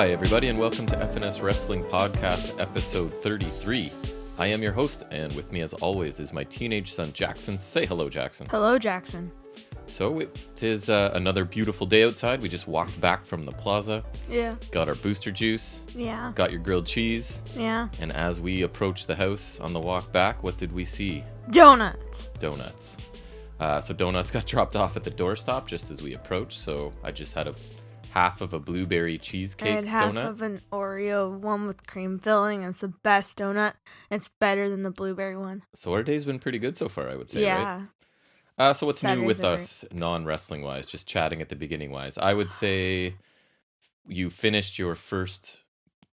Hi, everybody, and welcome to FNS Wrestling Podcast, episode 33. I am your host, and with me, as always, is my teenage son, Jackson. Say hello, Jackson. Hello, Jackson. So, it is another beautiful day outside. We just walked back from the plaza. Yeah. Got our booster juice. Yeah. Got your grilled cheese. Yeah. And as we approached the house on the walk back, what did we see? Donuts. Donuts. So donuts got dropped off at the doorstop just as we approached, so I just had half of a blueberry cheesecake I had half donut. of an Oreo, one with cream filling, and it's the best donut. It's better than the blueberry one. So our day's been pretty good so far, I would say, Yeah. right? So what's new Saturdays with are us, non-wrestling wise, just chatting at the beginning wise? I would say you finished your first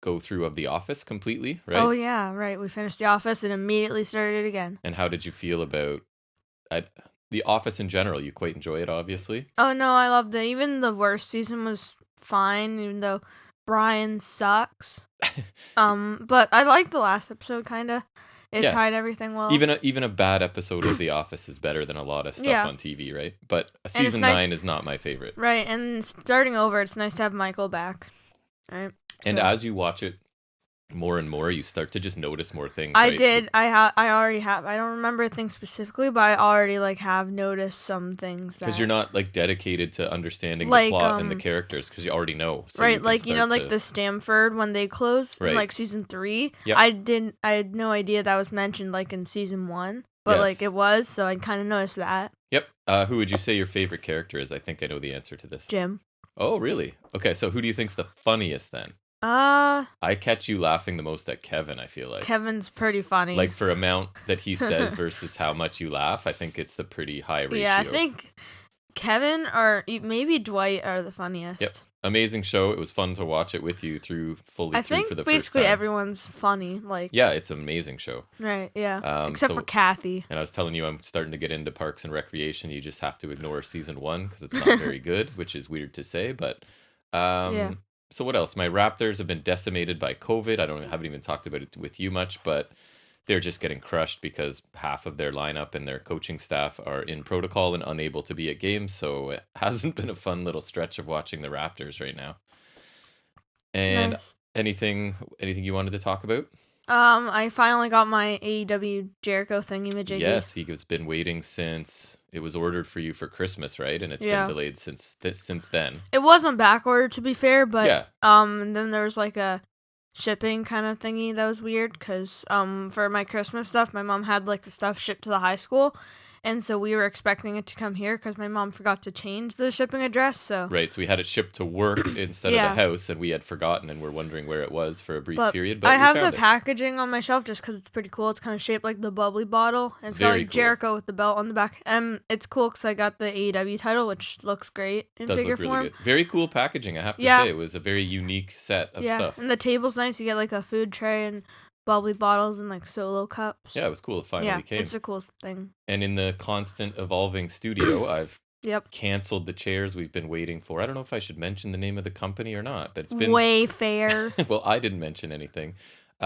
go-through of The Office completely, right? Oh, yeah, right. We finished The Office and immediately started it again. And how did you feel about The Office in general? You quite enjoy it, obviously. Oh, no, I loved it. Even the worst season was fine, even though Brian sucks. But I liked the last episode, kind of. It tied everything well. Even a bad episode of The Office is better than a lot of stuff on TV, right? But season 9 is not my favorite. Right, and starting over, it's nice to have Michael back. Right. And as you watch it more and more, you start to just notice more things. I right? did. I already have. I don't remember things specifically, but I already have noticed some things. Because you're not dedicated to understanding the plot and the characters, because you already know. So right, the Stamford when they closed in season 3. Yep. I had no idea that was mentioned in season 1, but it was, so I kind of noticed that. Yep. Who would you say your favorite character is? I think I know the answer to this. Jim. Oh, really? Okay, so who do you think's the funniest then? I catch you laughing the most at Kevin, I feel like. Kevin's pretty funny. For amount that he says versus how much you laugh, I think it's the pretty high ratio. Yeah, I think Kevin or maybe Dwight are the funniest. Yep. Amazing show. It was fun to watch it with you through for the first time. I think basically everyone's funny. Yeah, it's an amazing show. Right, yeah. Except for Kathy. And I was telling you I'm starting to get into Parks and Recreation. You just have to ignore season 1 because it's not very good, which is weird to say, but yeah. So what else? My Raptors have been decimated by COVID. I haven't even talked about it with you much, but they're just getting crushed because half of their lineup and their coaching staff are in protocol and unable to be at games. So it hasn't been a fun little stretch of watching the Raptors right now. And nice. Anything you wanted to talk about? I finally got my AEW Jericho thingy-majiggy. Yes, he's been waiting since it was ordered for you for Christmas, right? And it's been delayed since then. It wasn't back ordered, to be fair, but and then there was a shipping kind of thingy that was weird because for my Christmas stuff, my mom had the stuff shipped to the high school. And so we were expecting it to come here because my mom forgot to change the shipping address. So we had it shipped to work instead of the house, and we had forgotten, and we're wondering where it was for a brief period. But I have the packaging on my shelf just because it's pretty cool. It's kind of shaped like the bubbly bottle, and it's got Jericho with the belt on the back. And it's cool because I got the AEW title, which looks great in figure form. Really good. Very cool packaging, I have to say. It was a very unique set of stuff. And the table's nice. You get a food tray and bubbly bottles and solo cups. Yeah, it was cool. It finally came. It's a cool thing. And in the constant evolving studio, I've canceled the chairs we've been waiting for. I don't know if I should mention the name of the company or not, but it's been Wayfair. Well, I didn't mention anything.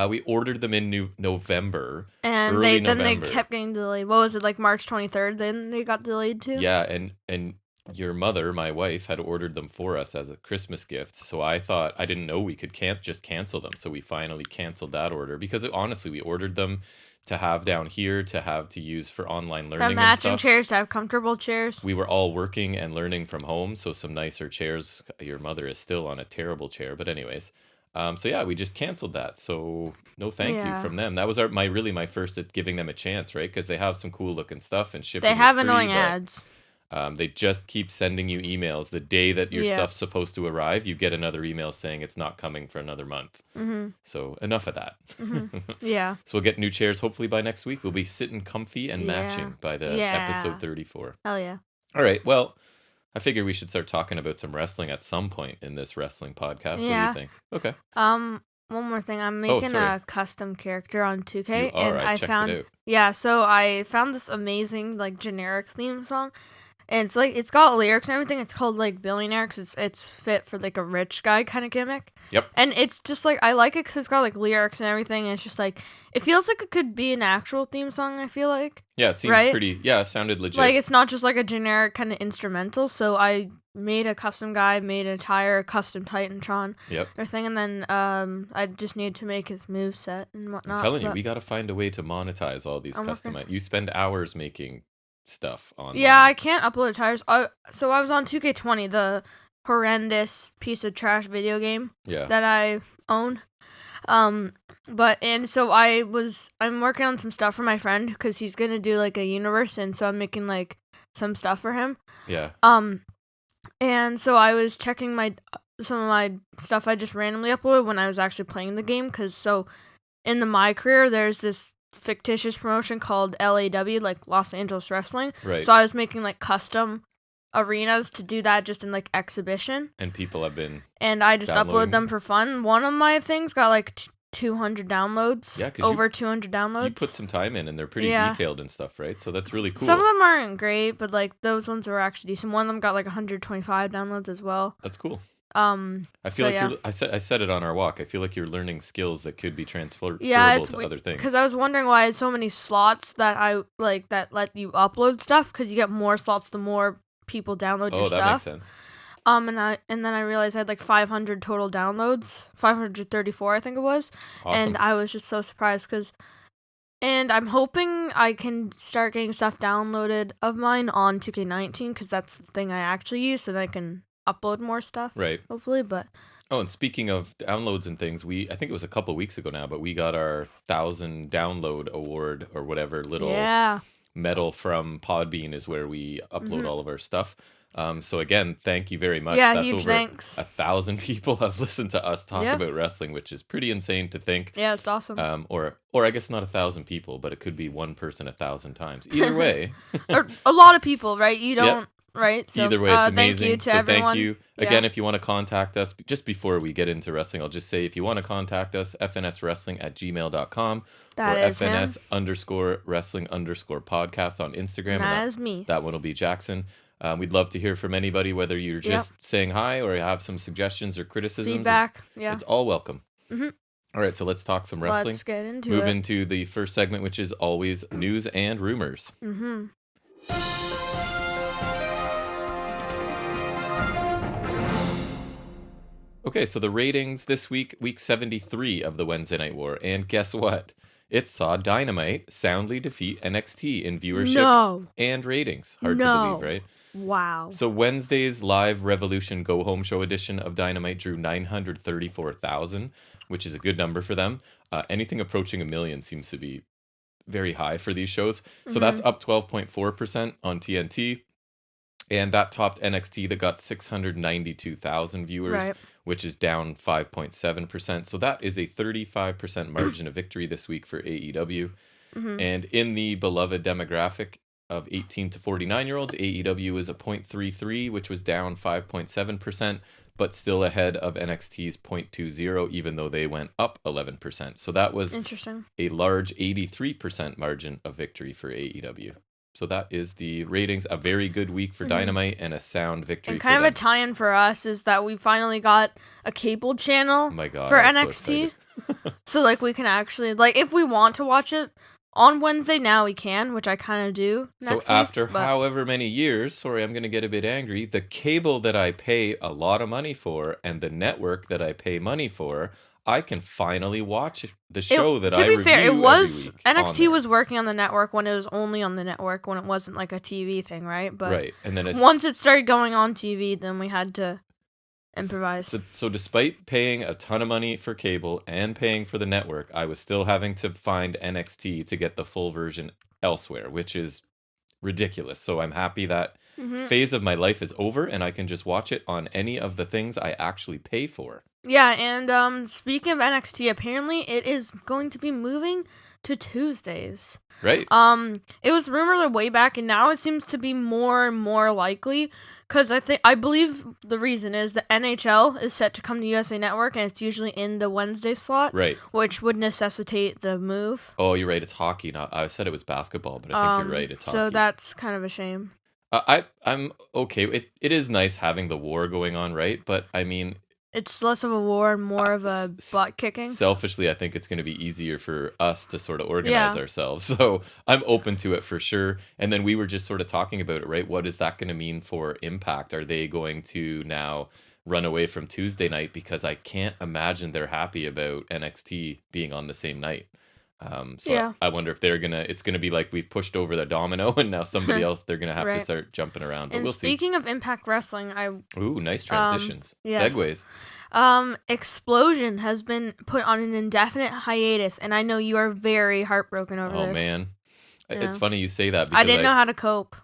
We ordered them in November, and they kept getting delayed. What was it, March 23rd? Then they got delayed too. Yeah, and your mother, my wife, had ordered them for us as a Christmas gift. So I didn't know we could just cancel them. So we finally canceled that order because honestly, we ordered them to have down here, to use for online learning. To have matching chairs, to have comfortable chairs. We were all working and learning from home. So some nicer chairs. Your mother is still on a terrible chair. But anyways, we just canceled that. So no thank you from them. That was my first at giving them a chance, right? Because they have some cool looking stuff and shipping. They have annoying ads. They just keep sending you emails. The day that your stuff's supposed to arrive, you get another email saying it's not coming for another month. Mm-hmm. So enough of that. Mm-hmm. Yeah. So we'll get new chairs hopefully by next week. We'll be sitting comfy and matching by the episode 34. Hell yeah. All right. Well, I figured we should start talking about some wrestling at some point in this wrestling podcast. Yeah. What do you think? Okay. One more thing. I'm making a custom character on 2K. You are. I checked it out. Yeah, so I found this amazing, generic theme song. And it's like, it's got lyrics and everything. It's called like Billionaire because it's fit for like a rich guy kind of gimmick. Yep. And it's just like, I like it because it's got like lyrics and everything. And it's just like, it feels like it could be an actual theme song, I feel like. Yeah, it seems pretty, it sounded legit. Like, it's not just like a generic kind of instrumental. So I made a custom guy, made a custom Titantron. Yep. Everything. And then I just need to make his moveset and whatnot. I'm telling you, we got to find a way to monetize all these custom. You spend hours making stuff on. Yeah, I can't upload tires. So I was on 2K20, the horrendous piece of trash video game that I own. I'm working on some stuff for my friend because he's gonna do like a universe, and so I'm making like some stuff for him. Yeah. And so I was checking some of my stuff I just randomly uploaded when I was actually playing the game, because in my career there's this fictitious promotion called LAW, like Los Angeles Wrestling. Right. So I was making like custom arenas to do that just in like exhibition. And people have been. And I just uploaded them for fun. One of my things got like 200 downloads. Yeah, over 200 downloads. You put some time in, and they're pretty detailed and stuff, right? So that's really cool. Some of them aren't great, but like those ones were actually decent. One of them got like 125 downloads as well. That's cool. I feel I said it on our walk. I feel like you're learning skills that could be transferable to other things. Because I was wondering why I had so many slots that that let you upload stuff, because you get more slots the more people download your stuff. Oh, that makes sense. And then I realized I had like 500 total downloads, 534 I think it was. Awesome. And I was just so surprised and I'm hoping I can start getting stuff downloaded of mine on 2K19, because that's the thing I actually use, so that I can upload more stuff. Right. Hopefully, but. Oh, and speaking of downloads and things, I think it was a couple weeks ago now, but we got our 1,000 download award or whatever little medal from Podbean is where we upload all of our stuff. So again, thank you very much. Yeah, that's huge over thanks. 1,000 people have listened to us talk about wrestling, which is pretty insane to think. Yeah, it's awesome. Or I guess not 1,000 people, but it could be one person 1,000 times. Either way, or a lot of people, right? You don't. Yep. Right. So, either way, it's amazing. Thank you to everyone. Thank you again. If you want to contact us, just before we get into wrestling, I'll just say, if you want to contact us, fnswrestling@gmail.com or FNS_wrestling_podcast on Instagram. That is me. That one will be Jackson. We'd love to hear from anybody, whether you're just saying hi or you have some suggestions or criticisms. Feedback. It's all welcome. Mm-hmm. All right, so let's talk some wrestling. Let's get into Move into the first segment, which is always news and rumors. Mm-hmm. Okay, so the ratings this week 73 of the Wednesday Night War, and guess what? It saw Dynamite soundly defeat NXT in viewership and ratings. Hard to believe, right? Wow. So Wednesday's live Revolution Go Home Show edition of Dynamite drew 934,000, which is a good number for them. Anything approaching 1 million seems to be very high for these shows. So that's up 12.4% on TNT. And that topped NXT that got 692,000 viewers, which is down 5.7%. So that is a 35% margin of victory this week for AEW. And in the beloved demographic of 18 to 49-year-olds, AEW is a 0.33, which was down 5.7%, but still ahead of NXT's 0.20, even though they went up 11%. So that was interesting. A large 83% margin of victory for AEW. So that is the ratings. A very good week for Dynamite and a sound victory and kind for of a tie-in for us is that we finally got a cable channel oh my God, for NXT. So like we can actually, like, if we want to watch it on Wednesday now, we can, which I kind of do next So after however many years, sorry, I'm going to get a bit angry, the cable that I pay a lot of money for and the network that I pay money for, I can finally watch the show that I review. To be fair, it was NXT was working on the network when it was only on the network, when it wasn't like a TV thing, right? But and then once it started going on TV, then we had to improvise. So despite paying a ton of money for cable and paying for the network, I was still having to find NXT to get the full version elsewhere, which is ridiculous. So I'm happy that phase of my life is over and I can just watch it on any of the things I actually pay for. Yeah, and speaking of NXT, apparently it is going to be moving to Tuesdays. Right. It was rumored way back, and now it seems to be more and more likely, because I believe the reason is the NHL is set to come to USA Network, and it's usually in the Wednesday slot. Right. Which would necessitate the move. Oh, you're right. It's hockey. I said it was basketball, but I think you're right. It's hockey. So that's kind of a shame. I'm okay. It is nice having the war going on, right? But I mean, it's less of a war and more of a butt kicking. Selfishly, I think it's going to be easier for us to sort of organize ourselves. So I'm open to it for sure. And then we were just sort of talking about it, right? What is that going to mean for Impact? Are they going to now run away from Tuesday night? Because I can't imagine they're happy about NXT being on the same night. I wonder if it's gonna be like we've pushed over the domino and now somebody else, they're gonna have to start jumping around. But and we'll see. Speaking of Impact Wrestling, Ooh, nice transitions. Yes. Segues. Explosion has been put on an indefinite hiatus, and I know you are very heartbroken over this. Oh man. Yeah. It's funny you say that because I didn't know how to cope.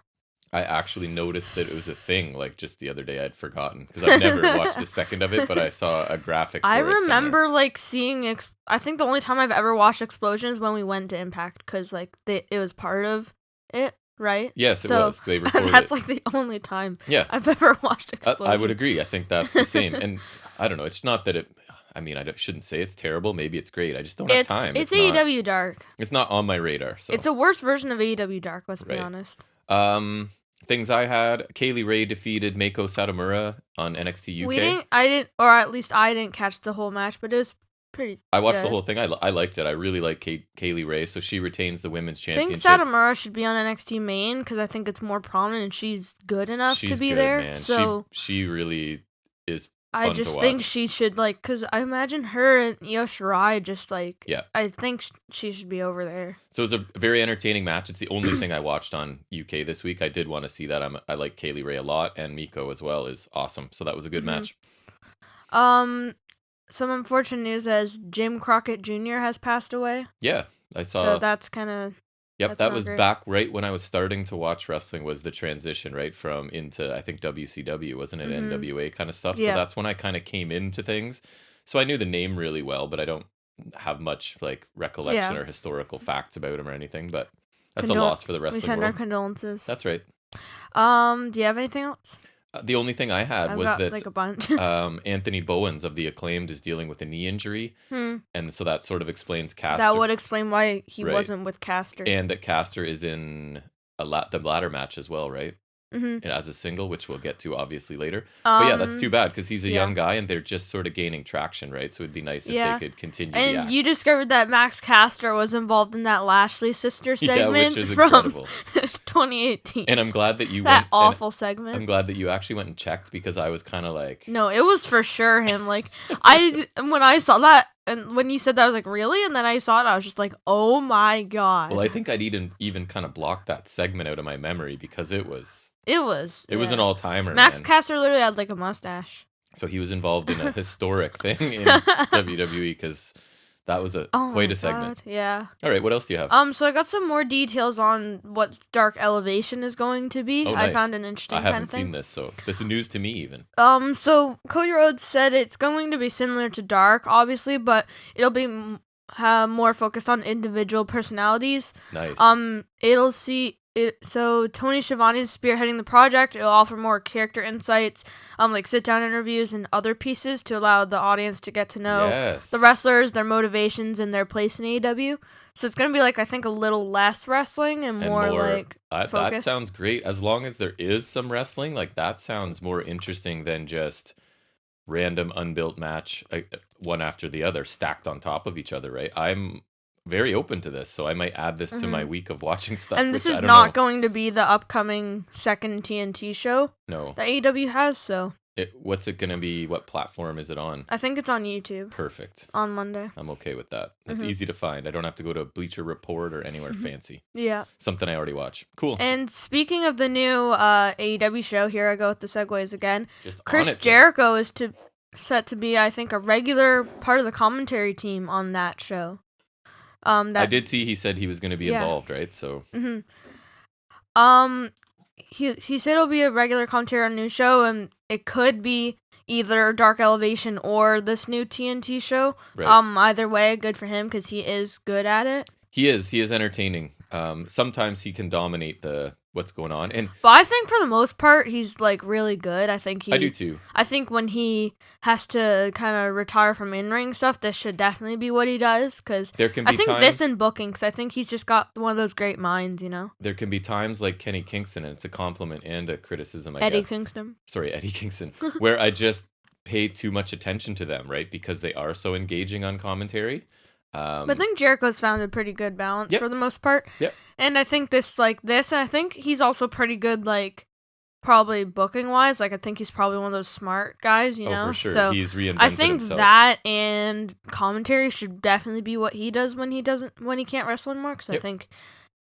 I actually noticed that it was a thing, like just the other day. I'd forgotten because I've never watched a second of it, but I saw a graphic. I remember like seeing. I think the only time I've ever watched Explosion is when we went to Impact because like it was part of it, right? Yes, it was. They recorded that's like the only time I've ever watched Explosion. I would agree. I think that's the same, and I don't know. It's not that it. I mean, I shouldn't say it's terrible. Maybe it's great. I just don't have time. It's AEW Dark. It's not on my radar. So it's a worse version of AEW Dark. Let's be honest. Things I had: Kaylee Ray defeated Meiko Satomura on NXT UK. Or at least I didn't catch the whole match, but it was pretty. I watched the whole thing. I liked it. I really like Kaylee Ray, so she retains the women's championship. I think Satomura should be on NXT main because I think it's more prominent and she's good enough to be there. Man. So she really is. I just think she should because I imagine her and Io Shirai just I think she should be over there. So it's a very entertaining match. It's the only thing I watched on UK this week. I did want to see that. I like Kaylee Ray a lot, and Meiko as well is awesome. So that was a good match. Some unfortunate news as Jim Crockett Jr. has passed away. Yeah, I saw. So that's kind of. Yep, that was great. Back right when I was starting to watch wrestling was the transition, right, from into, I think, WCW, wasn't it, NWA kind of stuff? So that's when I kind of came into things. So I knew the name really well, but I don't have much, recollection or historical facts about him or anything, but that's a loss for the wrestling world. We send our condolences. That's right. Do you have anything else? The only thing I had was that a bunch. Anthony Bowens of The Acclaimed is dealing with a knee injury, and so that sort of explains Caster. That would explain why he wasn't with Caster. And that Caster is in the ladder match as well, right? Mm-hmm. As a single, which we'll get to obviously later. But yeah, that's too bad because he's a young guy and they're just sort of gaining traction, right? So it'd be nice if they could continue. And you discovered that Max Caster was involved in that Lashley sister segment which is from incredible. 2018. And I'm glad that you that awful segment. I'm glad that you actually went and checked because I was kind of like, no, it was for sure him. When I saw that. And when you said that, I was like, really? And then I saw it, I was just like, oh my god. Well, I think I'd even kind of blocked that segment out of my memory because it was an all-timer. Max Caster literally had a mustache. So he was involved in a historic thing in WWE because that was quite a segment. Yeah. All right, what else do you have? So I got some more details on what Dark Elevation is going to be. Oh, nice. I found an interesting kind of thing. I haven't seen this, so this is news to me even. So Cody Rhodes said it's going to be similar to Dark, obviously, but it'll be more focused on individual personalities. Nice. So Tony Schiavone is spearheading the project. It'll offer more character insights, sit-down interviews and other pieces to allow the audience to get to know the wrestlers, their motivations, and their place in AEW. So it's going to be I think a little less wrestling and more focused. That sounds great. As long as there is some wrestling, that sounds more interesting than just random unbuilt match, one after the other, stacked on top of each other, right? I'm very open to this, so I might add this to my week of watching stuff. And this is not going to be the upcoming second TNT show. No, that AEW has. So what's it gonna be? What platform is it on? I think it's on YouTube. Perfect. On Monday. I'm okay with that. That's easy to find. I don't have to go to Bleacher Report or anywhere fancy. Yeah. Something I already watch. Cool. And speaking of the new AEW show, here I go with the segues again. Just Chris Jericho is set to be, I think, a regular part of the commentary team on that show. I did see he said he was going to be involved, right? So. He said it'll be a regular commentary on a new show, and it could be either Dark Elevation or this new TNT show. Right. Either way, good for him because he is good at it. He is entertaining. Sometimes he can dominate the what's going on. But I think for the most part, he's like really good. I do too. I think when he has to kind of retire from in-ring stuff, this should definitely be what he does. Because I think this in booking, because I think he's just got one of those great minds, you know? There can be times like Kenny Kingston, and it's a compliment and a criticism, I guess. Eddie Kingston. Where I just pay too much attention to them, right? Because they are so engaging on commentary. But I think Jericho's found a pretty good balance for the most part. Yep. And I think and I think he's also pretty good, like, probably booking-wise. Like, I think he's probably one of those smart guys, you know? Oh, for sure. So he's reinvented I think himself. that and commentary should definitely be what he does when he can't wrestle anymore, because I think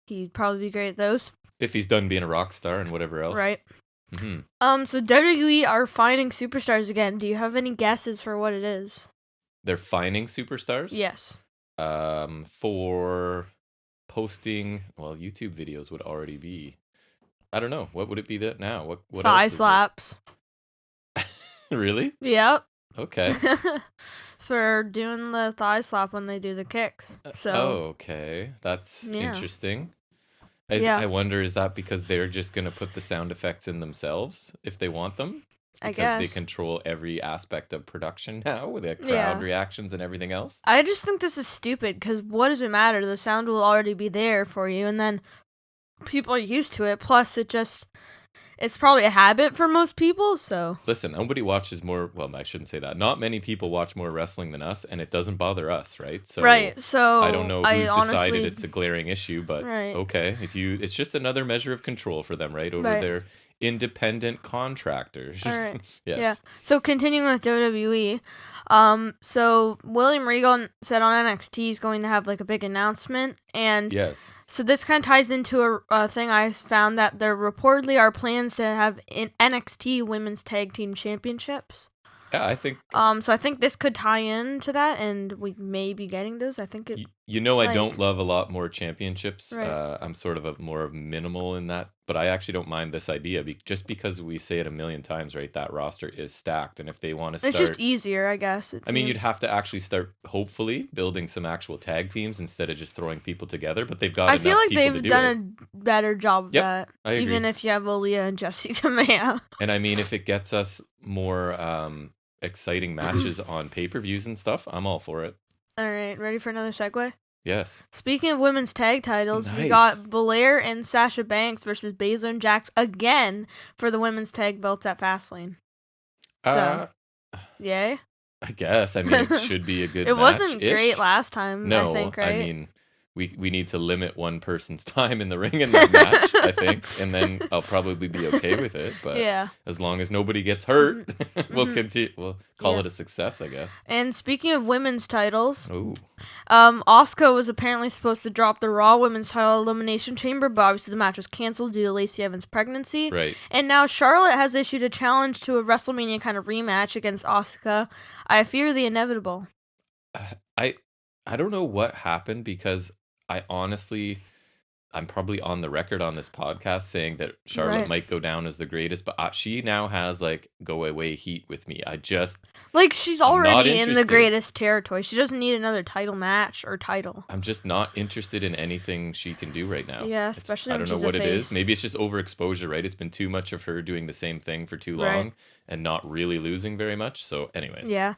he'd probably be great at those. If he's done being a rock star and whatever else. Right. Mm-hmm. So WWE are finding superstars again. Do you have any guesses for what it is? They're finding superstars? Yes. For posting, well, YouTube videos would already be. I don't know. What would it be that now? What thigh slaps. Really? Yep. Okay. For doing the thigh slap when they do the kicks. So. Okay, that's interesting. I wonder, is that because they're just gonna put the sound effects in themselves if they want them? Because they control every aspect of production now with the crowd reactions and everything else. I just think this is stupid because what does it matter? The sound will already be there for you, and then people are used to it. Plus, it's probably a habit for most people, so... Listen, nobody watches more... Well, I shouldn't say that. Not many people watch more wrestling than us, and it doesn't bother us, right? So I don't know who's decided it's a glaring issue, but okay. It's just another measure of control for them, right? Over their independent contractors. Yes. Yeah. So continuing with WWE, so William Regal said on NXT he's going to have like a big announcement, and so this kind of ties into a thing I found that there reportedly are plans to have NXT Women's Tag Team Championships. Yeah, I think. So I think this could tie into that, and we may be getting those. I think it. I don't love a lot more championships. Right. I'm sort of more of minimal in that, but I actually don't mind this idea just because we say it a million times, right? That roster is stacked, and if they want to start, it's just easier, I guess. I mean, you'd have to actually start, hopefully, building some actual tag teams instead of just throwing people together. But they've got. I feel like they've done a better job of that. I agree. Even if you have Aaliyah and Jessica Maya. And I mean, if it gets us more exciting matches on pay-per-views and stuff, I'm all for it. All right, ready for another segue? Yes. Speaking of women's tag titles, we got Belair and Sasha Banks versus Baszler and Jax again for the women's tag belts at Fastlane. So, yay? I guess. I mean, it should be a good match. It wasn't great last time, I think, right? I mean, we need to limit one person's time in the ring in that match, I think, and then I'll probably be okay with it. But as long as nobody gets hurt, we'll continue. We'll call it a success, I guess. And speaking of women's titles, Asuka was apparently supposed to drop the Raw Women's Title Elimination Chamber, but obviously the match was canceled due to Lacey Evans' pregnancy. Right. And now Charlotte has issued a challenge to a WrestleMania kind of rematch against Asuka. I fear the inevitable. I don't know what happened because I'm probably on the record on this podcast saying that Charlotte might go down as the greatest, but she now has like go away heat with me. She's already in the greatest territory. She doesn't need another title match or title. I'm just not interested in anything she can do right now. Yeah, especially I don't know what it is. Maybe it's just overexposure, right? It's been too much of her doing the same thing for too long and not really losing very much. So anyways. Yeah.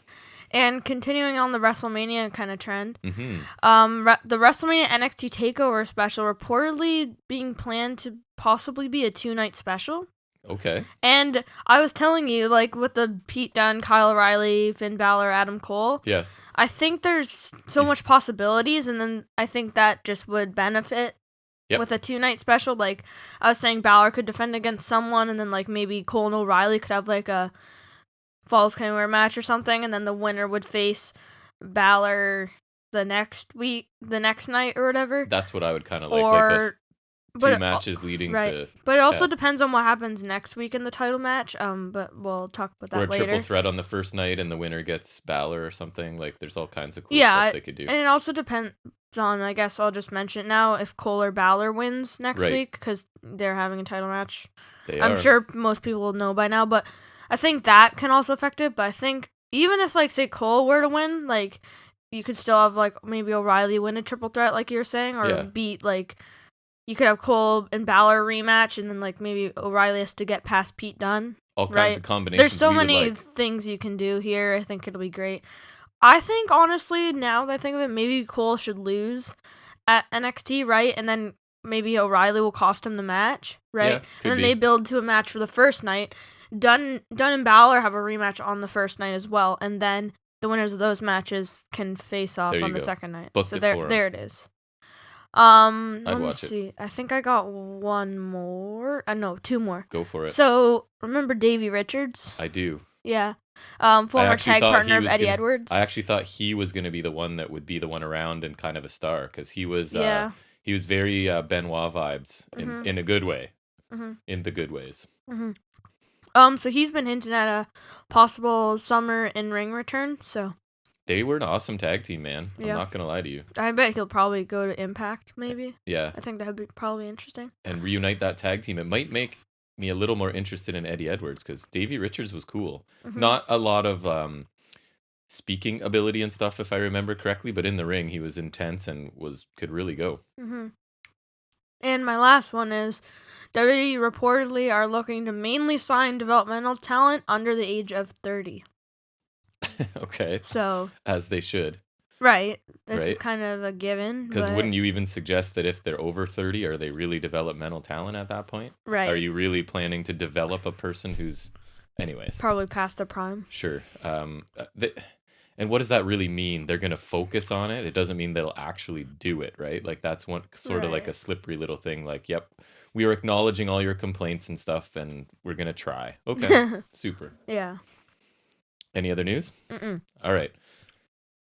And continuing on the WrestleMania kind of trend, the WrestleMania NXT TakeOver special reportedly being planned to possibly be a 2-night special. Okay. And I was telling you, like, with the Pete Dunne, Kyle O'Reilly, Finn Balor, Adam Cole. Yes. I think there's so much possibilities, and then I think that just would benefit with a 2-night special. Like, I was saying Balor could defend against someone, and then, like, maybe Cole and O'Reilly could have, like, a Falls Count Anywhere match or something, and then the winner would face Balor the next night or whatever. That's what I would kind of like two matches leading to. But it also depends on what happens next week in the title match. But we'll talk about that later. Or a triple threat on the first night, and the winner gets Balor or something. Like, there's all kinds of cool stuff they could do. And it also depends on, I guess I'll just mention now, if Cole or Balor wins next week, because they're having a title match. I'm sure most people will know by now, but I think that can also affect it. But I think even if, like, say Cole were to win, like, you could still have, like, maybe O'Reilly win a triple threat, like you were saying, or beat, like, you could have Cole and Balor rematch, and then like maybe O'Reilly has to get past Pete Dunne. All kinds of combinations. There's so many things you can do here. I think it'll be great. I think, honestly, now that I think of it, maybe Cole should lose at NXT, right? And then maybe O'Reilly will cost him the match, right? Yeah, and then they build to a match for the first night. Dunn and Balor have a rematch on the first night as well, and then the winners of those matches can face off on the second night. Booked so it there it is. Let me see. I think I got one more. No, two more. Go for it. So, remember Davey Richards? I do. Yeah. Former tag partner of Eddie Edwards. I actually thought he was going to be the one that would be the one around and kind of a star, because he was very Benoit vibes in a good way. Mm-hmm. In the good ways. Mm-hmm. So he's been hinting at a possible summer in-ring return, so... They were an awesome tag team, man. I'm not going to lie to you. I bet he'll probably go to Impact, maybe. Yeah. I think that would be probably interesting. And reunite that tag team. It might make me a little more interested in Eddie Edwards, because Davey Richards was cool. Mm-hmm. Not a lot of speaking ability and stuff, if I remember correctly, but in the ring, he was intense and could really go. Mm-hmm. And my last one is... WWE reportedly are looking to mainly sign developmental talent under the age of 30. Okay. So. As they should. Right. This is kind of a given. Because wouldn't you even suggest that if they're over 30, are they really developmental talent at that point? Right. Are you really planning to develop a person who's... Anyways. Probably past their prime. Sure. And what does that really mean? They're going to focus on it? It doesn't mean they'll actually do it, right? Like, that's one sort of like a slippery little thing. Like, yep, we are acknowledging all your complaints and stuff, and we're going to try. Okay, super. Yeah. Any other news? Mm-mm. All right.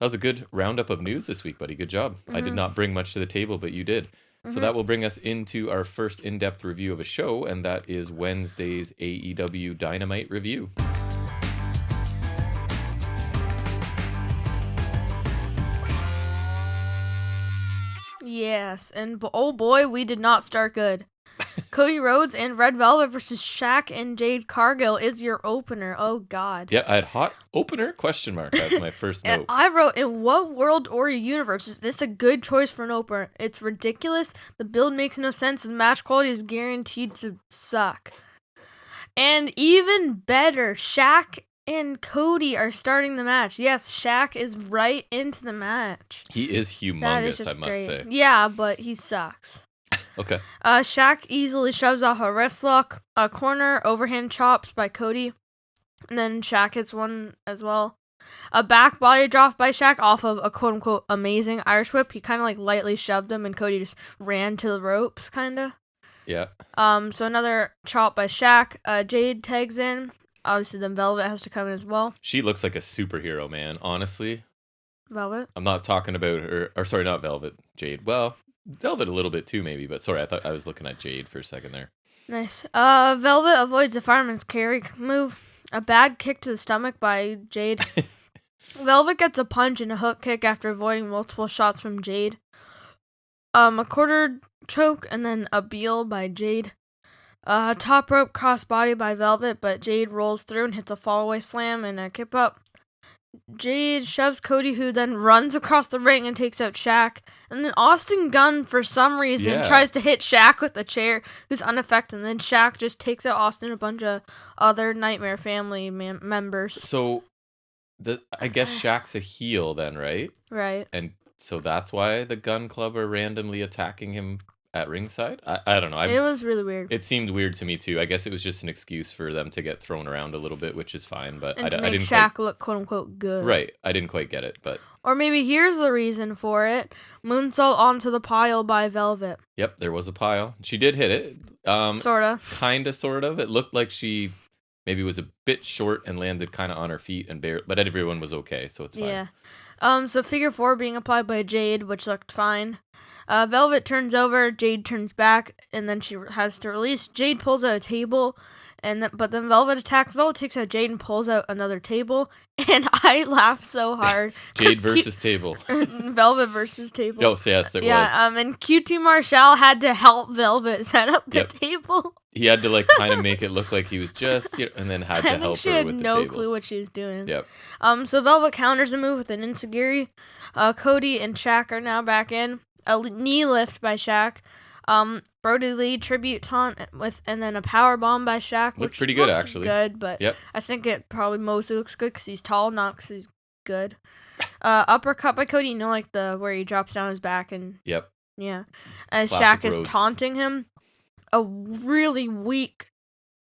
That was a good roundup of news this week, buddy. Good job. Mm-hmm. I did not bring much to the table, but you did. Mm-hmm. So that will bring us into our first in-depth review of a show, and that is Wednesday's AEW Dynamite review. Yes, and oh boy, we did not start good. Cody Rhodes and Red Velvet versus Shaq and Jade Cargill is your opener. Oh God. Yeah, I had hot opener ? That's my first note. I wrote, in what world or universe is this a good choice for an opener? It's ridiculous. The build makes no sense, and the match quality is guaranteed to suck. And even better, Shaq and Cody are starting the match. Yes, Shaq is right into the match. He is humongous, I must say. Yeah, but he sucks. Okay. Shaq easily shoves off a wrist lock, a corner, overhand chops by Cody. And then Shaq hits one as well. A back body drop by Shaq off of a quote-unquote amazing Irish whip. He kind of like lightly shoved him, and Cody just ran to the ropes, kind of. Yeah. So another chop by Shaq. Jade tags in. Obviously, then Velvet has to come in as well. She looks like a superhero, man. Honestly. Velvet? I'm not talking about her. Or sorry, not Velvet. Jade. Well, Velvet a little bit too, maybe. But sorry, I thought I was looking at Jade for a second there. Nice. Velvet avoids the fireman's carry move. A bad kick to the stomach by Jade. Velvet gets a punch and a hook kick after avoiding multiple shots from Jade. A quarter choke and then a Beal by Jade. Top rope crossbody by Velvet, but Jade rolls through and hits a fallaway slam and a kip up. Jade shoves Cody, who then runs across the ring and takes out Shaq. And then Austin Gunn, for some reason, tries to hit Shaq with a chair, who's unaffected. And then Shaq just takes out Austin and a bunch of other Nightmare Family members. So, I guess Shaq's a heel then, right? Right. And so that's why the Gun Club are randomly attacking him at ringside? I don't know. It was really weird. It seemed weird to me too. I guess it was just an excuse for them to get thrown around a little bit, which is fine. But and I didn't Shaq look quote unquote good. Right. I didn't quite get it, but or maybe here's the reason for it: moonsault onto the pile by Velvet. Yep, there was a pile. She did hit it. Sorta. Sort of. It looked like she maybe was a bit short and landed kind of on her feet and but everyone was okay, so it's fine. Yeah. So figure 4 being applied by Jade, which looked fine. Velvet turns over, Jade turns back, and then she has to release. Jade pulls out a table, but then Velvet attacks. Velvet takes out Jade and pulls out another table, and I laughed so hard. Jade versus table. Velvet versus table. Oh, so yes, it was. Yeah, and QT Marshall had to help Velvet set up the table. He had to like kind of make it look like he was just, and then had to help her with the tables. She had no clue what she was doing. Yep. So Velvet counters the move with an enziguri. Cody and Shaq are now back in. A knee lift by Shaq. Brody Lee tribute taunt and then a power bomb by Shaq. Looked pretty good, actually. Good, but I think it probably mostly looks good because he's tall, not because he's good. Uppercut by Cody, like where he drops down his back and as Shaq is taunting him. A really weak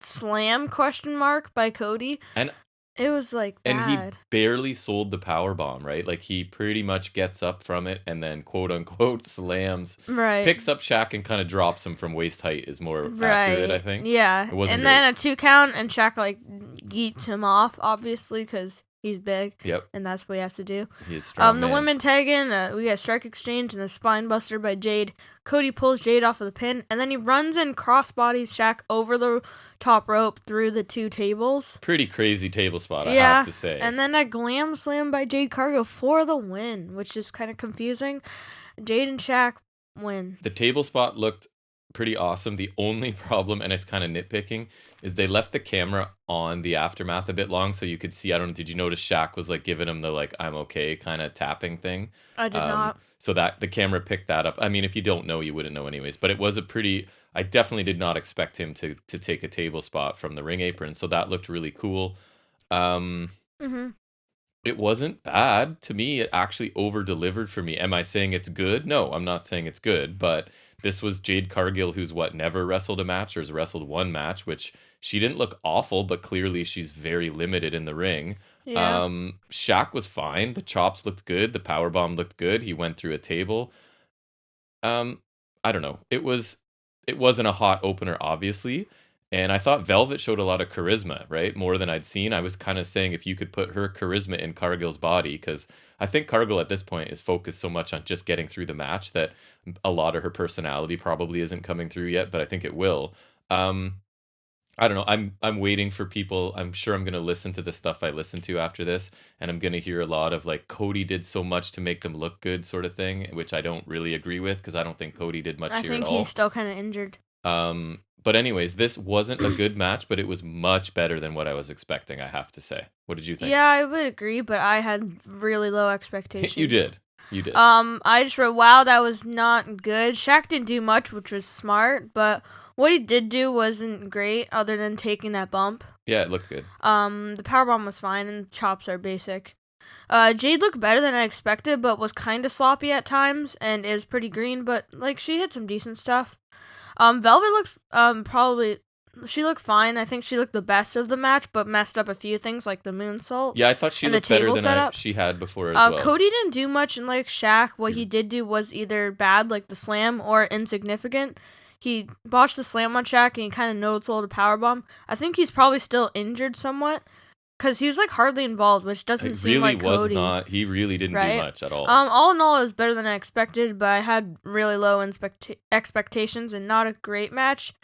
slam ? By Cody, and it was like bad. And he barely sold the power bomb, right? Like he pretty much gets up from it and then quote unquote slams, picks up Shaq and kind of drops him from waist height is more accurate, I think. Yeah, and then a 2 count and Shaq like yeets him off, obviously because he's big. Yep. And that's what he has to do. He is strong. The women tag in. We got strike exchange and a spine buster by Jade. Cody pulls Jade off of the pin, and then he runs and crossbodies Shaq over the top rope through the 2 tables. Pretty crazy table spot, I have to say. And then a glam slam by Jade Cargill for the win, which is kind of confusing. Jade and Shaq win. The table spot looked pretty awesome. The only problem, and it's kind of nitpicking, is they left the camera on the aftermath a bit long so you could see. I don't know, did you notice Shaq was like giving him the like I'm okay kind of tapping thing? I did not. So that the camera picked that up. I mean, if you don't know, you wouldn't know anyways. But it was I definitely did not expect him to take a table spot from the ring apron. So that looked really cool. It wasn't bad to me. It actually over-delivered for me. Am I saying it's good? No, I'm not saying it's good. But this was Jade Cargill, who's never wrestled a match or has wrestled 1 match, which she didn't look awful, but clearly she's very limited in the ring. Yeah. Shaq was fine. The chops looked good. The powerbomb looked good. He went through a table. I don't know. It wasn't a hot opener, obviously. And I thought Velvet showed a lot of charisma, right? More than I'd seen. I was kind of saying if you could put her charisma in Cargill's body, because I think Cargill at this point is focused so much on just getting through the match that a lot of her personality probably isn't coming through yet, but I think it will. I don't know. I'm waiting for people. I'm sure I'm going to listen to the stuff I listen to after this, and I'm going to hear a lot of like Cody did so much to make them look good sort of thing, which I don't really agree with because I don't think Cody did much here at all. I think he's still kind of injured. But anyways, this wasn't a good match, but it was much better than what I was expecting, I have to say. What did you think? Yeah, I would agree, but I had really low expectations. You did. I just wrote, wow, that was not good. Shaq didn't do much, which was smart, but what he did do wasn't great other than taking that bump. Yeah, it looked good. The powerbomb was fine, and the chops are basic. Jade looked better than I expected, but was kind of sloppy at times, and is pretty green, but like she hit some decent stuff. Velvet looked she looked fine. I think she looked the best of the match, but messed up a few things like the moonsault. Yeah, I thought she looked better than she had before as well. Cody didn't do much, and like Shaq, what he did do was either bad, like the slam, or insignificant. He botched the slam on Shaq, and he kind of no-sold a powerbomb. I think he's probably still injured somewhat, because he was like hardly involved, which doesn't seem like Cody. Was not. He really didn't do much at all. All in all, it was better than I expected, but I had really low expectations and not a great match.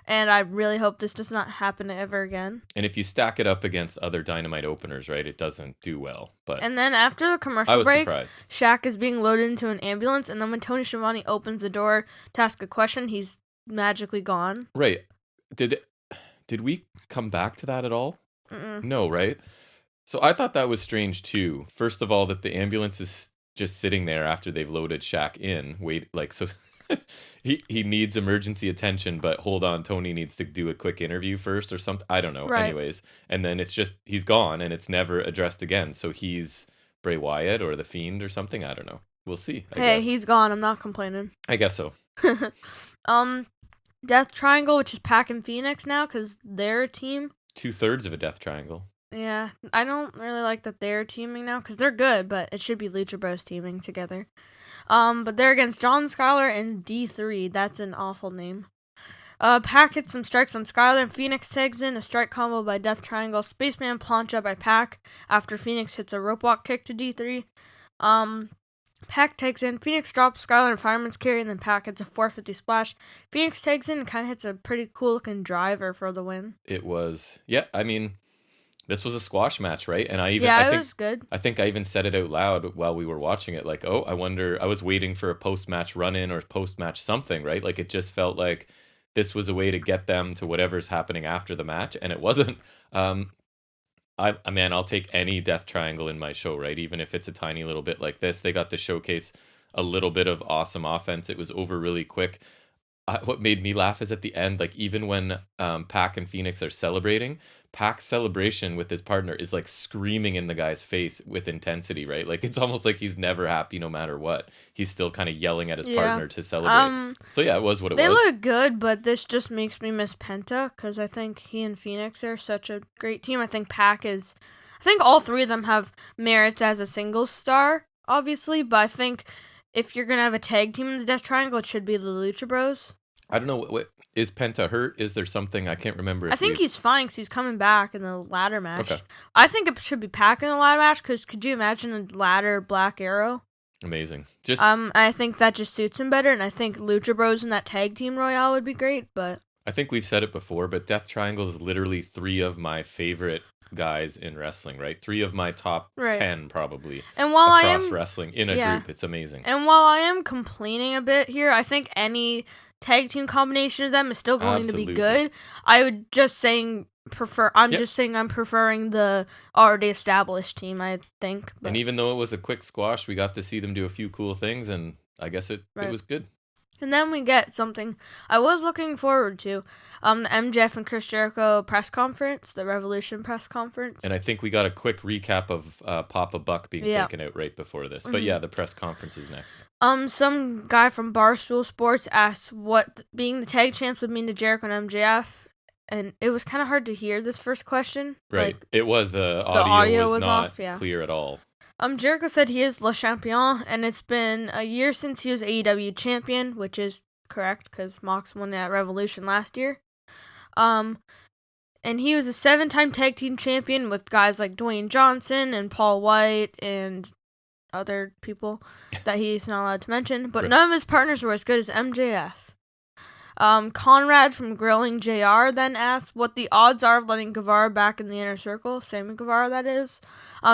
And I really hope this does not happen ever again. And if you stack it up against other Dynamite openers, right, it doesn't do well. And then after the commercial break, Shaq is being loaded into an ambulance, and then when Tony Schiavone opens the door to ask a question, he's magically gone. Right. Did we come back to that at all? No, right? So I thought that was strange too. First of all, that the ambulance is just sitting there after they've loaded Shaq in. So he needs emergency attention, but hold on, Tony needs to do a quick interview first or something. I don't know. Right. Anyways, and then it's just he's gone and it's never addressed again. So he's Bray Wyatt or the Fiend or something. I don't know. We'll see. I guess. He's gone. I'm not complaining. I guess so. Death Triangle, which is Pac and Phoenix now because they're a team. 2/3 of a Death Triangle. Yeah, I don't really like that they're teaming now because they're good, but it should be Lucha Bros teaming together. But they're against John Skyler and D3. That's an awful name. Pac hits some strikes on Skyler, and Phoenix tags in a strike combo by Death Triangle. Spaceman plancha by Pac after Phoenix hits a rope walk kick to D3. Pac tags in, Phoenix drops Skyler and Fireman's carry, and then Pac hits a 450 splash. Phoenix tags in and kind of hits a pretty cool looking driver for the win. It was, yeah, I mean, this was a squash match, right? And I think, was good. I think I even said it out loud while we were watching it, like, oh, I wonder, I was waiting for a post-match run-in or post-match something, right? Like, it just felt like this was a way to get them to whatever's happening after the match, and it wasn't. I'll take any Death Triangle in my show, right? Even if it's a tiny little bit like this. They got to showcase a little bit of awesome offense. It was over really quick. what made me laugh is at the end, like even when Pac and Phoenix are celebrating, Pac's celebration with his partner is like screaming in the guy's face with intensity, right? Like it's almost like he's never happy no matter what. He's still kind of yelling at his partner to celebrate. So yeah, it was what it was. They look good, but this just makes me miss Penta because I think he and Phoenix are such a great team. I think all three of them have merits as a single star, obviously, but I think if you're going to have a tag team in the Death Triangle, it should be the Lucha Bros. I don't know. What is Penta hurt? Is there something? I can't remember. I think he's fine because he's coming back in the ladder match. Okay. I think it should be Pac in the ladder match because could you imagine a ladder Black Arrow? Amazing. I think that just suits him better, and I think Lucha Bros in that tag team royale would be great. But I think we've said it before, but Death Triangle is literally 3 of my favorite guys in wrestling, right? 3 of my top 10 probably. And while across wrestling in a group, it's amazing. And while I am complaining a bit here, I think any tag team combination of them is still going to be good. I would just saying I'm preferring the already established team, I think. But. And even though it was a quick squash, we got to see them do a few cool things, and I guess it was good. And then we get something I was looking forward to, the MJF and Chris Jericho press conference, the Revolution press conference. And I think we got a quick recap of Papa Buck being taken out right before this. But yeah, the press conference is next. Some guy from Barstool Sports asked what being the tag champs would mean to Jericho and MJF. And it was kind of hard to hear this first question. Right. Like, it was. The audio was not off, clear at all. Jericho said he is Le Champion, and it's been a year since he was AEW champion, which is correct because Mox won at Revolution last year. And he was a 7-time tag team champion with guys like Dwayne Johnson and Paul White and other people that he's not allowed to mention. But none of his partners were as good as MJF. Conrad from Grilling JR then asked what the odds are of letting Guevara back in the inner circle. Sammy Guevara, that is.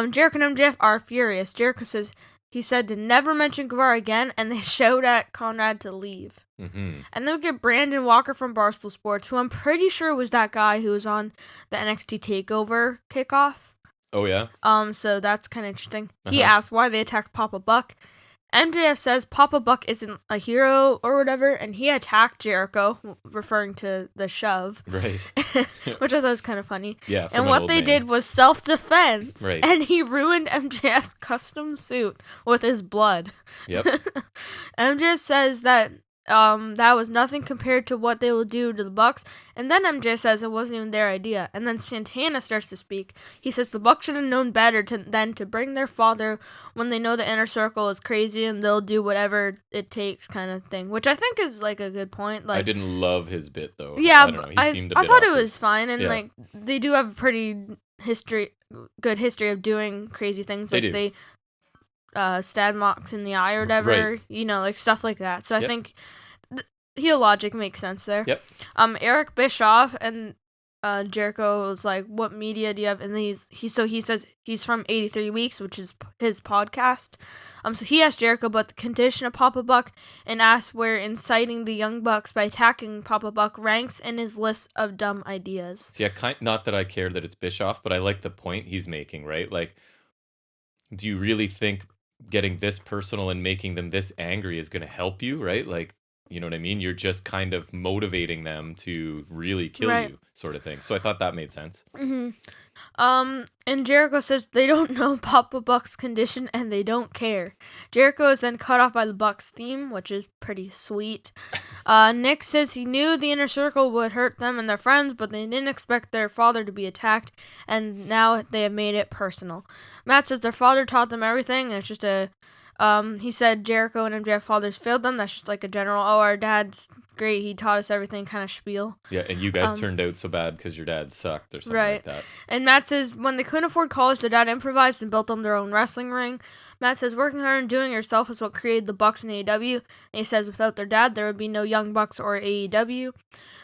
Jericho and MJF are furious. Jericho says he said to never mention Guevara again, and they shouted at Conrad to leave. Mm-hmm. And then we get Brandon Walker from Barstool Sports, who I'm pretty sure was that guy who was on the NXT TakeOver kickoff. Oh, yeah? So that's kind of interesting. He asked why they attacked Papa Buck. MJF says Papa Buck isn't a hero or whatever, and he attacked Jericho, referring to the shove. Right. Which I thought was kind of funny. Yeah, and what they did was self-defense. Right. And he ruined MJF's custom suit with his blood. Yep. MJF says that that was nothing compared to what they will do to the Bucks. And then MJ says it wasn't even their idea. And then Santana starts to speak. He says the Bucks should have known better than to bring their father when they know the inner circle is crazy and they'll do whatever it takes kind of thing. Which I think is like a good point. Like, I didn't love his bit though. Yeah, I don't know. He seemed a bit I thought awkward. it was fine. And like they do have a pretty good history of doing crazy things. Like they stab Mox in the eye or whatever. Right. You know, like stuff like that. So I think heel logic makes sense there. Yep. Eric Bischoff and Jericho was like, "What media do you have?" And he says he's from 83 Weeks, which is his podcast. So he asked Jericho about the condition of Papa Buck and asked where inciting the Young Bucks by attacking Papa Buck ranks in his list of dumb ideas. See, not that I care that it's Bischoff, but I like the point he's making. Right? Like, do you really think getting this personal and making them this angry is going to help you? Right? Like. You know what I mean? You're just kind of motivating them to really kill you, sort of thing. So I thought that made sense. Mm-hmm. And Jericho says they don't know Papa Buck's condition and they don't care. Jericho is then cut off by the Bucks theme, which is pretty sweet. Nick says he knew the inner circle would hurt them and their friends, but they didn't expect their father to be attacked, and now they have made it personal. Matt says their father taught them everything, and it's just he said Jericho and MJF fathers failed them. That's just like a general, our dad's great, he taught us everything kind of spiel. Yeah, and you guys turned out so bad because your dad sucked or something like that. And Matt says when they couldn't afford college, their dad improvised and built them their own wrestling ring. Matt says working hard and doing it yourself is what created the Bucks and AEW. And he says without their dad, there would be no Young Bucks or AEW.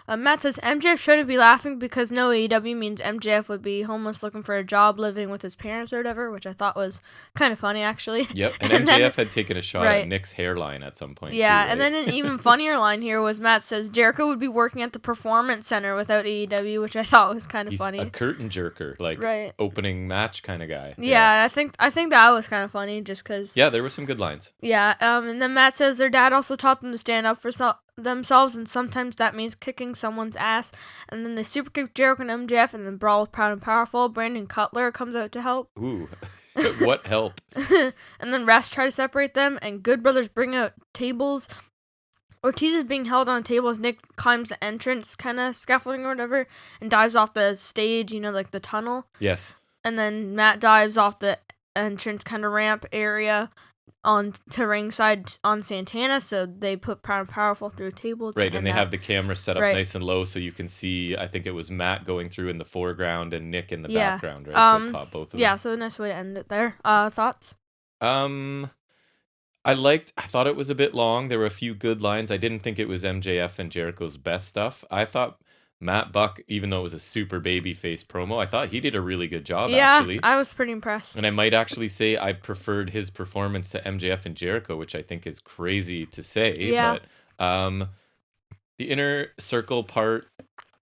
Matt says MJF shouldn't be laughing because no AEW means MJF would be homeless looking for a job living with his parents or whatever, which I thought was kind of funny actually. Yep, and MJF had taken a shot at Nick's hairline at some point. Yeah, too, right? And then an even funnier line here was Matt says Jericho would be working at the Performance Center without AEW, which I thought was kind of funny. A curtain jerker, like opening match kind of guy. Yeah, I think that was kind of funny. just because. Yeah, there were some good lines. Yeah, and then Matt says their dad also taught them to stand up for themselves, and sometimes that means kicking someone's ass. And then they super kick Jericho and MJF, and then brawl with Proud and Powerful. Brandon Cutler comes out to help. Ooh, what help? And then refs try to separate them, and Good Brothers bring out tables. Ortiz is being held on a table as Nick climbs the entrance kind of scaffolding or whatever and dives off the stage, like the tunnel. Yes. And then Matt dives off the entrance kind of ramp area on to ringside on Santana, so they put Proud and Powerful through a table. Right, and they have the camera set up nice and low so you can see, I think it was Matt going through in the foreground and Nick in the background, right? So it caught both of them. Yeah, so a nice way to end it there. Thoughts? I thought it was a bit long. There were a few good lines. I didn't think it was MJF and Jericho's best stuff. I thought Matt Buck, even though it was a super babyface promo, I thought he did a really good job, actually. Yeah, I was pretty impressed. And I might actually say I preferred his performance to MJF and Jericho, which I think is crazy to say. Yeah. But the inner circle part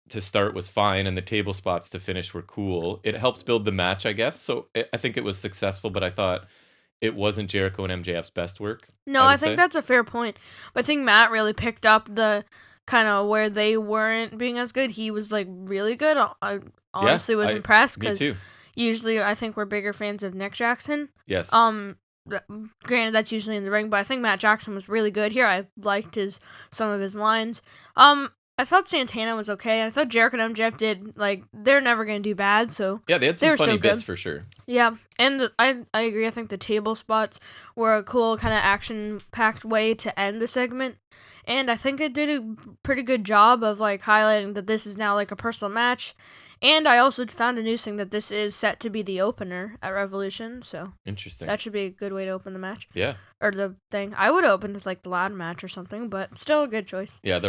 to start was fine, and the table spots to finish were cool. It helps build the match, I guess. So I think it was successful, but I thought it wasn't Jericho and MJF's best work. No, I think that's a fair point. But I think Matt really picked up the kind of where they weren't being as good. He was really good. I honestly was impressed because usually I think we're bigger fans of Nick Jackson. Yes. Granted, that's usually in the ring, but I think Matt Jackson was really good here. I liked some of his lines. I thought Santana was okay. I thought Jericho and MJF did, they're never going to do bad, so... Yeah, they had some funny bits for sure. Yeah, and I agree. I think the table spots were a cool kind of action-packed way to end the segment. And I think it did a pretty good job of, highlighting that this is now, a personal match. And I also found a news thing that this is set to be the opener at Revolution, so... Interesting. That should be a good way to open the match. Yeah. Or the thing. I would open with, the ladder match or something, but still a good choice. Yeah,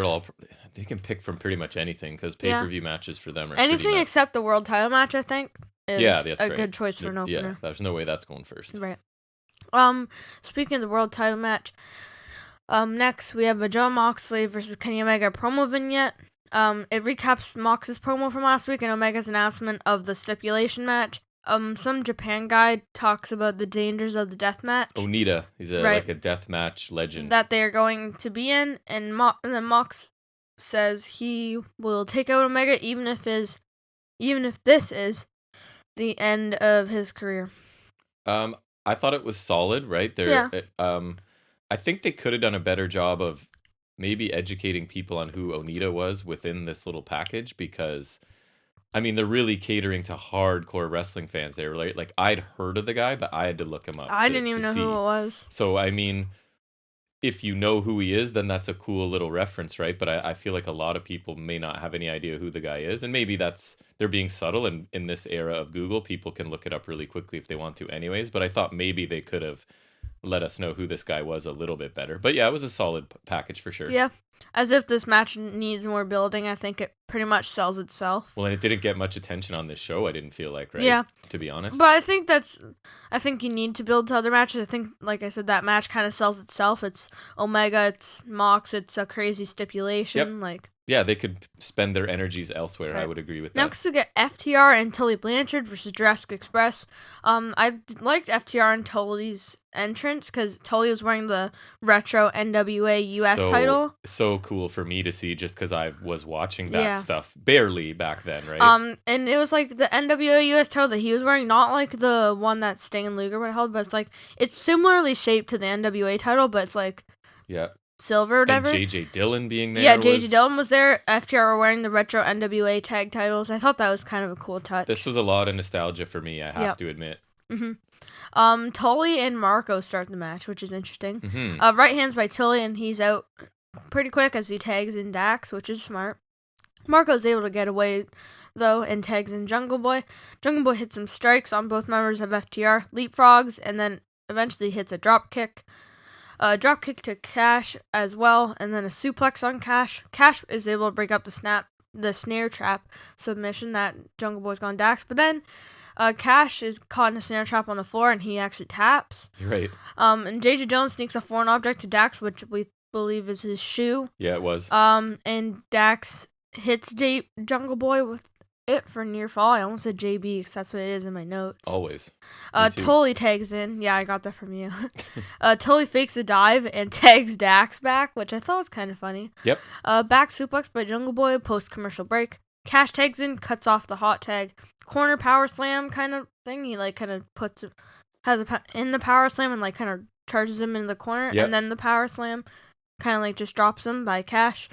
they can pick from pretty much anything, because pay-per-view matches for them are anything except the world title match, I think, is a good choice for an opener. Yeah, there's no way that's going first. Right. Speaking of the world title match, next we have a Jon Moxley versus Kenny Omega promo vignette. It recaps Mox's promo from last week and Omega's announcement of the stipulation match. Some Japan guy talks about the dangers of the death match. Onita, he's a death match legend that they're going to be in, and then Mox says he will take out Omega even if this is the end of his career. I thought it was solid, right? I think they could have done a better job of maybe educating people on who Onita was within this little package, because they're really catering to hardcore wrestling fans. They were I'd heard of the guy, but I had to look him up. I didn't even know who it was. So if you know who he is, then that's a cool little reference, right? But I feel like a lot of people may not have any idea who the guy is, and maybe they're being subtle, and in this era of Google, people can look it up really quickly if they want to anyways. But I thought maybe they could have let us know who this guy was a little bit better. But yeah, it was a solid package for sure. Yeah. As if this match needs more building, I think it pretty much sells itself. Well, and it didn't get much attention on this show, I didn't feel like, right? Yeah. To be honest. But I think you need to build to other matches. I think, like I said, that match kind of sells itself. It's Omega, it's Mox, it's a crazy stipulation. Yep. Yeah, they could spend their energies elsewhere. Right. I would agree with that. Next we get FTR and Tully Blanchard versus Jurassic Express. I liked FTR and Tully's entrance because Tully was wearing the retro NWA US title. So cool for me to see, just because I was watching that stuff barely back then, right? And it was the NWA US title that he was wearing, not the one that Sting Luger would held, but it's similarly shaped to the NWA title, but it's silver or whatever. And JJ Dillon being there. Yeah, JJ Dillon was there. FTR were wearing the retro NWA tag titles. I thought that was kind of a cool touch. This was a lot of nostalgia for me, I have to admit. Mm-hmm. Tully and Marco start the match, which is interesting. Mm-hmm. Right hands by Tully, and he's out pretty quick as he tags in Dax, which is smart. Marco's able to get away, though, and tags in Jungle Boy. Jungle Boy hits some strikes on both members of FTR, leapfrogs, and then eventually hits a drop kick. Drop kick to Cash as well, and then a suplex on Cash. Cash is able to break up the snare trap submission that Jungle Boy's gone Dax, but then Cash is caught in a snare trap on the floor, and he actually taps. Right. And JJ Dillon sneaks a foreign object to Dax, which we believe is his shoe. Yeah, it was. And Dax hits Jungle Boy with it for near fall. I almost said JB because that's what it is in my notes. Always. Tully tags in. Yeah, I got that from you. Tully fakes a dive and tags Dax back, which I thought was kind of funny. Yep. Back suplex by Jungle Boy, post-commercial break. Cash tags in, cuts off the hot tag. Corner power slam kind of thing. He, like, kind of has in the power slam and, like, kind of charges him into the corner. Yep. And then the power slam kind of, like, just drops him by Cash.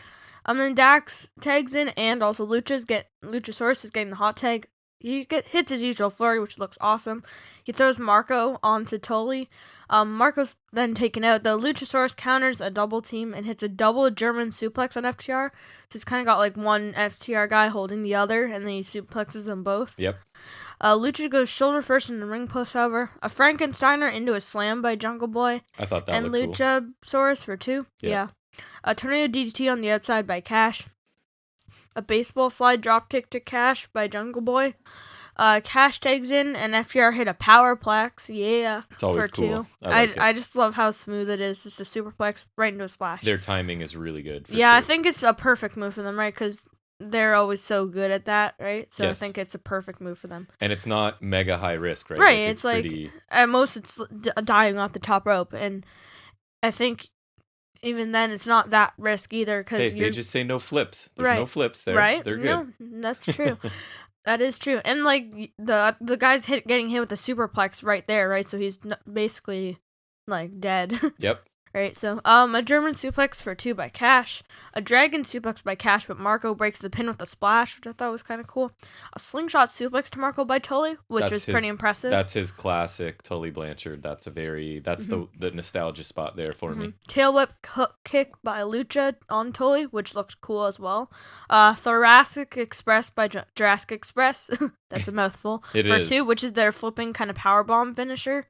Then Dax tags in, and also Luchasaurus is getting the hot tag. He hits his usual flurry, which looks awesome. He throws Marco onto Tully. Marco's then taken out. The Luchasaurus counters a double team and hits a double German suplex on FTR. So he's kind of got like one FTR guy holding the other, and then he suplexes them both. Yep. Lucha goes shoulder first in the ring post, however. A Frankensteiner into a slam by Jungle Boy. I thought that looked cool. And Luchasaurus for 2. Yeah. A tornado DDT on the outside by Cash. A baseball slide dropkick to Cash by Jungle Boy. Cash tags in, and FTR hit a powerplex. Yeah. It's always for cool. 2. I just love how smooth it is. Just a superplex right into a splash. Their timing is really good. For sure. I think it's a perfect move for them, right? Because they're always so good at that, right? So yes. I think it's a perfect move for them. And it's not mega high risk, right? Right. It's like at most it's dying off the top rope, and I think even then it's not that risk either. Because they just say no flips. There's no flips there. Right? They're good. No, that's true. That is true. And like the guy's getting hit with a superplex right there, right? So he's basically like dead. Yep. Right, so a German suplex for 2 by Cash, a dragon suplex by Cash, but Marco breaks the pin with a splash, which I thought was kind of cool. A slingshot suplex to Marco by Tully, which was pretty impressive. That's his classic Tully Blanchard. That's the nostalgia spot there for me. Tail whip hook kick by Lucha on Tully, which looks cool as well. Thoracic Express by Jurassic Express. That's a mouthful. It for is. 2, which is their flipping kind of powerbomb finisher.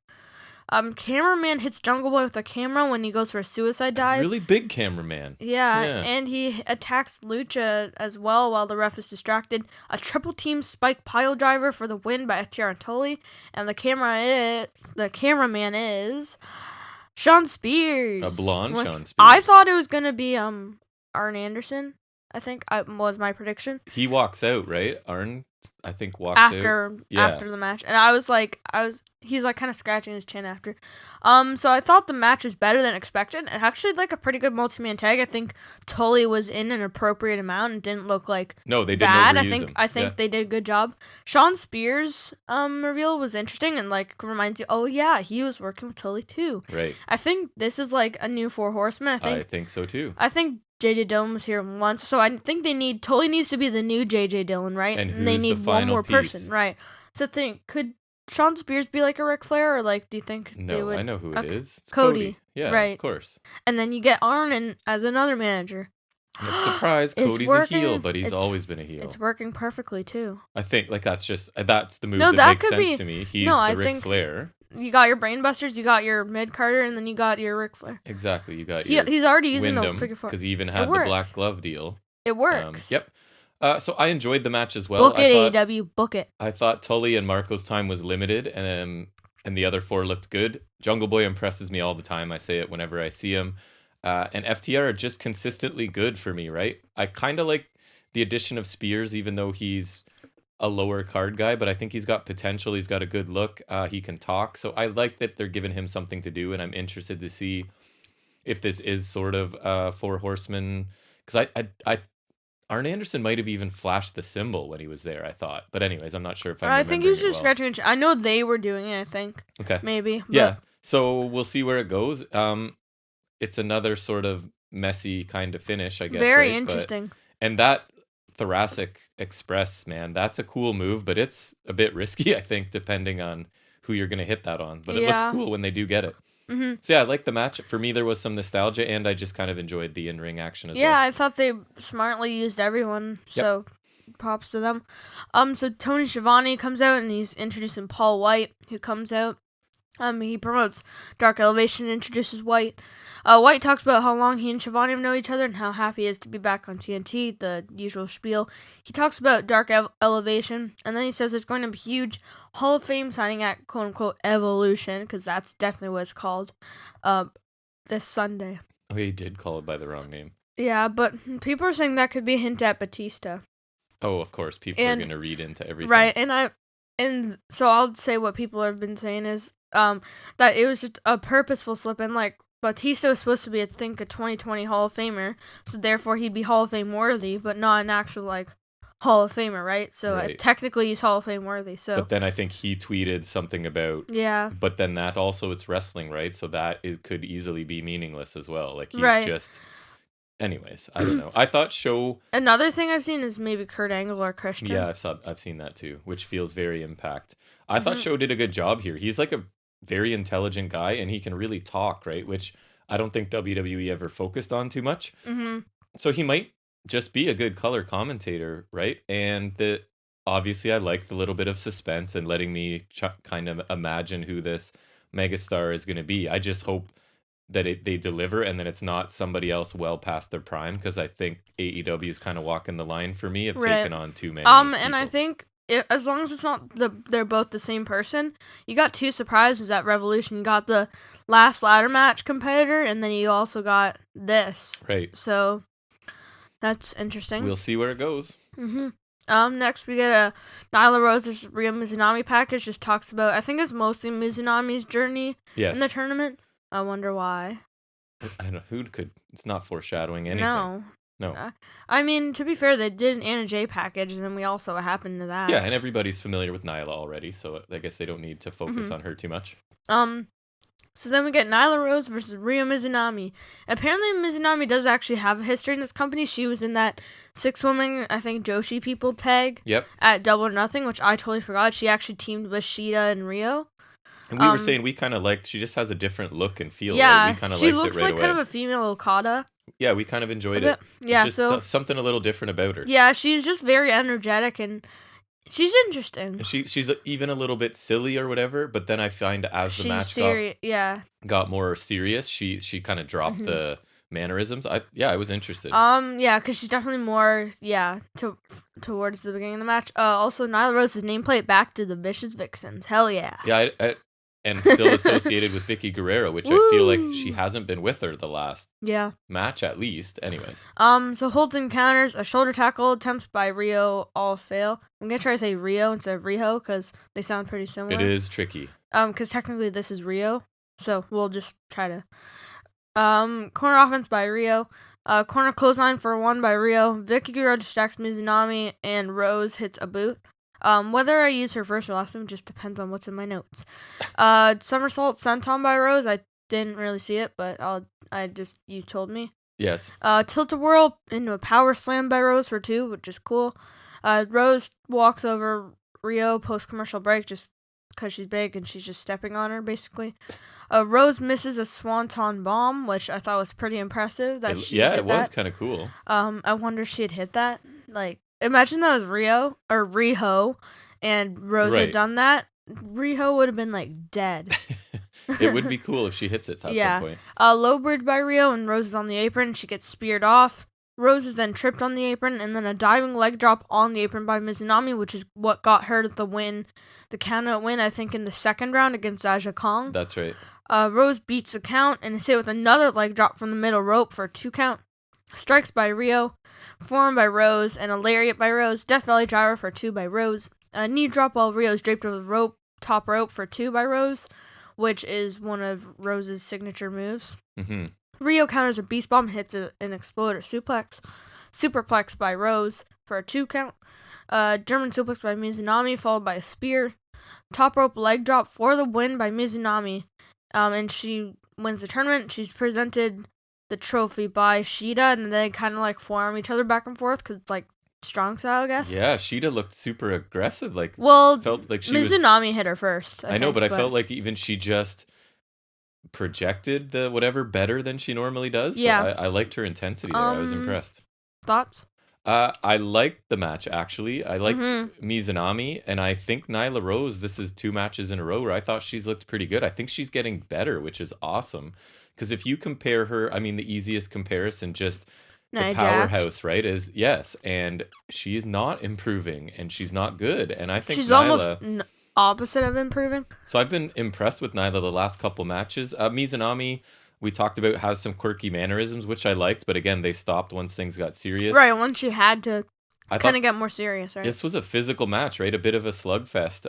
Cameraman hits Jungle Boy with a camera when he goes for a suicide dive. Really big cameraman. Yeah, and he attacks Lucha as well while the ref is distracted. A triple team spike pile driver for the win by FTR and Tully. And the cameraman is Sean Spears. A blonde Sean Spears. I thought it was gonna be Arn Anderson. I think was my prediction. He walks out, right? Arn, I think, walks out after the match, and he's like kind of scratching his chin after. So I thought the match was better than expected, and actually like a pretty good multi-man tag. I think Tully was in an appropriate amount and didn't look like they didn't bad. overuse him. I think they did a good job. Sean Spears' reveal was interesting and like reminds you, oh yeah, he was working with Tully too. Right. I think this is like a new 4 Horsemen. I think so too. I think JJ Dillon was here once, so I think Tully needs to be the new JJ Dillon, right? And they need one more piece? person, right? So could Sean Spears be like a Ric Flair, or like do you think they would? I know who it is. It's Cody. Yeah, right. Of course. And then you get Arn as another manager. And it's surprise, Cody's a heel, but he's always been a heel. It's working perfectly too. I think like that's the move that makes sense to me. He's the Ric Flair. You got your Brainbusters, you got your Mid Carter, and then you got your Ric Flair. Exactly, you got he's already using Wyndham, the figure 4 because he even had the black glove deal. It works. Yep. So I enjoyed the match as well. Book it, AEW, book it. I thought Tully and Marco's time was limited, and the other 4 looked good. Jungle Boy impresses me all the time. I say it whenever I see him. And FTR are just consistently good for me, right? I kind of like the addition of Spears, even though he's a lower card guy, but I think he's got potential. He's got a good look. He can talk. So I like that they're giving him something to do, and I'm interested to see if this is sort of 4 Horsemen. Because Arn Anderson might have even flashed the symbol when he was there, I thought. But anyways, I'm not sure if I think he was just scratching. I know they were doing it, I think. Okay. Maybe. Yeah. So we'll see where it goes. It's another sort of messy kind of finish, I guess. Very interesting. And that Thoracic Express, man, that's a cool move, but it's a bit risky, I think, depending on who you're going to hit that on. But it looks cool when they do get it. Mm-hmm. So yeah, I like the match. For me, there was some nostalgia, and I just kind of enjoyed the in-ring action as well. Yeah, I thought they smartly used everyone, so props to them. So Tony Schiavone comes out, and he's introducing Paul White, who comes out. He promotes Dark Elevation and introduces White. White talks about how long he and Schiavone have known each other and how happy he is to be back on TNT, the usual spiel. He talks about Dark Elevation, and then he says there's going to be huge Hall of Fame signing at quote-unquote Evolution, because that's definitely what it's called, this Sunday. Oh, he did call it by the wrong name. Yeah, but people are saying that could be a hint at Batista. Oh, of course, people are gonna read into everything. Right, and so I'll say what people have been saying is that it was just a purposeful slip in. Like, Batista was supposed to be, I think, a 2020 Hall of Famer, so therefore he'd be Hall of Fame worthy, but not an actual like Hall of Famer, right? So technically he's Hall of Fame worthy. So, but then I think he tweeted something about But then that also it's wrestling, right? So that could easily be meaningless as well. Like he's just. Anyways, I don't know. I thought Show. Another thing I've seen is maybe Kurt Angle or Christian. Yeah, I've seen that too, which feels very Impact. I thought Show did a good job here. He's like a very intelligent guy, and he can really talk, right? Which I don't think WWE ever focused on too much. So he might just be a good color commentator, right? And obviously I like the little bit of suspense and letting me kind of imagine who this megastar is going to be. I just hope that they deliver and that it's not somebody else well past their prime, because I think AEW is kind of walking the line for me of taking on too many people. And I think as long as it's not they're both the same person, you got two surprises at Revolution. You got the last ladder match competitor, and then you also got this. Right. So that's interesting. We'll see where it goes. Next we get a Nyla Rose versus Ryo Mizunami package. Just talks about, I think it's mostly Mizunami's journey in the tournament. I wonder why. I don't know. Who could? It's not foreshadowing anything. No. I mean, to be fair, they did an Anna Jay package, and then we also happened to that. Yeah, and everybody's familiar with Nyla already, so I guess they don't need to focus on her too much. So then we get Nyla Rose versus Ryo Mizunami. Apparently, Mizunami does actually have a history in this company. She was in that 6-woman, I think, Joshi people tag at Double or Nothing, which I totally forgot. She actually teamed with Shida and Ryo. And we were saying we kind of liked, she just has a different look and feel. Right? We kind of liked it right away. She looks like kind of a female Okada. Yeah, we kind of enjoyed it. Yeah, just something a little different about her. Yeah, she's just very energetic and she's interesting. She's even a little bit silly or whatever, but then I find as the match got more serious, she kind of dropped the mannerisms. I was interested. Because she's definitely more towards the beginning of the match. Also, Nyla Rose's nameplate back to the Vicious Vixens. Hell yeah. Yeah, and still associated with Vicky Guerrero, which I feel like she hasn't been with her the last match at least. Anyways. So holds and counters, a shoulder tackle attempts by Ryo all fail. I'm gonna try to say Rio instead of Riho because they sound pretty similar. It is tricky. Because technically this is Rio, so we'll just try to. Corner offense by Ryo. Corner clothesline for 1 by Ryo. Vicky Guerrero distracts Mizunami, and Rose hits a boot. Whether I use her first or last name just depends on what's in my notes. Somersault senton by Rose. I didn't really see it, but you told me. Yes. Tilt-a-whirl into a power slam by Rose for 2, which is cool. Rose walks over Ryo post-commercial break just because she's big and she's just stepping on her, basically. Rose misses a swanton bomb, which I thought was pretty impressive. It was kind of cool. I wonder if she had hit that. Like, imagine that was Riho, and Rose had done that. Riho would have been, like, dead. It would be cool if she hits it at some point. Low bridge by Ryo, and Rose is on the apron. She gets speared off. Rose is then tripped on the apron, and then a diving leg drop on the apron by Mizunami, which is what got her the win, the count-out win, I think, in the second round against Aja Kong. That's right. Rose beats the count and is hit with another leg drop from the middle rope for a 2 count. Strikes by Ryo, forearm by Rose, and a lariat by Rose. Death Valley driver for 2 by Rose. A knee drop while Ryo's draped over the top rope for 2 by Rose, which is one of Rose's signature moves. Ryo counters a beast bomb, hits an exploder suplex. Superplex by Rose for a 2 count. German suplex by Mizunami, followed by a spear. Top rope leg drop for the win by Mizunami. And she wins the tournament. She's presented the trophy by Shida, and they kind of like forearm each other back and forth because it's like strong style, I guess. Yeah, Shida looked super aggressive. Felt like Mizunami hit her first. I know, but I felt like even she just projected the whatever better than she normally does. So I liked her intensity there. I was impressed. Thoughts? I liked the match, actually. I liked Mizunami, and I think Nyla Rose, this is 2 matches in a row where I thought she's looked pretty good. I think she's getting better, which is awesome. Because if you compare her, I mean, the easiest comparison, just the powerhouse, right, is, yes, and she's not improving, and she's not good. And I think she's almost opposite of improving. So I've been impressed with Nyla the last couple matches. Mizunami, we talked about, has some quirky mannerisms, which I liked, but again, they stopped once things got serious. Right, once she had to kind of get more serious, right? This was a physical match, right? A bit of a slugfest.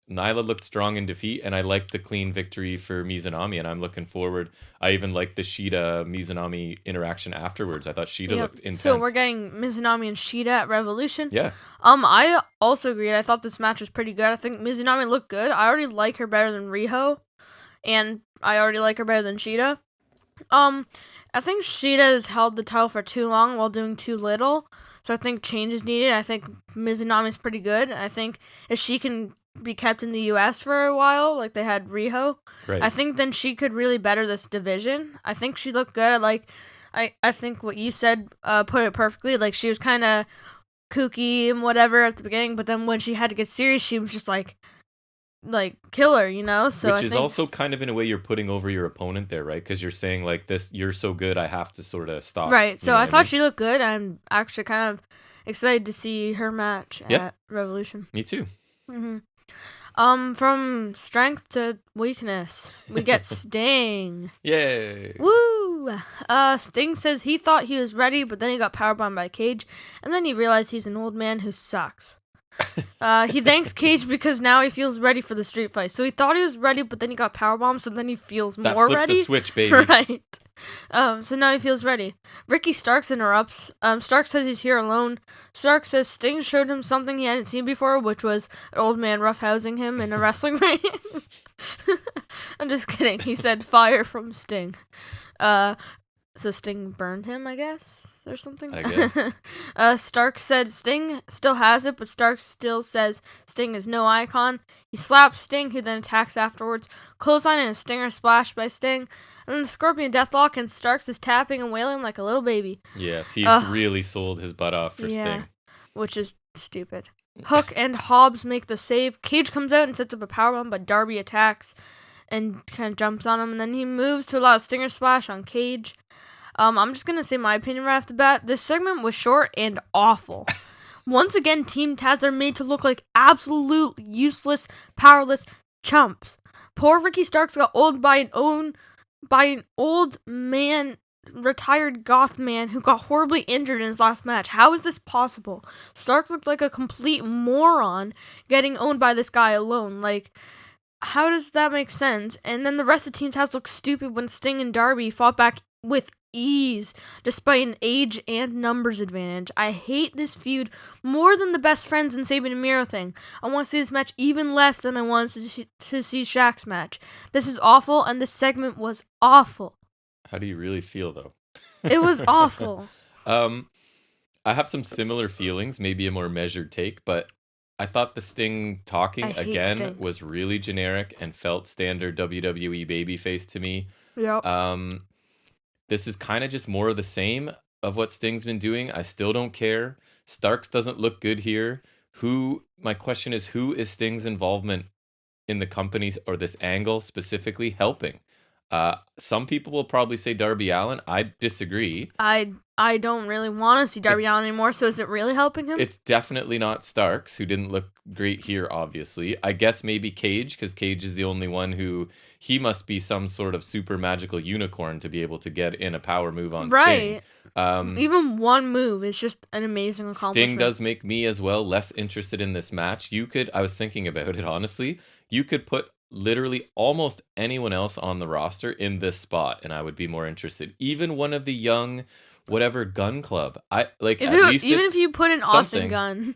Nyla looked strong in defeat, and I liked the clean victory for Mizunami, and I'm looking forward. I even liked the Shida-Mizunami interaction afterwards. I thought Shida looked intense. So we're getting Mizunami and Shida at Revolution? Yeah. I also agreed. I thought this match was pretty good. I think Mizunami looked good. I already like her better than Riho, and I already like her better than Shida. I think Shida has held the title for too long while doing too little. So I think change is needed. I think Mizunami's pretty good. I think if she can be kept in the U.S. for a while, like they had Riho, right. I think then she could really better this division. I think she looked good. I think what you said put it perfectly. Like, she was kind of kooky and whatever at the beginning, but then when she had to get serious, she was just like killer, you know? So Which is also kind of in a way you're putting over your opponent there, right? Because you're saying like this, you're so good, I have to sort of stop. Right. So I thought she looked good. I'm actually kind of excited to see her match at Revolution. Me too. Mm-hmm. From strength to weakness, we get Sting. Yay! Woo! Sting says he thought he was ready, but then he got powerbombed by Cage, and then he realized he's an old man who sucks. He thanks Cage because now he feels ready for the street fight. So he thought he was ready, but then he got powerbombed, so then he feels more ready. The switch, baby. Right. So now he feels ready. Ricky Starks interrupts. Starks says he's here alone. Starks says Sting showed him something he hadn't seen before, which was an old man roughhousing him in a wrestling ring. I'm just kidding. He said fire from Sting. So Sting burned him, I guess, or something? I guess. Starks said Sting still has it, but Starks still says Sting is no icon. He slaps Sting, who then attacks afterwards. Clothesline and a stinger splash by Sting. And then the Scorpion Deathlock, and Starks is tapping and wailing like a little baby. Yes, he's really sold his butt off for Sting. Which is stupid. Hook and Hobbs make the save. Cage comes out and sets up a powerbomb, but Darby attacks and kind of jumps on him. And then he moves to allow a stinger splash on Cage. I'm just going to say my opinion right off the bat. This segment was short and awful. Once again, Team Taz are made to look like absolute useless, powerless chumps. Poor Ricky Starks got old by an old man, retired goth man who got horribly injured in his last match. How is this possible? Stark looked like a complete moron getting owned by this guy alone. Like, how does that make sense? And then the rest of Team Taz looked stupid when Sting and Darby fought back with ease, despite an age and numbers advantage. I hate this feud more than the best friends and Sabin and Miro thing. I want to see this match even less than I wanted to see Shaq's match. This is awful, and this segment was awful. How do you really feel, though? It was awful. I have some similar feelings, maybe a more measured take, but I thought the Sting talking again was really generic and felt standard WWE babyface to me. Yep. This is kind of just more of the same of what Sting's been doing. I still don't care. Starks doesn't look good here. My question is, who is Sting's involvement in the companies or this angle specifically helping? Some people will probably say Darby Allin. I disagree. I don't really want to see Darby Allin anymore, so is it really helping him? It's definitely not Starks, who didn't look great here, obviously. I guess maybe Cage, because Cage is the only one he must be some sort of super magical unicorn to be able to get in a power move on Sting. Right. Even one move is just an amazing accomplishment. Sting does make me as well less interested in this match. I was thinking about it, honestly. You could put literally almost anyone else on the roster in this spot, and I would be more interested. Even one of the young whatever Gun Club. If you put in Austin Gunn.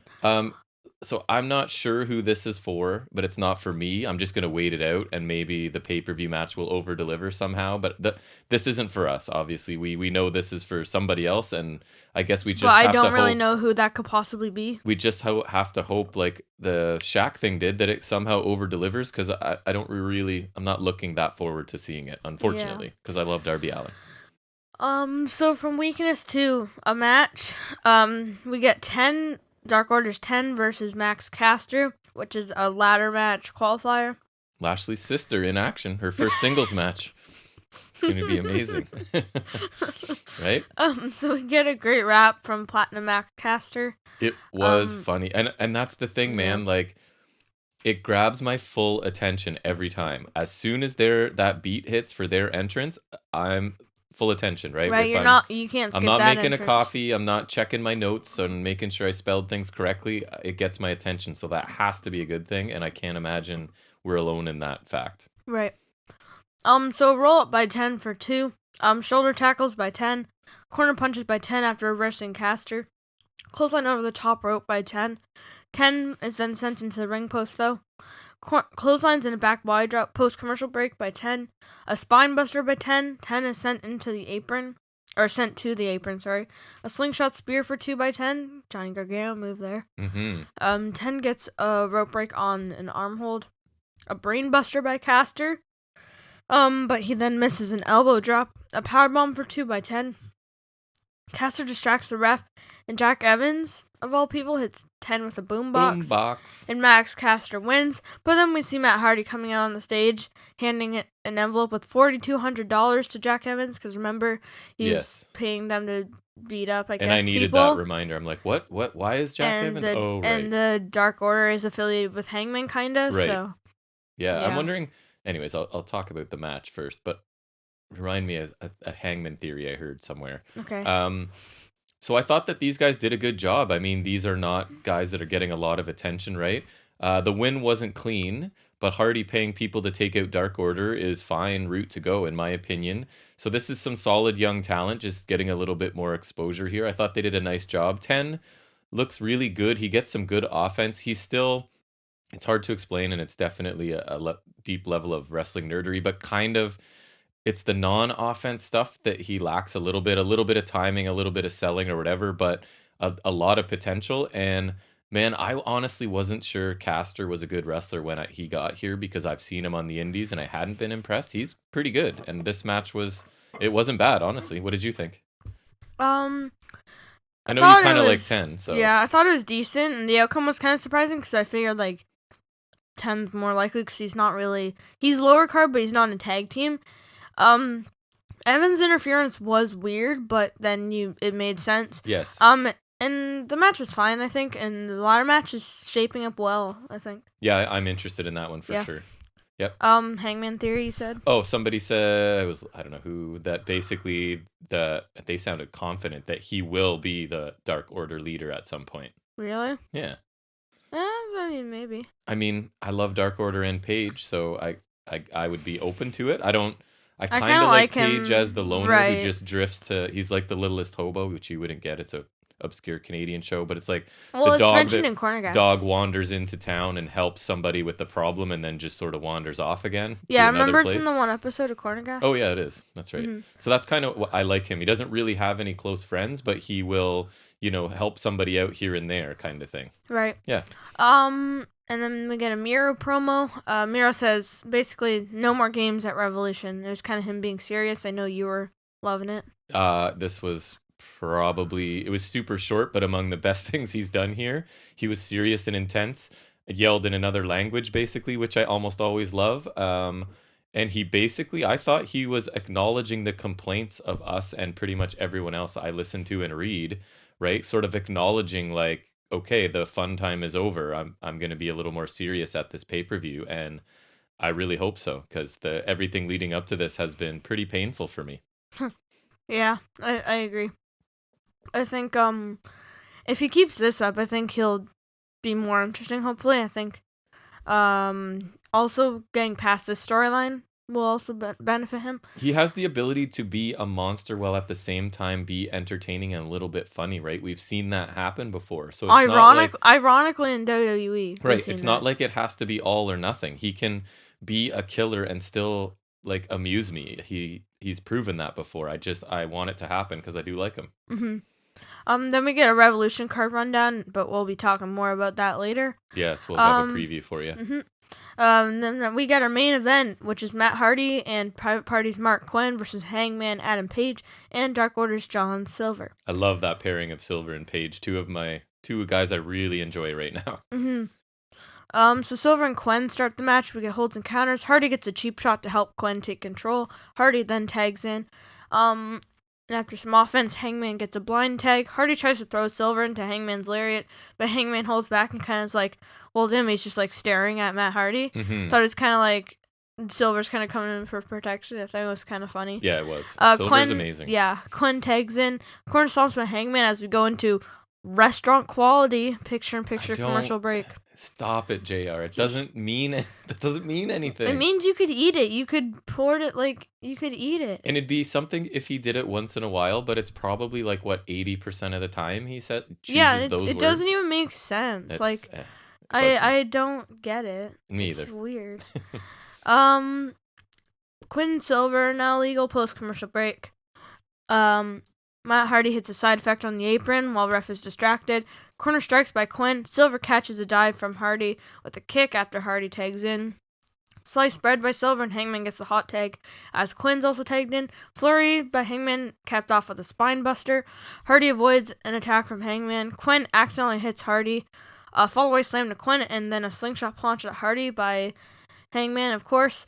So I'm not sure who this is for, but it's not for me. I'm just gonna wait it out, and maybe the pay-per-view match will over-deliver somehow. But this isn't for us. Obviously, we know this is for somebody else, and I guess we just. But I don't really know who that could possibly be. We just have to hope, like the Shaq thing did, that it somehow over-delivers. Because I'm not looking that forward to seeing it, unfortunately, because I love Darby Allin. So from weakness to a match, we get Dark Order's 10 versus Max Caster, which is a ladder match qualifier. Lashley's sister in action, her first singles match. It's going to be amazing. Right? So we get a great rap from Platinum Max Caster. It was funny. And that's the thing, man. Like, it grabs my full attention every time. As soon as that beat hits for their entrance, I'm full attention, right? Right, you can't skip I'm not that making entrance. a coffee, I'm not checking my notes and making sure I spelled things correctly. It gets my attention, so that has to be a good thing, and I can't imagine we're alone in that fact. Right. So roll up by 10 for 2. Shoulder tackles by 10. Corner punches by 10 after reversing caster. Clothesline over the top rope by 10. 10 is then sent into the ring post, though. Clotheslines in a back body drop post-commercial break by 10. A spine buster by 10. 10 is sent into the apron. Or sent to the apron, sorry. A slingshot spear for 2 by 10. Johnny Gargano move there. 10 gets a rope break on an arm hold. A brain buster by caster. But he then misses an elbow drop. A powerbomb for 2 by 10. Caster distracts the ref, and Jack Evans, of all people, hits 10 with a boombox. And Max Caster wins. But then we see Matt Hardy coming out on the stage, handing it an envelope with $4,200 to Jack Evans, because remember, he was paying them to beat up, I guess, and I needed people. that reminder. I'm like, what? Why is Jack Evans? Right. And the Dark Order is affiliated with Hangman, kind of, right. So. Yeah, I'm wondering... Anyways, I'll talk about the match first, but remind me of a Hangman theory I heard somewhere. Okay. So I thought that these guys did a good job. I mean, these are not guys that are getting a lot of attention, right? The win wasn't clean, but Hardy paying people to take out Dark Order is fine route to go, in my opinion. So this is some solid young talent, just getting a little bit more exposure here. I thought they did a nice job. 10 looks really good. He gets some good offense. He's still... It's hard to explain, and it's definitely a deep level of wrestling nerdery, but kind of it's the non-offense stuff that he lacks a little bit of timing, a little bit of selling or whatever, but a lot of potential. And man, I honestly wasn't sure Caster was a good wrestler when he got here, because I've seen him on the indies and I hadn't been impressed. He's pretty good, and this match wasn't bad, honestly. What did you think? I know you kind of like 10, so yeah, I thought it was decent, and the outcome was kind of surprising because I figured 10's more likely because he's lower card, but he's not in a tag team. Evans' interference was weird, but then it made sense. Yes. And the match was fine, I think, and the ladder match is shaping up well, I think. Yeah, I'm interested in that one for sure. Yep. Hangman theory, you said? Oh, somebody said, I don't know who, that basically they sounded confident that he will be the Dark Order leader at some point. Really? Yeah. I mean, maybe. I mean, I love Dark Order and Paige, so I would be open to it. I kind of like Paige as the loner who just drifts to... He's like the littlest hobo, which you wouldn't get. It's a obscure Canadian show, but it's like the dog wanders into town and helps somebody with the problem and then just sort of wanders off again. Yeah, I remember it's in the one episode of Corner Gas. Oh yeah, it is. That's right. Mm-hmm. So that's kind of what I like him. He doesn't really have any close friends, but he will, help somebody out here and there kind of thing. Right. Yeah. And then we get a Miro promo. Miro says basically no more games at Revolution. It was kind of him being serious. I know you were loving it. This was it was super short, but among the best things he's done here. He was serious and intense, yelled in another language basically, which I almost always love. And he basically, I thought he was acknowledging the complaints of us and pretty much everyone else I listen to and read, right? Sort of acknowledging like, okay, the fun time is over. I'm going to be a little more serious at this pay-per-view, and I really hope so, because everything leading up to this has been pretty painful for me. Yeah, I agree. I think if he keeps this up, I think he'll be more interesting, hopefully. I think also getting past this storyline will also benefit him. He has the ability to be a monster while at the same time be entertaining and a little bit funny, right? We've seen that happen before. So it's ironically in WWE. Right, it's not like it has to be all or nothing. He can be a killer and still like amuse me. He's proven that before. I want it to happen because I do like him. Mm-hmm. Then we get a Revolution card rundown, but we'll be talking more about that later. Yes, we'll have a preview for you. Mm-hmm. Then we got our main event, which is Matt Hardy and Private Party's Mark Quinn versus Hangman Adam Page and Dark Order's John Silver. I love that pairing of Silver and Page, two guys I really enjoy right now. Mm-hmm. So Silver and Quinn start the match. We get holds and counters. Hardy gets a cheap shot to help Quinn take control. Hardy then tags in. And after some offense, Hangman gets a blind tag. Hardy tries to throw Silver into Hangman's lariat, but Hangman holds back and kind of is like, well, then he's just like staring at Matt Hardy. Mm-hmm. Thought it was kind of like Silver's kind of coming in for protection. I think it was kind of funny. Yeah, it was. Silver's amazing. Yeah, Quinn tags in. Corner stomps by Hangman as we go into restaurant quality picture-in-picture commercial break. Stop it, JR. That doesn't mean anything. It means you could eat it. You could pour it you could eat it. And it'd be something if he did it once in a while, but it's probably 80% of the time he chooses those words. It doesn't even make sense. I don't get it. Me either. It's weird. Quinn and Silver now legal post-commercial break. Matt Hardy hits a side effect on the apron while ref is distracted. Corner strikes by Quinn. Silver catches a dive from Hardy with a kick after Hardy tags in. Sliced bread by Silver and Hangman gets the hot tag as Quinn's also tagged in. Flurry by Hangman capped off with a spine buster. Hardy avoids an attack from Hangman. Quinn accidentally hits Hardy. A fallaway slam to Quinn and then a slingshot plunge at Hardy by Hangman, of course.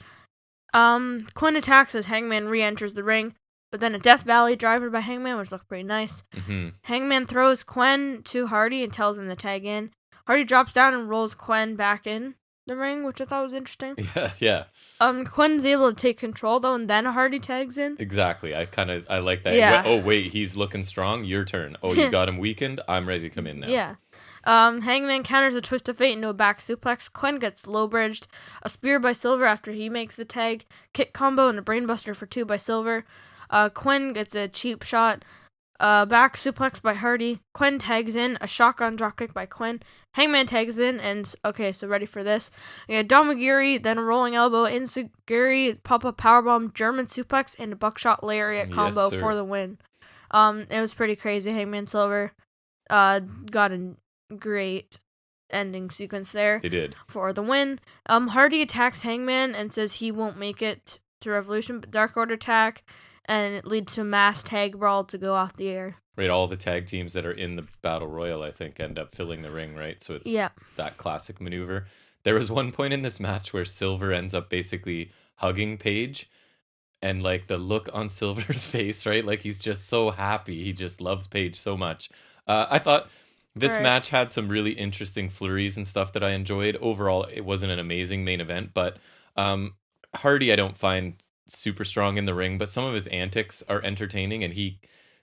Quinn attacks as Hangman re-enters the ring. But then a Death Valley driver by Hangman, which looked pretty nice. Mm-hmm. Hangman throws Quinn to Hardy and tells him to tag in. Hardy drops down and rolls Quinn back in the ring, which I thought was interesting. Yeah. Quinn's able to take control, though, and then Hardy tags in. Exactly. I like that. Yeah. Oh, wait, he's looking strong. Your turn. Oh, you got him weakened? I'm ready to come in now. Yeah. Hangman counters a twist of fate into a back suplex. Quinn gets low bridged. A spear by Silver after he makes the tag. Kick combo and a brainbuster for 2 by Silver. Quinn gets a cheap shot. Back suplex by Hardy. Quinn tags in. A shotgun dropkick by Quinn. Hangman tags in. And, okay, so ready for this. We got Domagiri, then a rolling elbow. Enziguri, pop-up powerbomb, German suplex, and a buckshot lariat combo for the win. It was pretty crazy. Hangman Silver got a great ending sequence there. They did. For the win. Hardy attacks Hangman and says he won't make it to Revolution, but Dark Order attack. And it leads to a mass tag brawl to go off the air. Right, all the tag teams that are in the Battle Royal, I think, end up filling the ring, right? So it's that classic maneuver. There was one point in this match where Silver ends up basically hugging Paige. And, the look on Silver's face, right? He's just so happy. He just loves Paige so much. I thought this match had some really interesting flurries and stuff that I enjoyed. Overall, it wasn't an amazing main event. But Hardy, I don't find super strong in the ring, but some of his antics are entertaining, and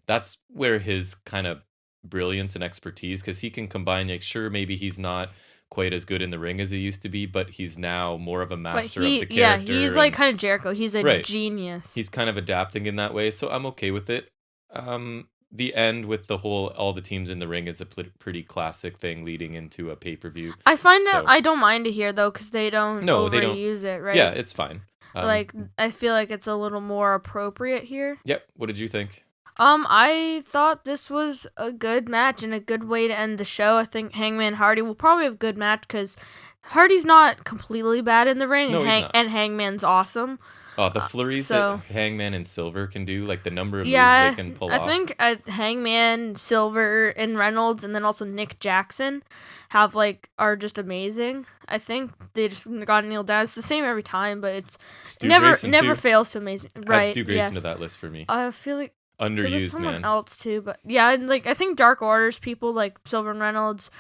that's where his kind of brilliance and expertise, because he can combine, maybe he's not quite as good in the ring as he used to be, but he's now more of a master of the character. Yeah, he's kind of Jericho. He's a genius. He's kind of adapting in that way, so I'm okay with it. The end with all the teams in the ring is a pretty classic thing leading into a pay-per-view. I find that I don't mind it here, though, because they don't overuse it, right? Yeah, it's fine. I feel like it's a little more appropriate here. Yep. What did you think? I thought this was a good match and a good way to end the show. I think Hangman Hardy will probably have a good match because Hardy's not completely bad in the ring, and Hangman's awesome. Oh, the flurries that Hangman and Silver can do, the number of moves they can pull off. I think Hangman, Silver, and Reynolds, and then also Nick Jackson are just amazing. I think they just got nailed down. It's the same every time, but it's never fails to amaze me. Right? Add Stu Grayson to that list for me. I feel like underused, there was someone man. else too, but yeah, I think Dark Order's people like Silver and Reynolds,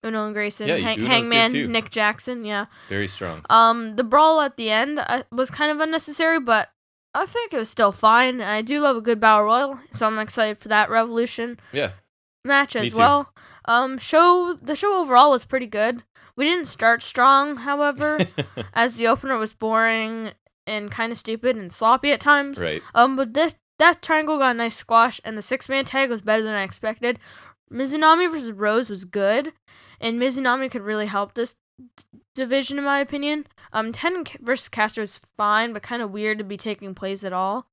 Uno and Grayson, Hangman, Nick Jackson, yeah. Very strong. The brawl at the end was kind of unnecessary, but I think it was still fine. I do love a good Battle Royal, so I'm excited for that Revolution match as well. The show overall was pretty good. We didn't start strong, however, as the opener was boring and kind of stupid and sloppy at times. Right. But that triangle got a nice squash, and the 6-man tag was better than I expected. Mizunami versus Rose was good, and Mizunami could really help this division, in my opinion. Ten versus Caster is fine, but kind of weird to be taking place at all.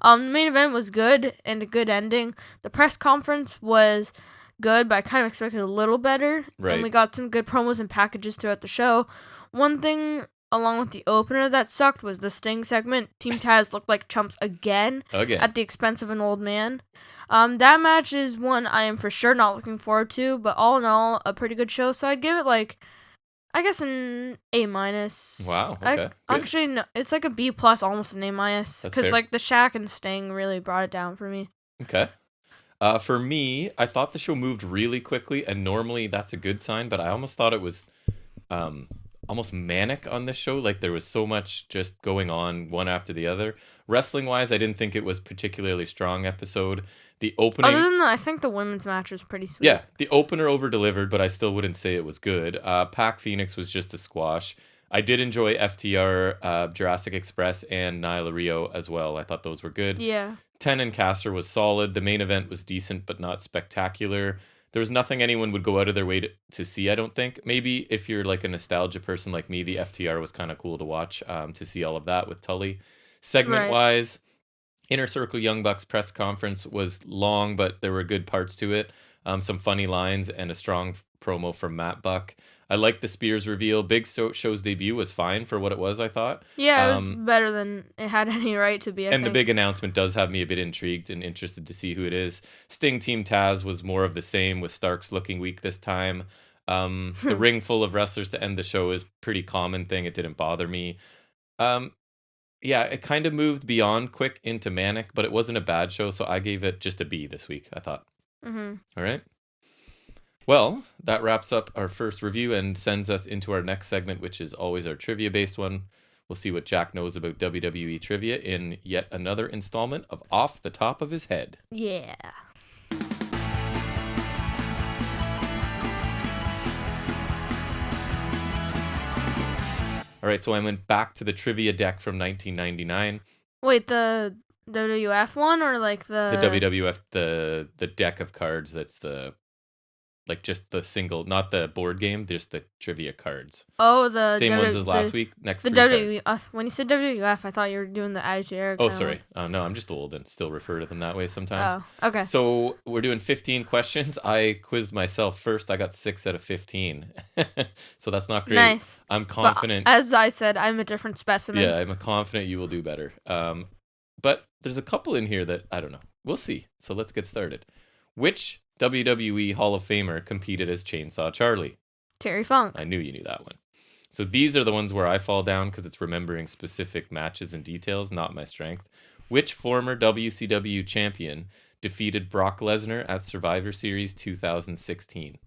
The main event was good and a good ending. The press conference was good, but I kind of expected a little better. Right. And we got some good promos and packages throughout the show. One thing, along with the opener that sucked, was the Sting segment. Team Taz looked like chumps again. At the expense of an old man. That match is one I am for sure not looking forward to, but all in all, a pretty good show. So I'd give it I guess an A-. Wow. Okay. Actually, no, it's a B+, almost an A-. Because the Shaq and Sting really brought it down for me. Okay. For me, I thought the show moved really quickly, and normally that's a good sign, but I almost thought it was almost manic on this show. Like there was so much just going on one after the other. Wrestling wise, I didn't think it was particularly strong episode. The opening, other than that, I think the women's match was pretty sweet. Yeah, the opener over delivered, but I still wouldn't say it was good. Pac Phoenix was just a squash. I did enjoy FTR, Jurassic Express, and Nyla Rio as well. I thought those were good. Yeah. Ten and Caster was solid. The main event was decent, but not spectacular. There was nothing anyone would go out of their way to see, I don't think. Maybe if you're like a nostalgia person like me, the FTR was kind of cool to watch, to see all of that with Tully. Segment-wise, Inner Circle Young Bucks press conference was long, but there were good parts to it. Some funny lines and a strong promo from Matt Buck. I liked the Spears reveal. Big Show's debut was fine for what it was, I thought. Yeah, it was better than it had any right to be, I think. The big announcement does have me a bit intrigued and interested to see who it is. Sting Team Taz was more of the same, with Starks looking weak this time. The ring full of wrestlers to end the show is pretty common thing. It didn't bother me. Yeah, it kind of moved beyond quick into manic, but it wasn't a bad show, so I gave it just a B this week, I thought. Mm-hmm. All right. Well, that wraps up our first review and sends us into our next segment, which is always our trivia-based one. We'll see what Jack knows about WWE trivia in yet another installment of Off the Top of His Head. Yeah. All right, so I went back to the trivia deck from 1999. Wait, the WWF one or like the WWF, the deck of cards that's the... Like just the single, not the board game, just the trivia cards. Oh, the same ones as last week. Next the three cards. When you said WWF, I thought you were doing the Attitude Era. Oh, sorry. No, I'm just old and still refer to them that way sometimes. Oh, okay. So we're doing 15 questions. I quizzed myself first. I got 6 out of 15. So that's not great. Nice. I'm confident. But as I said, I'm a different specimen. Yeah, I'm confident you will do better. But there's a couple in here that I don't know. We'll see. So let's get started. Which WWE Hall of Famer competed as Chainsaw Charlie? Terry Funk. I knew you knew that one. So these are the ones where I fall down because it's remembering specific matches and details, not my strength. Which former WCW champion defeated Brock Lesnar at Survivor Series 2016?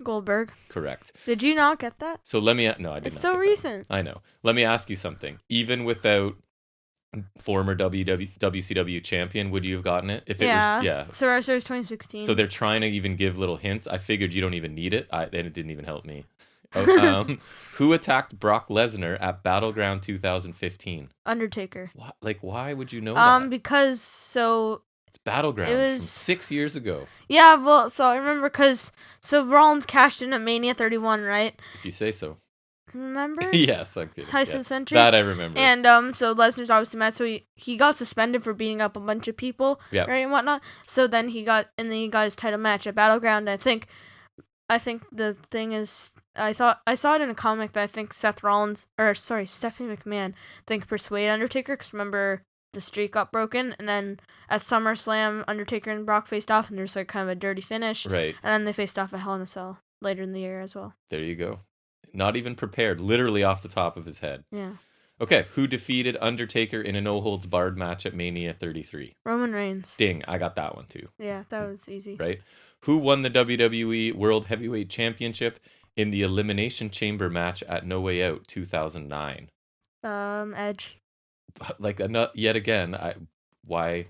Goldberg. Correct. Did you not get that? So let me... No, I did not. It's so recent. I know. Let me ask you something. Even without former WCW champion, would you have gotten it? If it was, Survivor Series 2016. So they're trying to even give little hints. I figured you don't even need it. Then it didn't even help me. Who attacked Brock Lesnar at Battleground 2015? Undertaker. Why would you know that? Because it's Battleground from 6 years ago. Yeah, well, so I remember Rollins cashed in at Mania 31, right? If you say so. Remember? Yes, I'm kidding. Heist of the Century? That I remember. And so Lesnar's obviously mad, so he got suspended for beating up a bunch of people, right, and whatnot. So then he got his title match at Battleground. I think the thing is, I saw it in a comic that I think Stephanie McMahon, persuaded Undertaker, because remember the streak got broken, and then at SummerSlam, Undertaker and Brock faced off, and there's like kind of a dirty finish. Right. And then they faced off at Hell in a Cell later in the year as well. There you go. Not even prepared, literally off the top of his head. Yeah. Okay, who defeated Undertaker in a no-holds-barred match at Mania 33? Roman Reigns. Ding, I got that one too. Yeah, that was easy. Right? Who won the WWE World Heavyweight Championship in the Elimination Chamber match at No Way Out 2009? Edge. Yet again, why?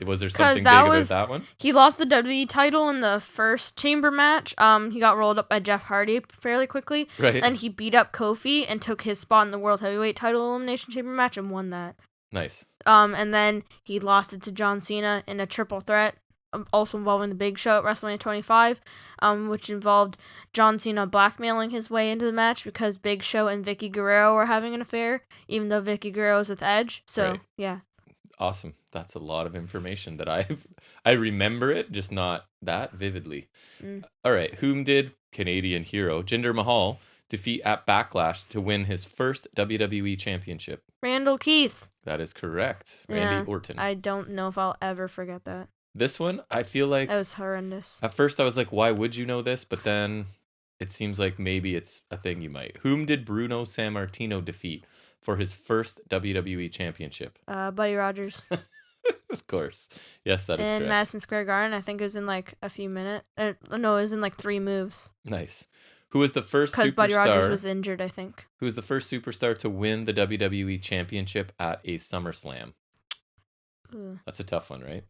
Was there something big about that one? He lost the WWE title in the first chamber match. He got rolled up by Jeff Hardy fairly quickly. Right. And he beat up Kofi and took his spot in the World Heavyweight title elimination chamber match and won that. Nice. And then he lost it to John Cena in a triple threat, also involving the Big Show at WrestleMania 25, which involved John Cena blackmailing his way into the match because Big Show and Vicky Guerrero were having an affair, even though Vicky Guerrero was with Edge. So, yeah. Awesome. That's a lot of information that I remember it, just not that vividly. All right. Whom did Canadian hero Jinder Mahal defeat at Backlash to win his first WWE championship? Randall Keith. That is correct. Randy Orton. I don't know if I'll ever forget that. This one, I feel like... That was horrendous. At first I was like, why would you know this? But then it seems like maybe it's a thing you might. Whom did Bruno Sammartino defeat for his first WWE championship? Buddy Rogers. Of course. Yes, that is correct. In Madison Square Garden, I think it was in like a few minutes. No, it was in like 3 moves. Nice. Who was the first superstar? Because Buddy Rogers was injured, I think. Who was the first superstar to win the WWE Championship at a SummerSlam? That's a tough one, right?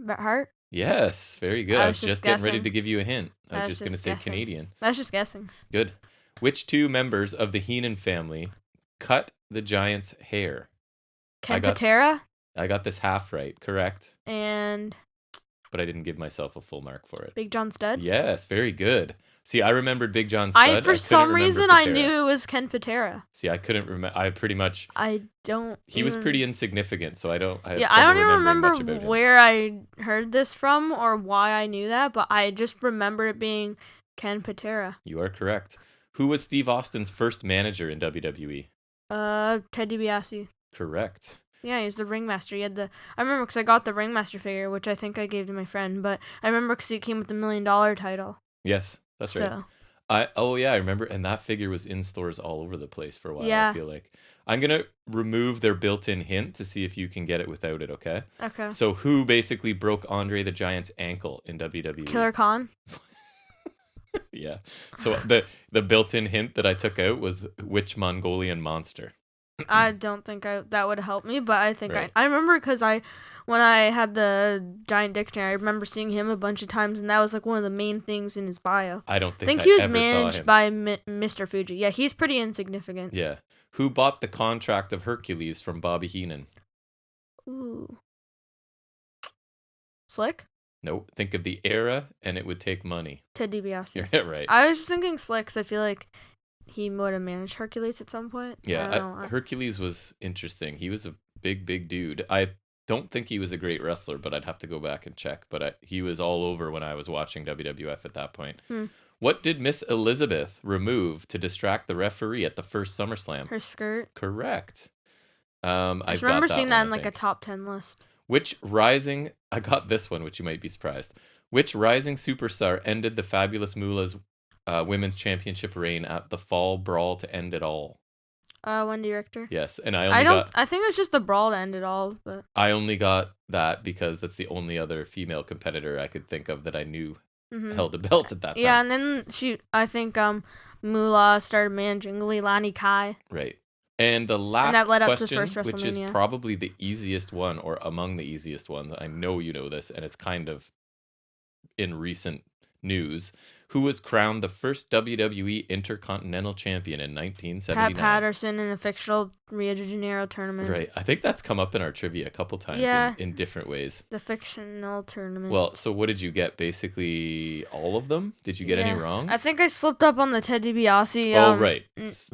Bret Hart? Yes, very good. I was just getting ready to give you a hint. I was just going to say Canadian. That's just guessing. Good. Which two members of the Heenan family cut the Giant's hair? Ken Patera? I got this half right, correct. But I didn't give myself a full mark for it. Big John Studd? Yes, very good. See, I remembered Big John Studd. For some reason, I knew it was Ken Patera. See, I couldn't remember. He was pretty insignificant, so I don't even remember where I heard this from or why I knew that, but I just remember it being Ken Patera. You are correct. Who was Steve Austin's first manager in WWE? Ted DiBiase. Correct. Yeah, he's the ringmaster. I remember because I got the ringmaster figure, which I think I gave to my friend, but I remember because he came with the $1 million title. Yes, that's right. I remember, and that figure was in stores all over the place for a while. Yeah. I feel like I'm gonna remove their built-in hint to see if you can get it without it. Okay. Okay. So who basically broke Andre the Giant's ankle in WWE? Killer Khan. Yeah. So the built-in hint that I took out was which Mongolian monster. I don't think that would help me, but I think I remember because when I had the Giant Dictionary, I remember seeing him a bunch of times, and that was like one of the main things in his bio. I think he was managed by Mr. Fuji. Yeah, he's pretty insignificant. Yeah. Who bought the contract of Hercules from Bobby Heenan? Ooh. Slick? No, think of the era, and it would take money. Ted DiBiase. You're right. I was just thinking Slick, because I feel like he would have managed Hercules at some point. Yeah, Hercules was interesting. He was a big dude. I don't think he was a great wrestler, but I'd have to go back and check. But he was all over when I was watching WWF at that point. What did Miss Elizabeth remove to distract the referee at the first SummerSlam? Her skirt. Correct. I remember seeing that in like a top 10 list. I got this one, which you might be surprised. Which rising superstar ended the Fabulous Moolah's women's championship reign at the Fall Brawl to end it all? Wendy Richter. Yes, and I think it was just the brawl to end it all, but I only got that because that's the only other female competitor I could think of that I knew held a belt at that time. Yeah, and then I think Moolah started managing Leilani Kai. Right. And the last that led question, up to first which is probably the easiest one, or among the easiest ones, I know you know this, and it's kind of in recent news. Who was crowned the first WWE Intercontinental Champion in 1979? Pat Patterson in a fictional Rio de Janeiro tournament. Right. I think that's come up in our trivia a couple times in different ways. The fictional tournament. Well, so what did you get? Basically all of them? Did you get any wrong? I think I slipped up on the Ted DiBiase. Right.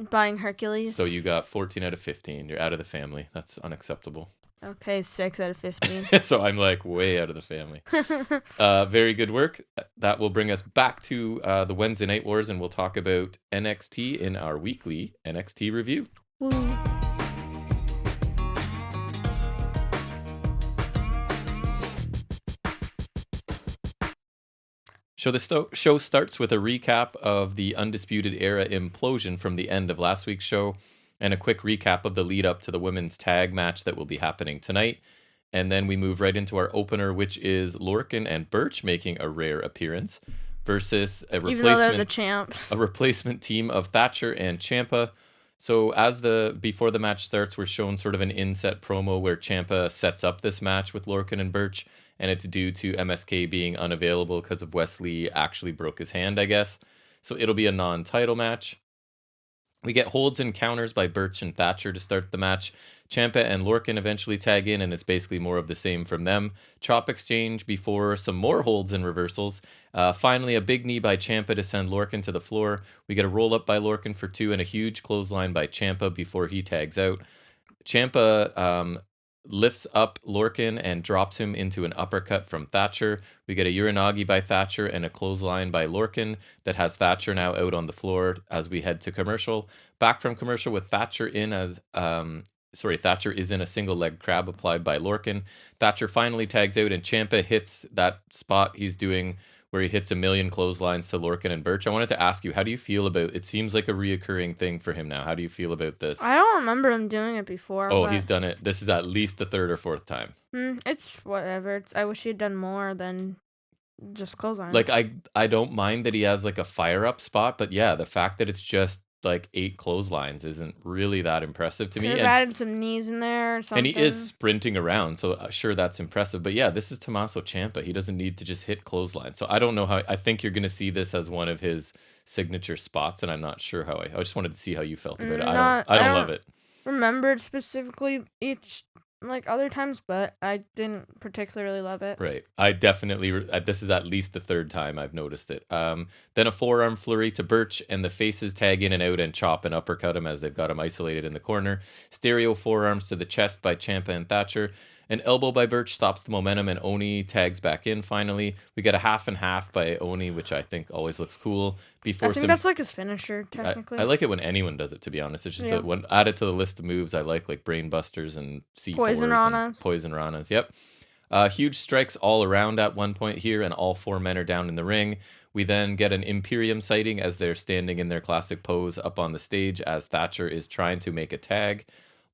Buying Hercules. So you got 14 out of 15. You're out of the family. That's unacceptable. Okay, 6 out of 15. So I'm like way out of the family. Very good work. That will bring us back to the Wednesday Night Wars, and we'll talk about NXT in our weekly NXT review. Woo. So the show starts with a recap of the Undisputed Era implosion from the end of last week's show, and a quick recap of the lead up to the women's tag match that will be happening tonight. And then we move right into our opener, which is Lorcan and Burch making a rare appearance versus a replacement, even though they're the champs. A replacement team of Thatcher and Ciampa. So before the match starts, we're shown sort of an inset promo where Ciampa sets up this match with Lorcan and Burch, and it's due to MSK being unavailable because of Wesley actually broke his hand, I guess. So it'll be a non-title match. We get holds and counters by Burch and Thatcher to start the match. Ciampa and Lorcan eventually tag in, and it's basically more of the same from them. Chop exchange before some more holds and reversals. Finally, a big knee by Ciampa to send Lorcan to the floor. We get a roll-up by Lorcan for 2 and a huge clothesline by Ciampa before he tags out. Ciampa lifts up Lorcan and drops him into an uppercut from Thatcher. We get a Uranagi by Thatcher and a clothesline by Lorcan that has Thatcher now out on the floor as we head to commercial. Back from commercial with Thatcher in as... Thatcher is in a single leg crab applied by Lorcan. Thatcher finally tags out and Ciampa hits that spot he's doing where he hits 1 million clotheslines to Lorcan and Burch. I wanted to ask you, how do you feel about it? Seems like a reoccurring thing for him now. How do you feel about this? I don't remember him doing it before. Oh, he's done it. This is at least the 3rd or 4th time. It's whatever. I wish he had done more than just clothesline. Like, I don't mind that he has, like, a fire-up spot, but yeah, the fact that it's just, like, 8 clotheslines isn't really that impressive to me. Could have added some knees in there or something. And he is sprinting around, so sure, that's impressive. But yeah, this is Tommaso Ciampa. He doesn't need to just hit clothesline. So I don't know how... I think you're going to see this as one of his signature spots, and I'm not sure how I just wanted to see how you felt about it. I don't love it. Remembered specifically each... like other times, but I didn't particularly love it. Right. I definitely... this is at least the third time I've noticed it. Then a forearm flurry to Birch, and the faces tag in and out and chop and uppercut him as they've got him isolated in the corner. Stereo forearms to the chest by Ciampa and Thatcher. An elbow by Birch stops the momentum, and Oni tags back in finally. We get a half and half by Oni, which I think always looks cool. I think that's like his finisher, technically. I like it when anyone does it, to be honest. It's just when added to the list of moves I like brain busters and C4s. Poison Ranas. Yep. Huge strikes all around at one point here, and all 4 men are down in the ring. We then get an Imperium sighting as they're standing in their classic pose up on the stage as Thatcher is trying to make a tag.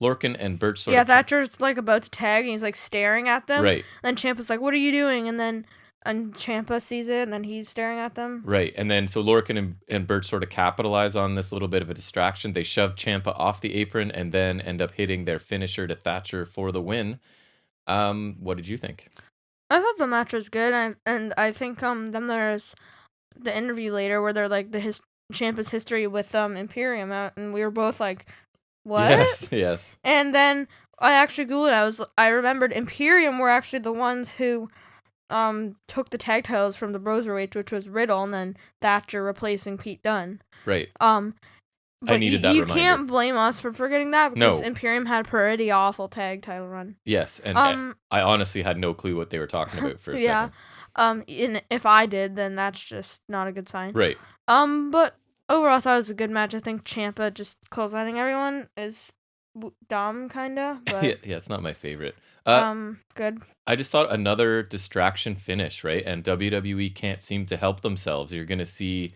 Lorcan and Birch sort of... Thatcher's like about to tag, and he's like staring at them. Right. And then Ciampa's like, "What are you doing?" And Ciampa sees it, and then he's staring at them. Right. And then so Lorcan and Birch sort of capitalize on this little bit of a distraction. They shove Ciampa off the apron and then end up hitting their finisher to Thatcher for the win. What did you think? I thought the match was good, and I think then there's the interview later where they're like Ciampa's history with Imperium out, and we were both like, what? Yes. And then I actually Googled it. I remembered Imperium were actually the ones who took the tag titles from the Broserweights, which was Riddle, and then Thatcher replacing Pete Dunne. Right. But I needed that reminder. You can't blame us for forgetting that, because Imperium had a pretty awful tag title run. Yes, and I honestly had no clue what they were talking about for a second. And if I did, then that's just not a good sign. Right. But overall, I thought it was a good match. I think Ciampa just clotheslining everyone is dumb, kinda. But yeah, it's not my favorite. Good. I just thought another distraction finish, right? And WWE can't seem to help themselves. You're gonna see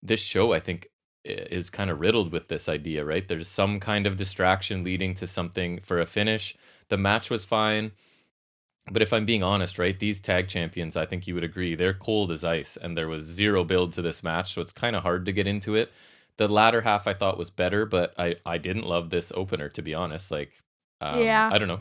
this show, I think, is kind of riddled with this idea, right? There's some kind of distraction leading to something for a finish. The match was fine. But if I'm being honest, right, these tag champions, I think you would agree, they're cold as ice, and there was zero build to this match, so it's kind of hard to get into it. The latter half I thought was better, but I didn't love this opener, to be honest. Like, I don't know,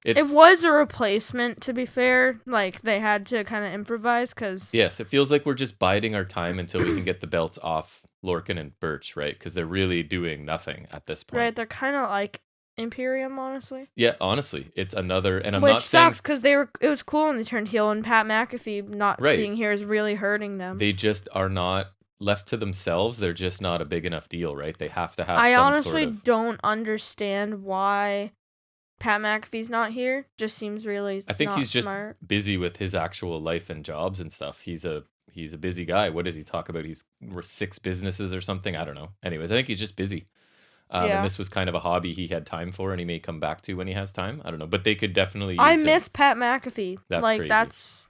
it was a replacement, to be fair. Like, they had to kind of improvise, because... Yes, it feels like we're just biding our time until we can get the belts off Lorcan and Birch, right? Because they're really doing nothing at this point. Right, they're kind of like Imperium, honestly. Yeah, honestly, it's another, and I'm Which not saying... Which sucks, because it was cool when they turned heel, and Pat McAfee not being here is really hurting them. They just are not left to themselves. They're just not a big enough deal, right? They have to have I honestly don't understand why Pat McAfee's not here. Just seems really I think not he's just smart. Busy with his actual life and jobs and stuff. He's a busy guy. What does he talk about? He's 6 businesses or something. I don't know. Anyways, I think he's just busy. And this was kind of a hobby he had time for, and he may come back to when he has time. I don't know, but they could definitely use him. miss Pat McAfee. That's like crazy.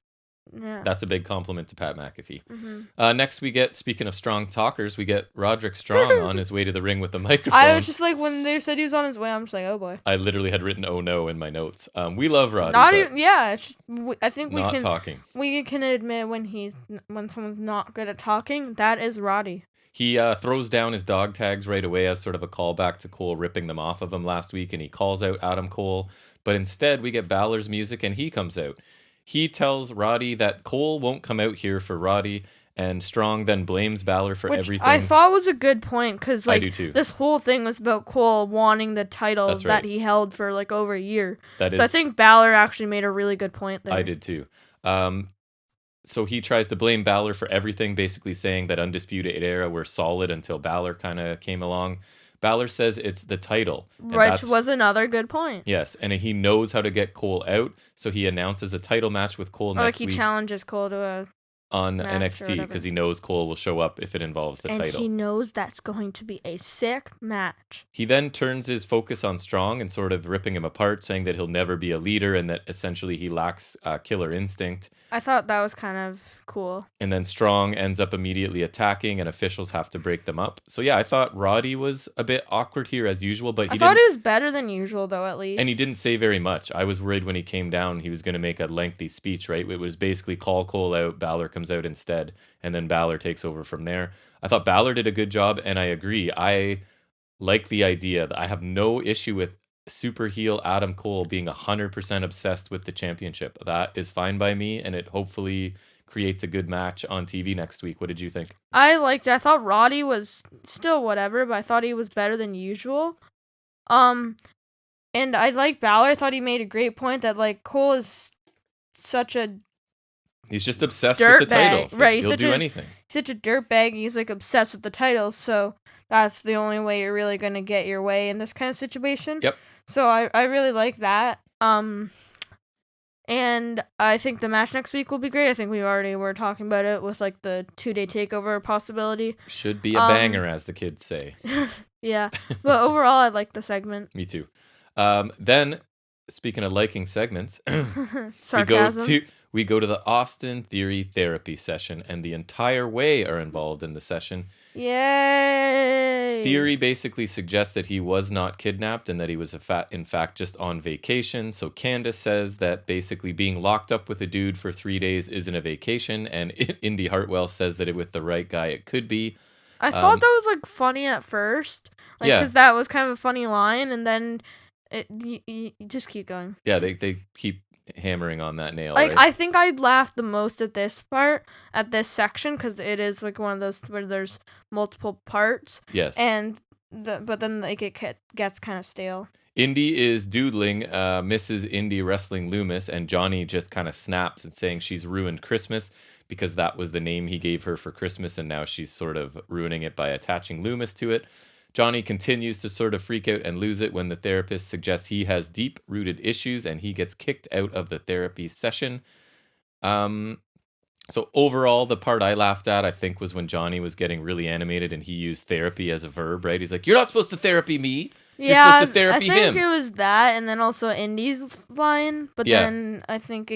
Yeah. That's a big compliment to Pat McAfee. Mm-hmm. Next, we get, speaking of strong talkers, we get Roderick Strong on his way to the ring with the microphone. I was just like, when they said he was on his way, I'm just like, oh boy. I literally had written "oh no" in my notes. We love Roddy. Not even, yeah. It's just, I think we can talking. We can admit when someone's not good at talking. That is Roddy. He throws down his dog tags right away as sort of a callback to Cole ripping them off of him last week, and he calls out Adam Cole. But instead, we get Balor's music, and he comes out. He tells Roddy that Cole won't come out here for Roddy, and Strong then blames Balor for everything. I thought was a good point, because I do too. This whole thing was about Cole wanting the title that he held for like over a year. So I think Balor actually made a really good point there. I did too. So he tries to blame Balor for everything, basically saying that Undisputed Era were solid until Balor kind of came along. Balor says it's the title. Which was another good point. Yes, and he knows how to get Cole out, so he announces a title match with Cole next week. He challenges Cole to a on NXT because he knows Cole will show up if it involves the title. And he knows that's going to be a sick match. He then turns his focus on Strong and sort of ripping him apart, saying that he'll never be a leader and that essentially he lacks killer instinct. I thought that was kind of cool. And then Strong ends up immediately attacking and officials have to break them up. So yeah, I thought Roddy was a bit awkward here as usual, but I thought he was better than usual though, at least. And he didn't say very much. I was worried when he came down he was going to make a lengthy speech, right? It was basically call Cole out, Balor comes out instead, and then Balor takes over from there. I thought Balor did a good job, and I agree. I like the idea that I have no issue with super heel Adam Cole being 100% obsessed with the championship. That is fine by me, and it hopefully creates a good match on TV next week. What did you think? I liked it. I thought Roddy was still whatever, but I thought he was better than usual. And I like Balor. I thought he made a great point that like Cole is such a he's just obsessed with the title. Right. He'll do anything. He's such a dirtbag. He's like obsessed with the title, so that's the only way you're really going to get your way in this kind of situation. Yep. So I really like that. And I think the match next week will be great. I think we already were talking about it with like the 2-day takeover possibility. Should be a banger, as the kids say. Yeah. But overall, I like the segment. Me too. Then, speaking of liking segments, sarcasm. We go to the Austin Theory therapy session, and the entire way are involved in the session. Yay! Theory basically suggests that he was not kidnapped and that he was in fact just on vacation. So Candace says that basically being locked up with a dude for 3 days isn't a vacation, and Indy Hartwell says that with the right guy it could be. I thought that was like funny at first, like because that was kind of a funny line, and then you just keep going. Yeah, they keep hammering on that nail. Like right? I think I laughed the most at this part, at this section, because it is like one of those where there's multiple parts. Yes. And but then like it gets kind of stale. Indy is doodling Mrs. Indy Wrestling Loomis, and Johnny just kind of snaps and saying she's ruined Christmas because that was the name he gave her for Christmas, and now she's sort of ruining it by attaching Loomis to it. Johnny continues to sort of freak out and lose it when the therapist suggests he has deep-rooted issues, and he gets kicked out of the therapy session. So overall, the part I laughed at, I think, was when Johnny was getting really animated and he used therapy as a verb, right? He's like, you're not supposed to therapy me. You're supposed to therapy him. I think it was that, and then also Indy's line, but then I think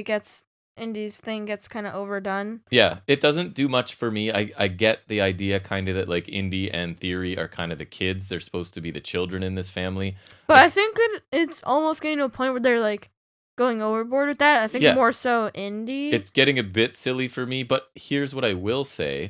Indy's thing gets kind of overdone. Yeah, it doesn't do much for me. I get the idea kind of that like Indy and Theory are kind of the kids. They're supposed to be the children in this family. But I think it's almost getting to a point where they're like going overboard with that. I think more so Indy. It's getting a bit silly for me, but here's what I will say.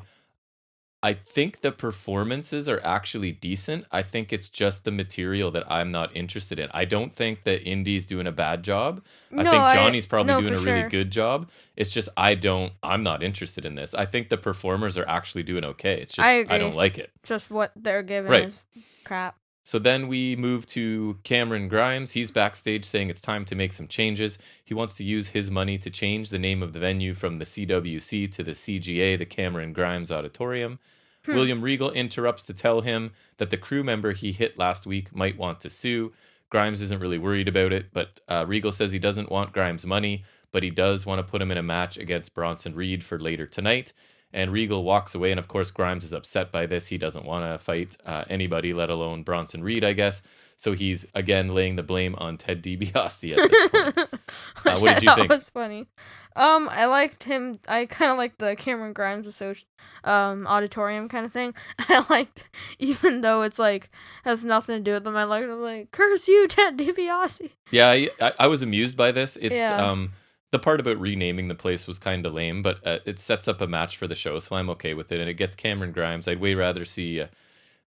I think the performances are actually decent. I think it's just the material that I'm not interested in. I don't think that Indy's doing a bad job. I think Johnny's probably doing a really good job. It's just I'm not interested in this. I think the performers are actually doing okay. It's just I don't like it. Just what they're giving is crap. So then we move to Cameron Grimes. He's backstage saying it's time to make some changes. He wants to use his money to change the name of the venue from the CWC to the CGA, the Cameron Grimes Auditorium. William Regal interrupts to tell him that the crew member he hit last week might want to sue. Grimes isn't really worried about it, but Regal says he doesn't want Grimes' money, but he does want to put him in a match against Bronson Reed for later tonight. And Regal walks away, and of course Grimes is upset by this. He doesn't want to fight anybody, let alone Bronson Reed, I guess. So he's, again, laying the blame on Ted DiBiase at this point. What did you think? That was funny. I liked him. I kind of liked the Cameron Grimes auditorium kind of thing. I liked, even though it's like, has nothing to do with them, I liked like, curse you, Ted DiBiase. Yeah, I was amused by this. It's, the part about renaming the place was kind of lame, but it sets up a match for the show, so I'm okay with it. And it gets Cameron Grimes. I'd way rather see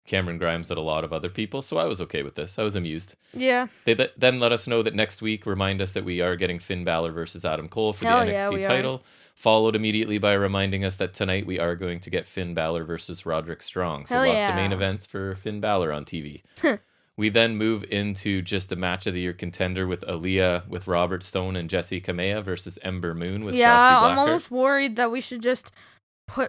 Cameron Grimes than a lot of other people, so I was okay with this. I was amused. Yeah. They then let us know that next week, remind us that we are getting Finn Balor versus Adam Cole for the NXT title, followed immediately by reminding us that tonight we are going to get Finn Balor versus Roderick Strong. So lots of main events for Finn Balor on TV. We then move into just a match of the year contender with Aaliyah, with Robert Stone and Jessie Kamea versus Ember Moon with Shotzi Blackheart. I'm almost worried that we should just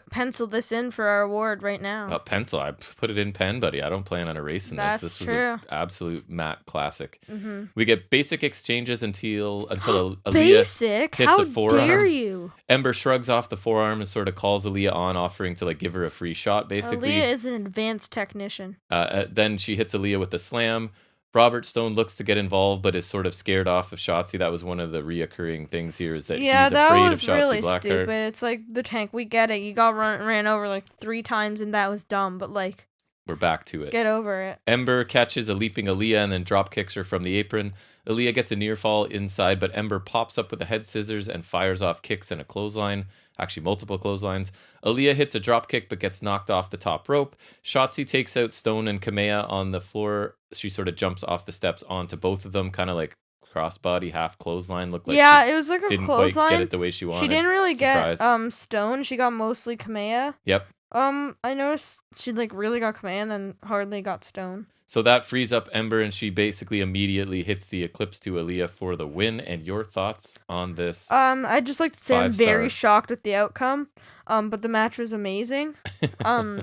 pencil this in for our award right now. Pencil. I put it in pen, buddy. I don't plan on erasing this. This was an absolute Matt classic. Mm-hmm. We get basic exchanges until Aaliyah basic? hits How a forearm. Dare you? Ember shrugs off the forearm and sort of calls Aaliyah on, offering to like give her a free shot. Basically, Aaliyah is an advanced technician. Then she hits Aaliyah with a slam. Robert Stone looks to get involved, but is sort of scared off of Shotzi. That was one of the reoccurring things here, is that he's afraid of Shotzi really Blackheart. Stupid. It's like the Tank. We get it. You got ran over like 3 times, and that was dumb. But like, we're back to it. Get over it. Ember catches a leaping Aaliyah and then drop kicks her from the apron. Aaliyah gets a near fall inside, but Ember pops up with a head scissors and fires off kicks and a clothesline. Actually, multiple clotheslines. Aaliyah hits a drop kick but gets knocked off the top rope. Shotzi takes out Stone and Kamea on the floor. She sort of jumps off the steps onto both of them, kind of like crossbody, half clothesline. Looked like it was like a didn't clothesline. Quite get it the way she wanted. She didn't really get Stone. She got mostly Kamea. Yep. I noticed she like really got Kamea and then hardly got Stone. So that frees up Ember, and she basically immediately hits the Eclipse to Aaliyah for the win. And your thoughts on this? I'd just like to say I'm very shocked with the outcome. But the match was amazing. Yeah,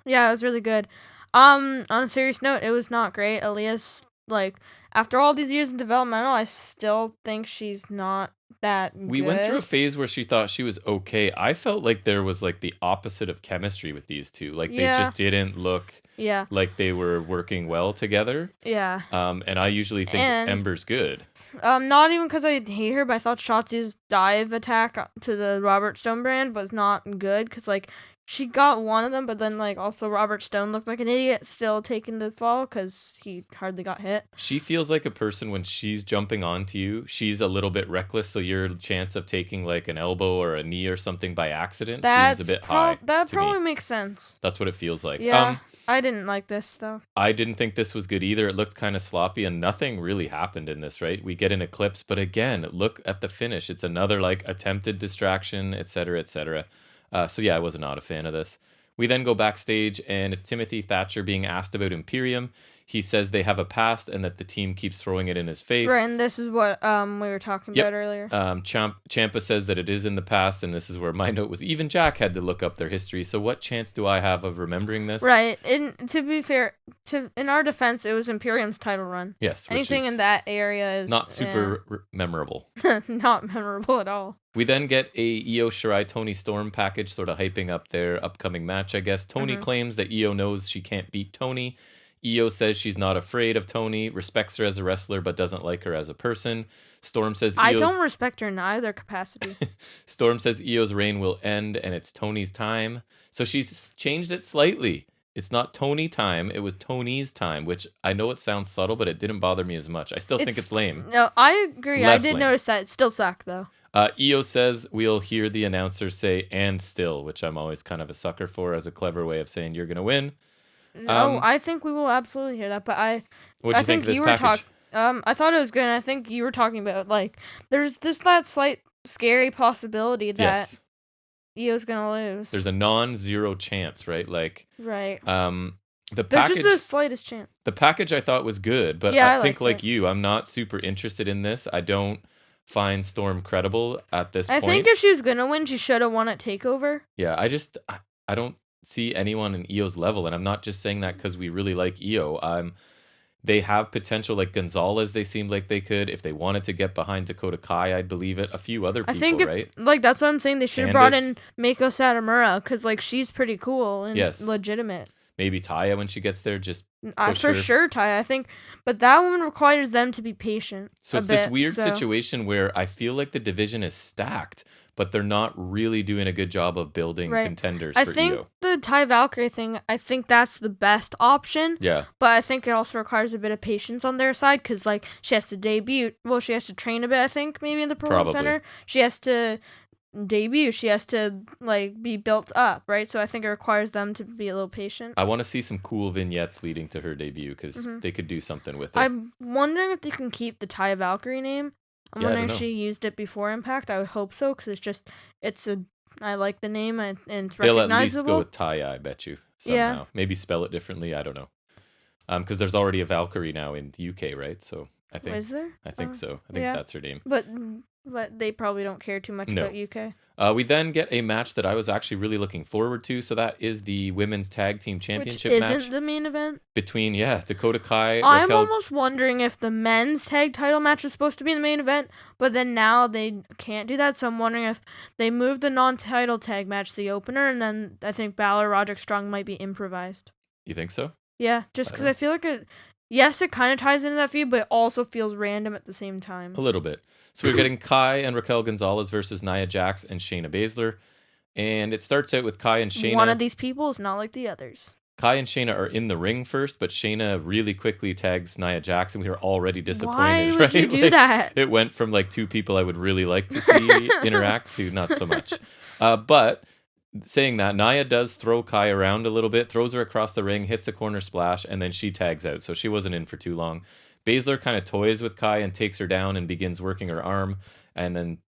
it was really good. On a serious note, it was not great. Aaliyah's like, after all these years in developmental, I still think she's not that good. We went through a phase where she thought she was okay. I felt like there was like the opposite of chemistry with these two. Like they just didn't look like they were working well together. Yeah. And I usually think Ember's good. Not even because I hate her, but I thought Shotzi's dive attack to the Robert Stone brand was not good because like she got one of them, but then like also Robert Stone looked like an idiot still taking the fall because he hardly got hit. She feels like a person when she's jumping onto you, she's a little bit reckless, so your chance of taking like an elbow or a knee or something by accident seems a bit high. That probably makes sense. That's what it feels like. Yeah. I didn't like this though. I didn't think this was good either. It looked kind of sloppy and nothing really happened in this, right? We get an Eclipse, but again, look at the finish. It's another like attempted distraction, etc., etc. So yeah, I was not a fan of this. We then go backstage, and it's Timothy Thatcher being asked about Imperium. He says they have a past and that the team keeps throwing it in his face. Right, and this is what we were talking about earlier. Ciampa says that it is in the past, and this is where my note was. Even Jack had to look up their history, so what chance do I have of remembering this? Right, and to be fair, in our defense, it was Imperium's title run. Yes. Anything in that area is... Not super memorable. Not memorable at all. We then get a Io Shirai Toni Storm package, sort of hyping up their upcoming match, I guess. Toni claims that Io knows she can't beat Toni. Io says she's not afraid of Toni, respects her as a wrestler, but doesn't like her as a person. Storm says I don't respect her in either capacity. Storm says Io's reign will end, and it's Toni's time. So she's changed it slightly. It's not Toni time, it was Toni's time, which I know it sounds subtle, but it didn't bother me as much. I still think it's lame. No, I agree. I did notice that. It still sucked, though. Io says we'll hear the announcer say, and still, which I'm always kind of a sucker for as a clever way of saying you're going to win. No, I think we will absolutely hear that, but What'd you think of this package? I thought it was good, and I think you were talking about, like, there's that slight scary possibility that Io's gonna lose. There's a non-zero chance, right? Like, right. There's just the slightest chance. The package I thought was good, but I think like you, I'm not super interested in this. I don't find Storm credible at this point. I think if she was gonna win, she should have won at TakeOver. Yeah, I don't see anyone in Io's level, and I'm not just saying that because we really like Io. They have potential, like Gonzalez. They seemed like they could, if they wanted to get behind Dakota Kai, I'd believe it. A few other people, right? Like that's what I'm saying. They should have brought in Mako Satomura because like she's pretty cool and legitimate. Maybe Taya when she gets there, just push for her. Sure Taya. I think, but that one requires them to be patient. So it's this weird situation where I feel like the division is stacked, but they're not really doing a good job of building contenders for Io. I think the Ty Valkyrie thing, I think that's the best option. Yeah. But I think it also requires a bit of patience on their side because, like, she has to debut. Well, she has to train a bit, I think, maybe in the Pro Center. She has to debut. She has to, like, be built up, right? So I think it requires them to be a little patient. I want to see some cool vignettes leading to her debut because they could do something with it. I'm wondering if they can keep the Ty Valkyrie name. I'm wondering if she used it before Impact. I would hope so, because I like the name and it's recognizable. They'll at least go with Taya, I bet you, somehow. Yeah. Maybe spell it differently, I don't know. Because there's already a Valkyrie now in the UK, right? So I think. Is there? I think so. I think that's her name. But they probably don't care too much about UK. We then get a match that I was actually really looking forward to. So that is the Women's Tag Team Championship match. Which isn't the main event? Between, Dakota Kai. I'm almost wondering if the men's tag title match is supposed to be the main event, but then now they can't do that. So I'm wondering if they move the non-title tag match to the opener, and then I think Balor, Roderick Strong might be improvised. You think so? Yeah, just because I feel like it kind of ties into that feud, but it also feels random at the same time. A little bit. So we're getting Kai and Raquel Gonzalez versus Nia Jax and Shayna Baszler. And it starts out with Kai and Shayna. One of these people is not like the others. Kai and Shayna are in the ring first, but Shayna really quickly tags Nia Jax, and we were already disappointed. Why would you do that? It went from like two people I would really like to see interact to not so much. But saying that, Nia does throw Kai around a little bit, throws her across the ring, hits a corner splash, and then she tags out. So she wasn't in for too long. Baszler kind of toys with Kai and takes her down and begins working her arm. And then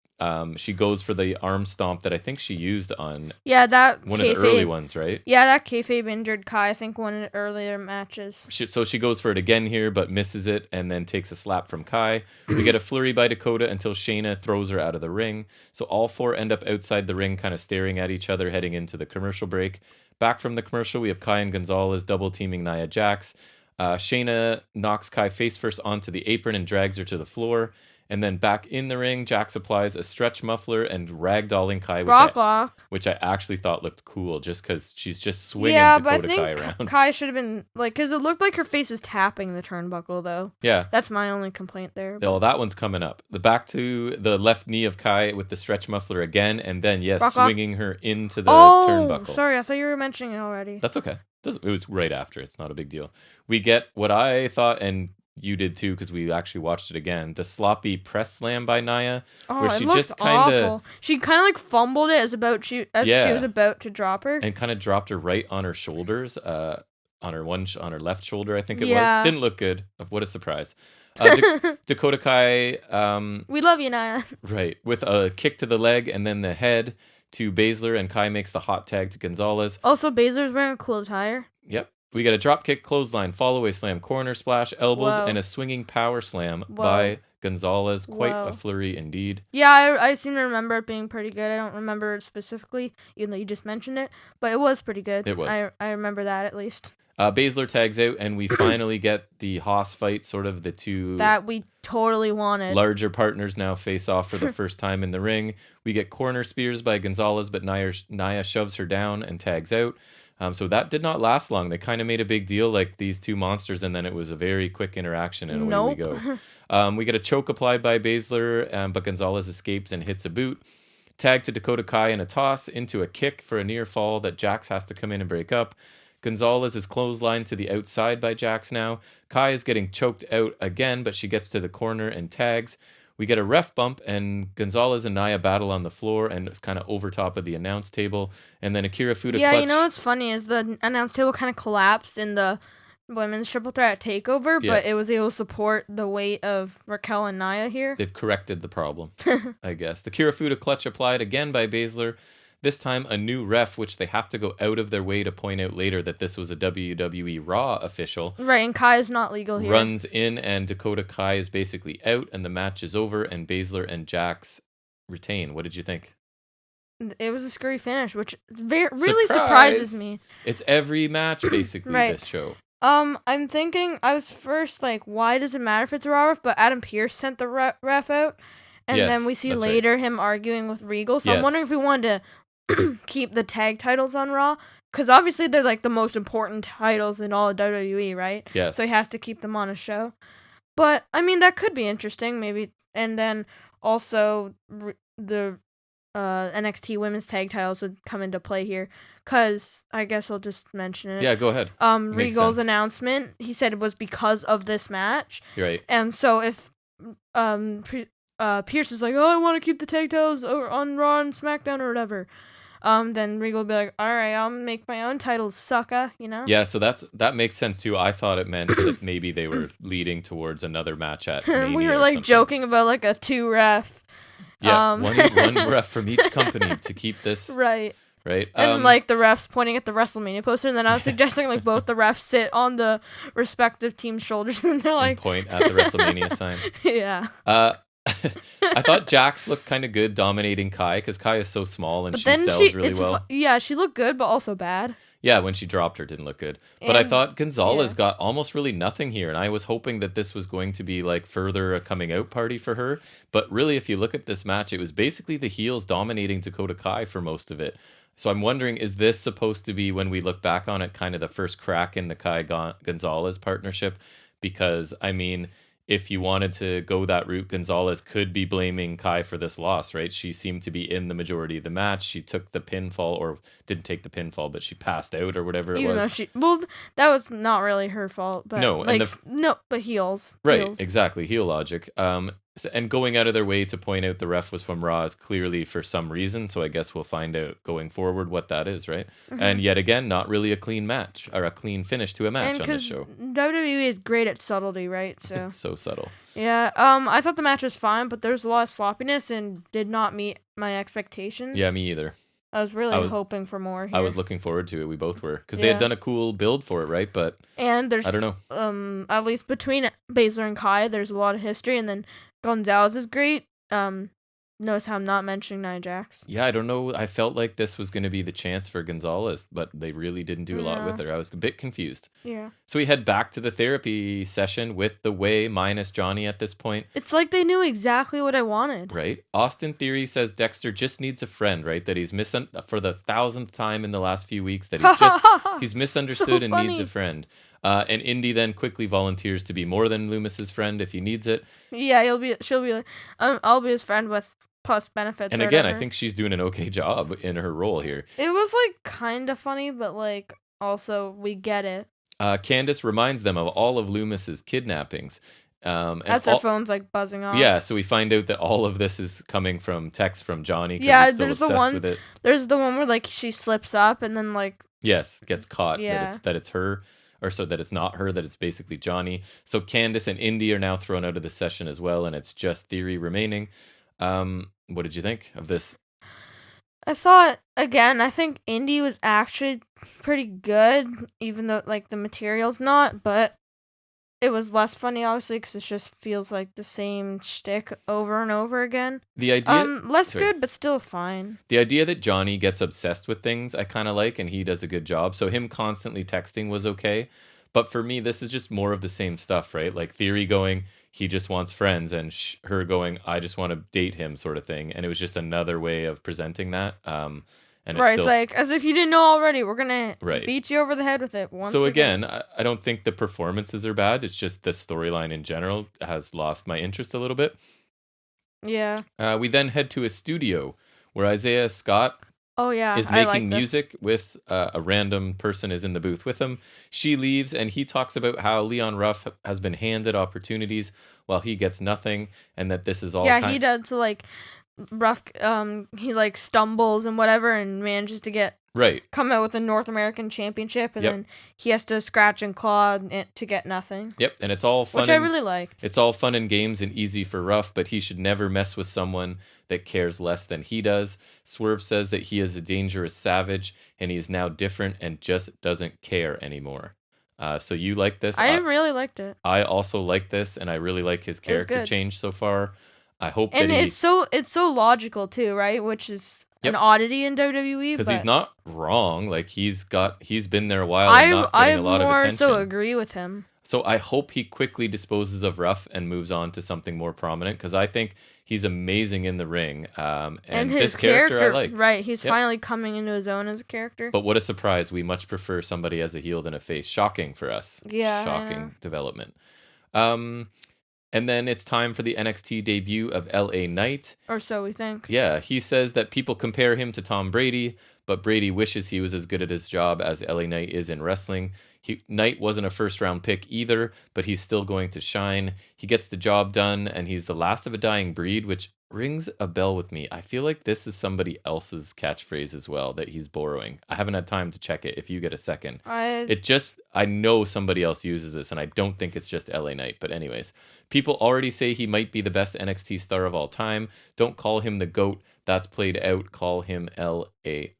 she goes for the arm stomp that I think she used on that one of the early ones, right? Yeah, that kayfabe injured Kai, I think, one of the earlier matches. So she goes for it again here, but misses it and then takes a slap from Kai. We get a flurry by Dakota until Shayna throws her out of the ring. So all four end up outside the ring, kind of staring at each other, heading into the commercial break. Back from the commercial, we have Kai and Gonzalez double teaming Nia Jax. Shayna knocks Kai face first onto the apron and drags her to the floor. And then back in the ring, Jax applies a stretch muffler and ragdolling Kai, which I actually thought looked cool, just because she's just swinging Dakota Kai around. Kai should have been, because it looked like her face is tapping the turnbuckle, though. Yeah. That's my only complaint there. Well, that one's coming up. Back to the left knee of Kai with the stretch muffler again, and then, swinging her into the turnbuckle. Sorry, I thought you were mentioning it already. That's okay. It was right after. It's not a big deal. We get what I thought, and you did too, because we actually watched it again. The sloppy press slam by Nia, where she just kind of fumbled it as she was about to drop her, and kind of dropped her right on her shoulders, on her left shoulder, I think it was. Didn't look good. What a surprise. Dakota Kai. We love you, Nia. Right, with a kick to the leg and then the head to Baszler, and Kai makes the hot tag to Gonzalez. Also, Baszler's wearing a cool attire. Yep. We get a drop kick, clothesline, fall-away slam, corner splash, elbows, and a swinging power slam by Gonzalez. Quite a flurry indeed. Yeah, I seem to remember it being pretty good. I don't remember it specifically, even though you just mentioned it, but it was pretty good. It was. I remember that at least. Baszler tags out, and we finally get the Haas fight, sort of the two... that we totally wanted. Larger partners now face off for the first time in the ring. We get corner spears by Gonzalez, but Nia shoves her down and tags out. So that did not last long. They kind of made a big deal, like these two monsters, and then it was a very quick interaction, and away we go. We get a choke applied by Baszler, but Gonzalez escapes and hits a boot. Tag to Dakota Kai and a toss into a kick for a near fall that Jax has to come in and break up. Gonzalez is clotheslined to the outside by Jax now. Kai is getting choked out again, but she gets to the corner and tags. We get a ref bump, and Gonzalez and Nia battle on the floor, and it's kind of over top of the announce table. And then Akira Fuda clutch. You know what's funny is the announce table kind of collapsed in the women's triple threat takeover, but it was able to support the weight of Raquel and Nia here. They've corrected the problem, I guess. The Akira Fuda clutch applied again by Baszler. This time, a new ref, which they have to go out of their way to point out later that this was a WWE Raw official. Right, and Kai is not legal here. Runs in, and Dakota Kai is basically out, and the match is over, and Baszler and Jax retain. What did you think? It was a scurry finish, which really surprises me. It's every match, basically, this show. I'm thinking, I was first like, why does it matter if it's a Raw ref? But Adam Pearce sent the ref out, and then we see later him arguing with Regal. So I'm wondering if we wanted to keep the tag titles on Raw, because obviously they're like the most important titles in all of WWE, right? Yes. So he has to keep them on a show. But I mean, that could be interesting, maybe. And then also the NXT women's tag titles would come into play here, because I guess I'll just mention it. Yeah, go ahead. Regal's announcement, he said it was because of this match. You're right. And so if Pierce is like, oh, I want to keep the tag titles on Raw and SmackDown or whatever, then Regal will be like, all right, I'll make my own titles, sucker, you know? Yeah, so that makes sense too. I thought it meant that maybe they were leading towards another match at Mania. We were like joking about like a 2 ref. Yeah, one ref from each company to keep this. Right. right? And like the refs pointing at the WrestleMania poster, and then I was suggesting like both the refs sit on the respective team's shoulders, and they're like and point at the WrestleMania sign. Yeah. I thought Jax looked kind of good dominating Kai, because Kai is so small and she sells really well. Yeah, she looked good, but also bad. Yeah, when she dropped her, it didn't look good. But I thought Gonzalez got almost really nothing here, and I was hoping that this was going to be like further a coming out party for her. But really, if you look at this match, it was basically the heels dominating Dakota Kai for most of it. So I'm wondering, is this supposed to be, when we look back on it, kind of the first crack in the Kai Gonzalez partnership? Because, I mean, if you wanted to go that route, Gonzalez could be blaming Kai for this loss, right? She seemed to be in the majority of the match. She took the pinfall, or didn't take the pinfall, but she passed out or whatever it was. That was not really her fault. But no, like, but heels. Right, heels. Exactly, heel logic. And going out of their way to point out the ref was from Raw is clearly for some reason, so I guess we'll find out going forward what that is, right? Mm-hmm. And yet again, not really a clean match, or a clean finish to a match on this show. WWE is great at subtlety, right? So so subtle. Yeah, I thought the match was fine, but there's a lot of sloppiness and did not meet my expectations. Yeah, me either. I was really hoping for more here. I was looking forward to it. We both were, because they had done a cool build for it, right? But there's, I don't know. At least between Baszler and Kai, there's a lot of history, and then Gonzalez is great. Notice how I'm not mentioning Nia Jax. Yeah, I don't know. I felt like this was going to be the chance for Gonzalez, but they really didn't do a lot with her. I was a bit confused. Yeah. So we head back to the therapy session with the Way minus Johnny at this point. It's like they knew exactly what I wanted. Right. Austin Theory says Dexter just needs a friend, right? That he's for the 1,000th time in the last few weeks, that he's misunderstood and needs a friend. And Indy then quickly volunteers to be more than Loomis's friend if he needs it. Yeah, she'll be like, I'll be his friend with plus benefits. And again, I think she's doing an okay job in her role here. It was like kind of funny, but like also we get it. Candace reminds them of all of Loomis's kidnappings. As her phone's like buzzing off. Yeah, so we find out that all of this is coming from texts from Johnny. Yeah, there's the one. There's the one where like she slips up and then like gets caught. Yeah. that it's her. Or so that it's not her, that it's basically Johnny. So Candace and Indy are now thrown out of the session as well, and it's just Theory remaining. What did you think of this? I think Indy was actually pretty good, even though like the material's not, but it was less funny, obviously, because it just feels like the same shtick over and over again. The idea... good, but still fine. The idea that Johnny gets obsessed with things, I kind of like, and he does a good job. So him constantly texting was okay. But for me, this is just more of the same stuff, right? Like Theory going, he just wants friends, and her going, I just want to date him, sort of thing. And it was just another way of presenting that. And it's like, as if you didn't know already, we're going to beat you over the head with it once again. I don't think the performances are bad. It's just the storyline in general has lost my interest a little bit. Yeah. We then head to a studio where Isaiah Scott is making music with a random person is in the booth with him. She leaves, and he talks about how Leon Ruff has been handed opportunities while he gets nothing, and that this is all... Yeah, he does, like... Ruff, he like stumbles and whatever and manages to come out with a North American Championship, and then he has to scratch and claw to get nothing. Yep, and it's all fun. Which I really liked. It's all fun and games and easy for Ruff, but he should never mess with someone that cares less than he does. Swerve says that he is a dangerous savage, and he is now different and just doesn't care anymore. So you like this? I really liked it. I also like this, and I really like his character change so far. I hope that it's so logical too, right? Which is an oddity in WWE. Because he's not wrong. Like he's been there a while and not getting a lot of attention. I more so agree with him. So I hope he quickly disposes of Ruff and moves on to something more prominent, because I think he's amazing in the ring. And his character I like. Right, he's finally coming into his own as a character. But what a surprise. We much prefer somebody as a heel than a face. Shocking for us. Yeah. Shocking development. And then it's time for the NXT debut of LA Knight. Or so we think. Yeah, he says that people compare him to Tom Brady, but Brady wishes he was as good at his job as LA Knight is in wrestling. Knight wasn't a first-round pick either, but he's still going to shine. He gets the job done, and he's the last of a dying breed, which rings a bell with me. I feel like this is somebody else's catchphrase as well that he's borrowing. I haven't had time to check it. If you get a second. I know somebody else uses this, and I don't think it's just LA Knight. But anyways, people already say he might be the best NXT star of all time. Don't call him the GOAT. That's played out. Call him LA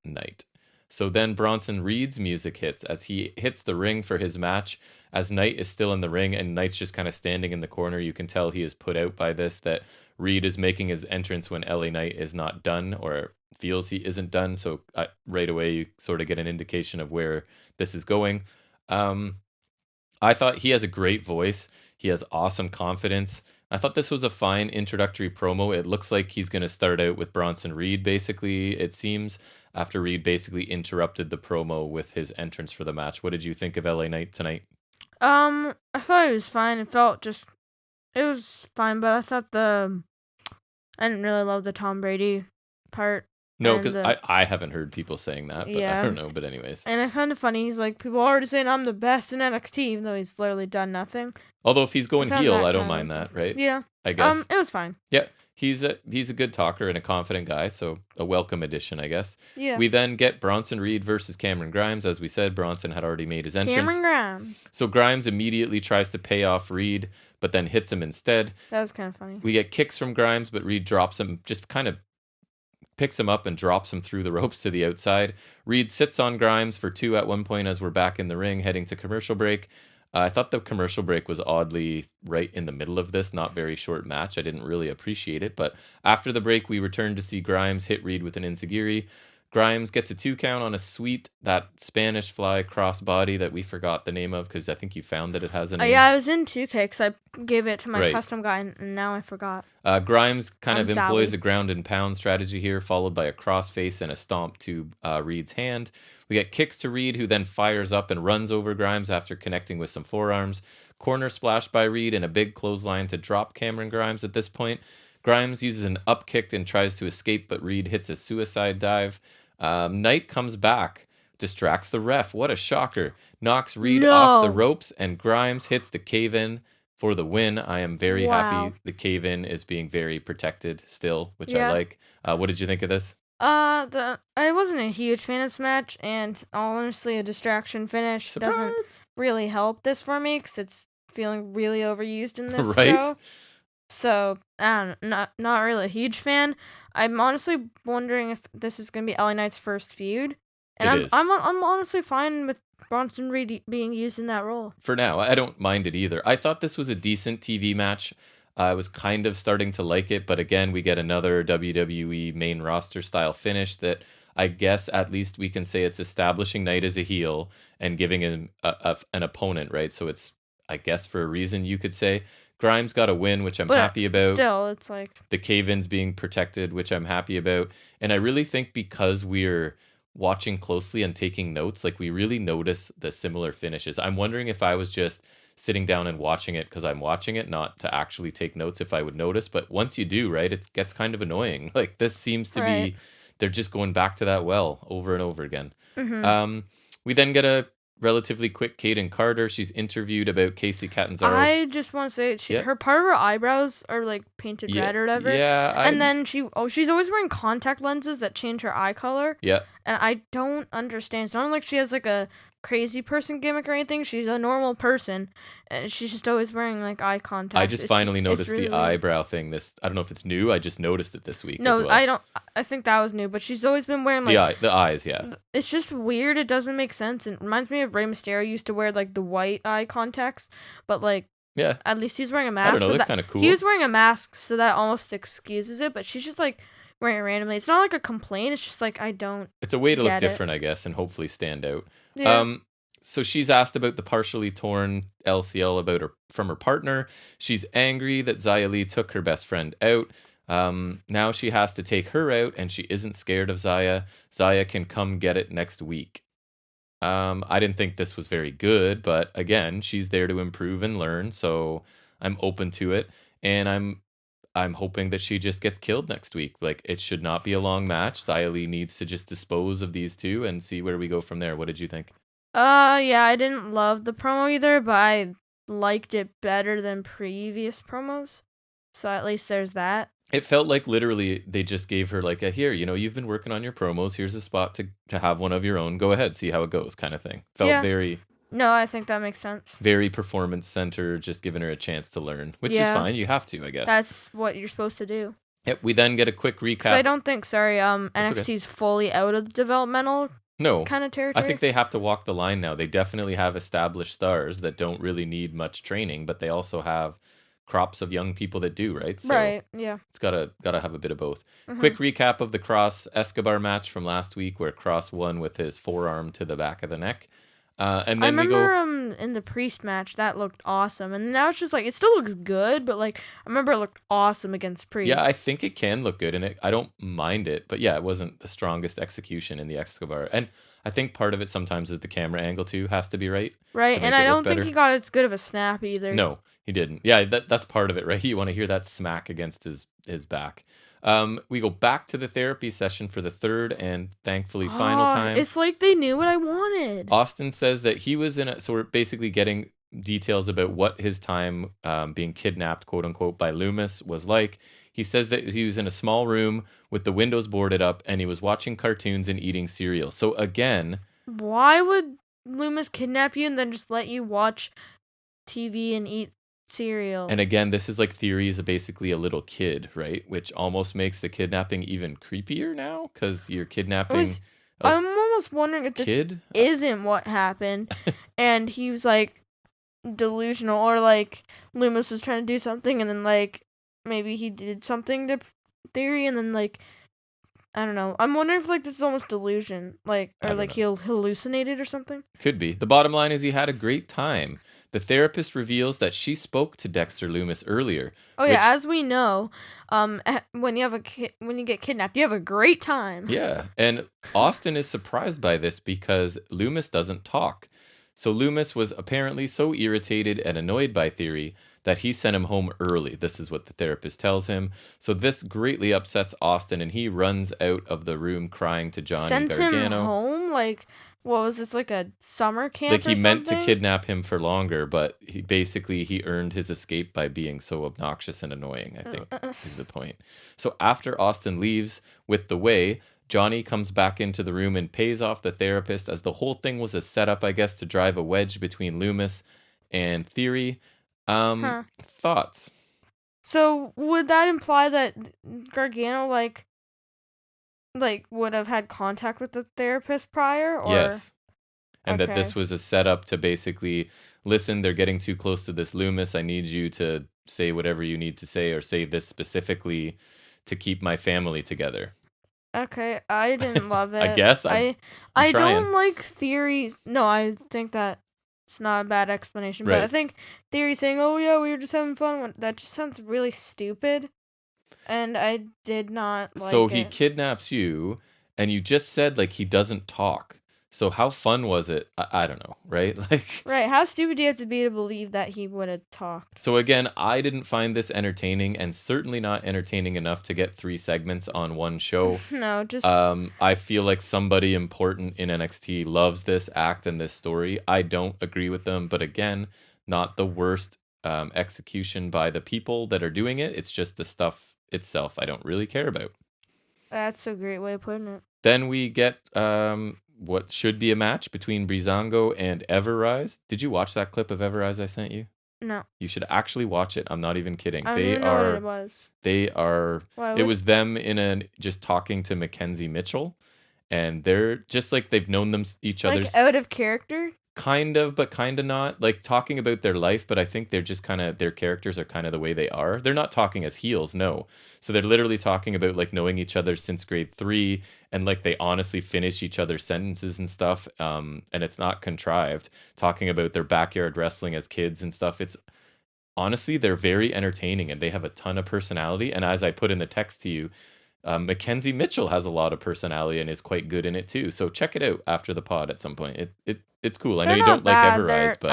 Knight. So then Bronson Reed's music hits as he hits the ring for his match. As Knight is still in the ring and Knight's just kind of standing in the corner, you can tell he is put out by this, that Reed is making his entrance when LA Knight is not done or feels he isn't done. So right away, you sort of get an indication of where this is going. I thought he has a great voice. He has awesome confidence. I thought this was a fine introductory promo. It looks like he's going to start out with Bronson Reed, basically, it seems, after Reed basically interrupted the promo with his entrance for the match. What did you think of LA Knight tonight? I thought it was fine. It was fine, but I thought I didn't really love the Tom Brady part. No, because I haven't heard people saying that, but yeah. I don't know. But anyways. And I found it funny. He's like, people are already saying I'm the best in NXT, even though he's literally done nothing. Although if he's going heel, I don't mind that, right? Yeah. I guess. It was fine. Yeah. He's a good talker and a confident guy, so a welcome addition, I guess. Yeah. We then get Bronson Reed versus Cameron Grimes. As we said, Bronson had already made his entrance. Cameron Grimes. So Grimes immediately tries to pay off Reed, but then hits him instead. That was kind of funny. We get kicks from Grimes, but Reed drops him, just kind of picks him up and drops him through the ropes to the outside. Reed sits on Grimes for 2 at one point as we're back in the ring, heading to commercial break. I thought the commercial break was oddly right in the middle of this, not very short match. I didn't really appreciate it, but after the break, we returned to see Grimes hit Reed with an enziguri. Grimes gets a 2 count on a sweet, that Spanish fly crossbody that we forgot the name of because I think you found that it has a name. Yeah, I was in 2K because I gave it to my custom guy and now I forgot. Grimes kind of employs a ground and pound strategy here, followed by a crossface and a stomp to Reed's hand. We get kicks to Reed, who then fires up and runs over Grimes after connecting with some forearms. Corner splash by Reed and a big clothesline to drop Cameron Grimes at this point. Grimes uses an up kick and tries to escape, but Reed hits a suicide dive. Knight comes back, distracts the ref. What a shocker. Knocks Reed off the ropes, and Grimes hits the cave-in for the win. I am very happy the cave-in is being very protected still, which I like. What did you think of this? I wasn't a huge fan of this match, and honestly, a distraction finish doesn't really help this for me, because it's feeling really overused in this show. So, not really a huge fan. I'm honestly wondering if this is going to be LA Knight's first feud. And I'm honestly fine with Bronson Reed being used in that role. For now, I don't mind it either. I thought this was a decent TV match. I was kind of starting to like it, but again, we get another WWE main roster style finish that I guess at least we can say it's establishing Knight as a heel and giving him an opponent, right? So it's, I guess for a reason you could say. Grimes got a win, which I'm happy about. Still, it's like the cave-ins being protected, which I'm happy about. And I really think because we're watching closely and taking notes, like we really notice the similar finishes. I'm wondering if I was just sitting down and watching it because I'm watching it, not to actually take notes, if I would notice. But once you do, right, it gets kind of annoying. Like this seems to be, they're just going back to that well over and over again. Mm-hmm. We then get a relatively quick Kaden Carter. She's interviewed about Casey Catanzaro's. I just want to say her part of her eyebrows are like painted red or whatever. Yeah, and then she's always wearing contact lenses that change her eye color. Yeah, and I don't understand. It's not like she has like a crazy person gimmick or anything. She's a normal person, and she's just always wearing like eye contact. I just finally noticed really the eyebrow thing. I don't know if it's new. I just noticed it this week. No, as well. I don't. I think that was new, but she's always been wearing like the eyes. Yeah, it's just weird. It doesn't make sense. It reminds me of Rey Mysterio used to wear like the white eye contacts, but like at least he's wearing a mask. I don't know. They're kind of cool. He was wearing a mask, so that almost excuses it. But she's just like wearing it randomly. It's not like a complaint. It's just like I don't. It's a way to look different, I guess, and hopefully stand out. Yeah. So she's asked about the partially torn LCL from her partner. She's angry that Xia Li took her best friend out. Now she has to take her out, and she isn't scared of Xia. Xia can come get it next week. I didn't think this was very good, but again, she's there to improve and learn, so I'm open to it. And I'm hoping that she just gets killed next week. Like, it should not be a long match. Xia Li needs to just dispose of these two and see where we go from there. What did you think? Yeah, I didn't love the promo either, but I liked it better than previous promos. So at least there's that. It felt like literally they just gave her like here, you've been working on your promos. Here's a spot to have one of your own. Go ahead, see how it goes kind of thing. Felt very... No, I think that makes sense. Very performance center, just giving her a chance to learn, which is fine. You have to, I guess. That's what you're supposed to do. Yep, we then get a quick recap. So I don't think, NXT's fully out of the developmental No. kind of territory? I think they have to walk the line now. They definitely have established stars that don't really need much training, but they also have crops of young people that do, right? So right, yeah. It's gotta have a bit of both. Quick recap of the Cross Escobar match from last week, where Cross won with his forearm to the back of the neck. And then I remember in the Priest match that looked awesome, and now it's just like it still looks good, but like I remember it looked awesome against Priest. Yeah, I think it can look good, and I don't mind it, but yeah, it wasn't the strongest execution in the Escobar, and I think part of it sometimes is the camera angle too has to be right. Right, and I don't think he got as good of a snap either. No, he didn't. Yeah, that's part of it, right? You want to hear that smack against his back. We go back to the therapy session for the third and thankfully final time. It's like they knew what I wanted. Austin says that he was so we're basically getting details about what his time being kidnapped, quote unquote, by Loomis was like. He says that he was in a small room with the windows boarded up and he was watching cartoons and eating cereal. So again, why would Loomis kidnap you and then just let you watch TV and eat cereal? And again, this is like theories of basically a little kid, right? Which almost makes the kidnapping even creepier now because you're kidnapping. I'm almost wondering if this isn't what happened and he was like delusional, or like Loomis was trying to do something and then like maybe he did something to theory and then like I don't know. I'm wondering if like this is almost delusion, like or like he hallucinated or something. Could be. The bottom line is he had a great time. The therapist reveals that she spoke to Dexter Loomis earlier. Oh yeah, as we know, when you get kidnapped, you have a great time. Yeah, and Austin is surprised by this because Loomis doesn't talk. So Loomis was apparently so irritated and annoyed by Theory that he sent him home early. This is what the therapist tells him. So this greatly upsets Austin, and he runs out of the room crying to Johnny Gargano. Sent him home? Like, what was this, like a summer camp like he meant to kidnap him for longer, but he earned his escape by being so obnoxious and annoying, I think is the point. So after Austin leaves with the way, Johnny comes back into the room and pays off the therapist, as the whole thing was a setup, I guess, to drive a wedge between Loomis and Theory. Thoughts? So would that imply that Gargano like would have had contact with the therapist prior? Or? Yes. And that this was a setup to basically, listen, they're getting too close to this Loomis. I need you to say whatever you need to say, or say this specifically to keep my family together. Okay, I didn't love it. I guess I don't like Theory. No, I think that it's not a bad explanation, but I think Theory saying, "Oh yeah, we were just having fun," that just sounds really stupid, and I did not like it. So he kidnaps you, and you just said like he doesn't talk. So how fun was it? I don't know, right? Like, right? How stupid do you have to be to believe that he would have talked? So again, I didn't find this entertaining, and certainly not entertaining enough to get 3 segments on one show. No, just I feel like somebody important in NXT loves this act and this story. I don't agree with them, but again, not the worst execution by the people that are doing it. It's just the stuff itself I don't really care about. That's a great way of putting it. Then we get what should be a match between Breezango and Everrise. Did you watch that clip of Everrise I sent you? No. You should actually watch it. I'm not even kidding. I don't even know what it was. They are. It was them just talking to Mackenzie Mitchell, and they're just like they've known each other's out of character. Kind of, but kind of not. Like talking about their life, but I think they're just kind of, their characters are kind of the way they are. They're not talking as heels, no. So they're literally talking about like knowing each other since grade 3, and like they honestly finish each other's sentences and stuff. And it's not contrived. Talking about their backyard wrestling as kids and stuff. It's honestly, they're very entertaining and they have a ton of personality. And as I put in the text to you, Mackenzie Mitchell has a lot of personality and is quite good in it too. So check it out after the pod at some point. It's cool. I know you don't like Everrise, but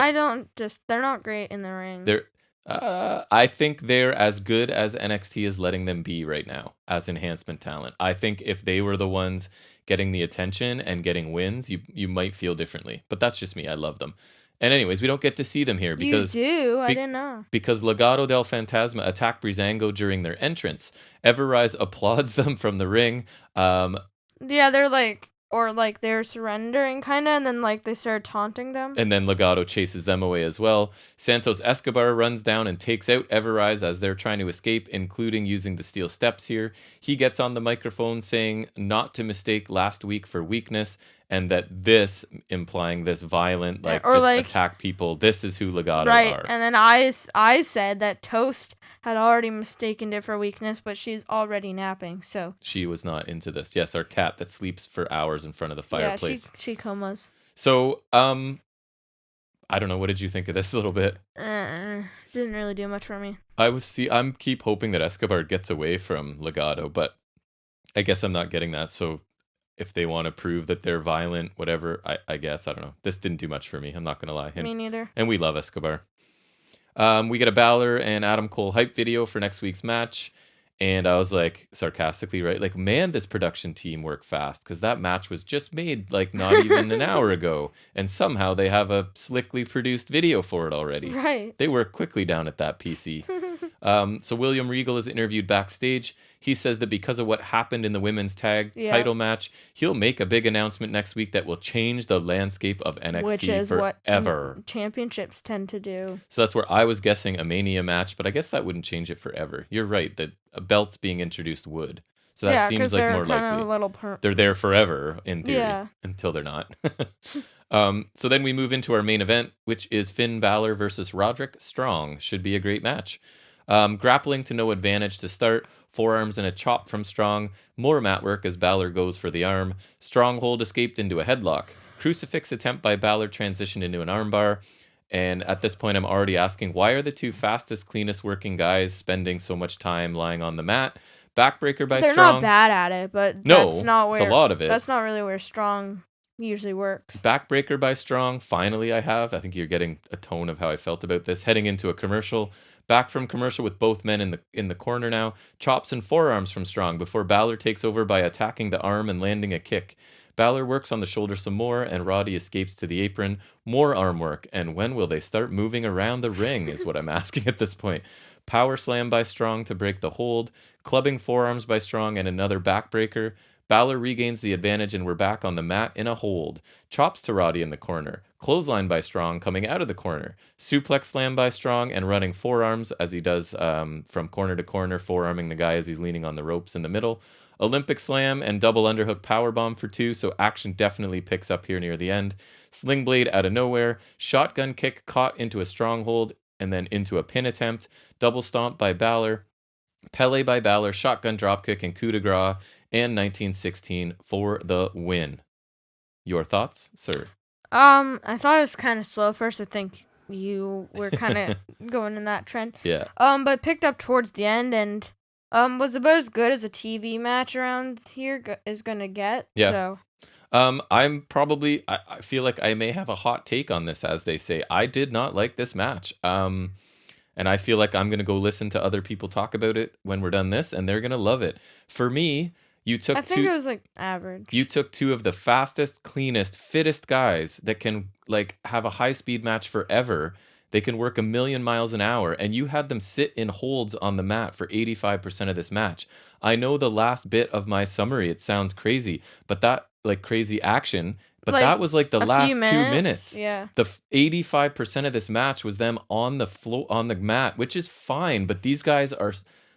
they're not great in the ring. I think they're as good as NXT is letting them be right now as enhancement talent. I think if they were the ones getting the attention and getting wins, you might feel differently. But that's just me. I love them. And anyways, we don't get to see them here because you do. I didn't know. Because Legado del Fantasma attack Breezango during their entrance. Everrise applauds them from the ring. Yeah, they're like, or like they're surrendering kind of, and then like they start taunting them. And then Legado chases them away as well. Santos Escobar runs down and takes out Everrise as they're trying to escape, including using the steel steps here. He gets on the microphone saying not to mistake last week for weakness, and that this, implying this violent, like, or just like, attack people, this is who Legado right. are. And then I said that Toast had already mistaken it for weakness, but she's already napping, so she was not into this. Yes, our cat that sleeps for hours in front of the fireplace. Yeah, she comas. So, I don't know. What did you think of this a little bit? Didn't really do much for me. I'm keep hoping that Escobar gets away from Legado, but I guess I'm not getting that. So, if they want to prove that they're violent, whatever, I guess, I don't know. This didn't do much for me. I'm not gonna lie. Me neither. And we love Escobar. We get a Balor and Adam Cole hype video for next week's match. And I was like, sarcastically, right? Like, man, this production team worked fast, because that match was just made like not even an hour ago. And somehow they have a slickly produced video for it already. Right. They work quickly down at that PC. So William Regal is interviewed backstage. He says that because of what happened in the women's tag title match, he'll make a big announcement next week that will change the landscape of NXT which is forever. What championships tend to do. So that's where I was guessing a Mania match, but I guess that wouldn't change it forever. You're right, that belts being introduced would. So that seems like more likely. They're there forever, in theory, until they're not. So then we move into our main event, which is Finn Balor versus Roderick Strong. Should be a great match. Grappling to no advantage to start. Forearms and a chop from Strong. More mat work as Balor goes for the arm. Stronghold escaped into a headlock. Crucifix attempt by Balor transitioned into an armbar. And at this point, I'm already asking, why are the two fastest, cleanest working guys spending so much time lying on the mat? Backbreaker by Strong. They're not bad at it, but that's not where, it's a lot of it. That's not really where Strong usually works. Backbreaker by Strong. Finally, I think you're getting a tone of how I felt about this. Heading into a commercial. Back from commercial with both men in the corner now. Chops and forearms from Strong before Balor takes over by attacking the arm and landing a kick. Balor works on the shoulder some more, and Roddy escapes to the apron. More arm work, and when will they start moving around the ring is what I'm asking at this point. Power slam by Strong to break the hold. Clubbing forearms by Strong and another backbreaker. Balor regains the advantage, and we're back on the mat in a hold. Chops to Roddy in the corner. Clothesline by Strong coming out of the corner. Suplex slam by Strong and running forearms as he does from corner to corner, forearming the guy as he's leaning on the ropes in the middle. Olympic slam and double underhook powerbomb for 2, so action definitely picks up here near the end. Sling blade out of nowhere. Shotgun kick caught into a stronghold and then into a pin attempt. Double stomp by Balor. Pele by Balor, shotgun dropkick and coup de grace, and 1916 for the win. Your thoughts, sir? I thought it was kind of slow first. I think you were kind of going in that trend. Yeah. But picked up towards the end and was about as good as a TV match around here is gonna get. Yeah. So. I feel like I may have a hot take on this, as they say. I did not like this match. And I feel like I'm going to go listen to other people talk about it when we're done this, and they're going to love it. For me, I think it was like average. You took two of the fastest, cleanest, fittest guys that can like have a high-speed match forever. They can work 1,000,000 miles an hour, and you had them sit in holds on the mat for 85% of this match. I know the last bit of my summary, it sounds crazy, but that like crazy action... But like that was like the last 2 minutes. Yeah. The 85% of this match was them on the floor, on the mat, which is fine. But these guys are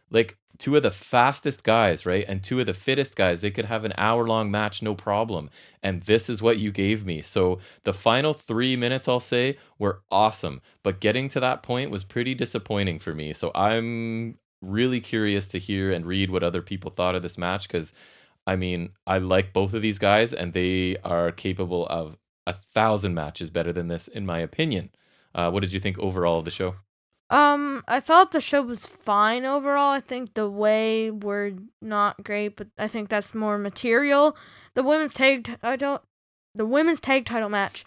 like two of the fastest guys, right? And two of the fittest guys. They could have an hour-long match, no problem. And this is what you gave me. So the final 3 minutes, I'll say, were awesome. But getting to that point was pretty disappointing for me. So I'm really curious to hear and read what other people thought of this match, because I mean, I like both of these guys, and they are capable of 1,000 matches better than this, in my opinion. What did you think overall of the show? I thought the show was fine overall. I think the way were not great, but I think that's more material. The women's tag title match,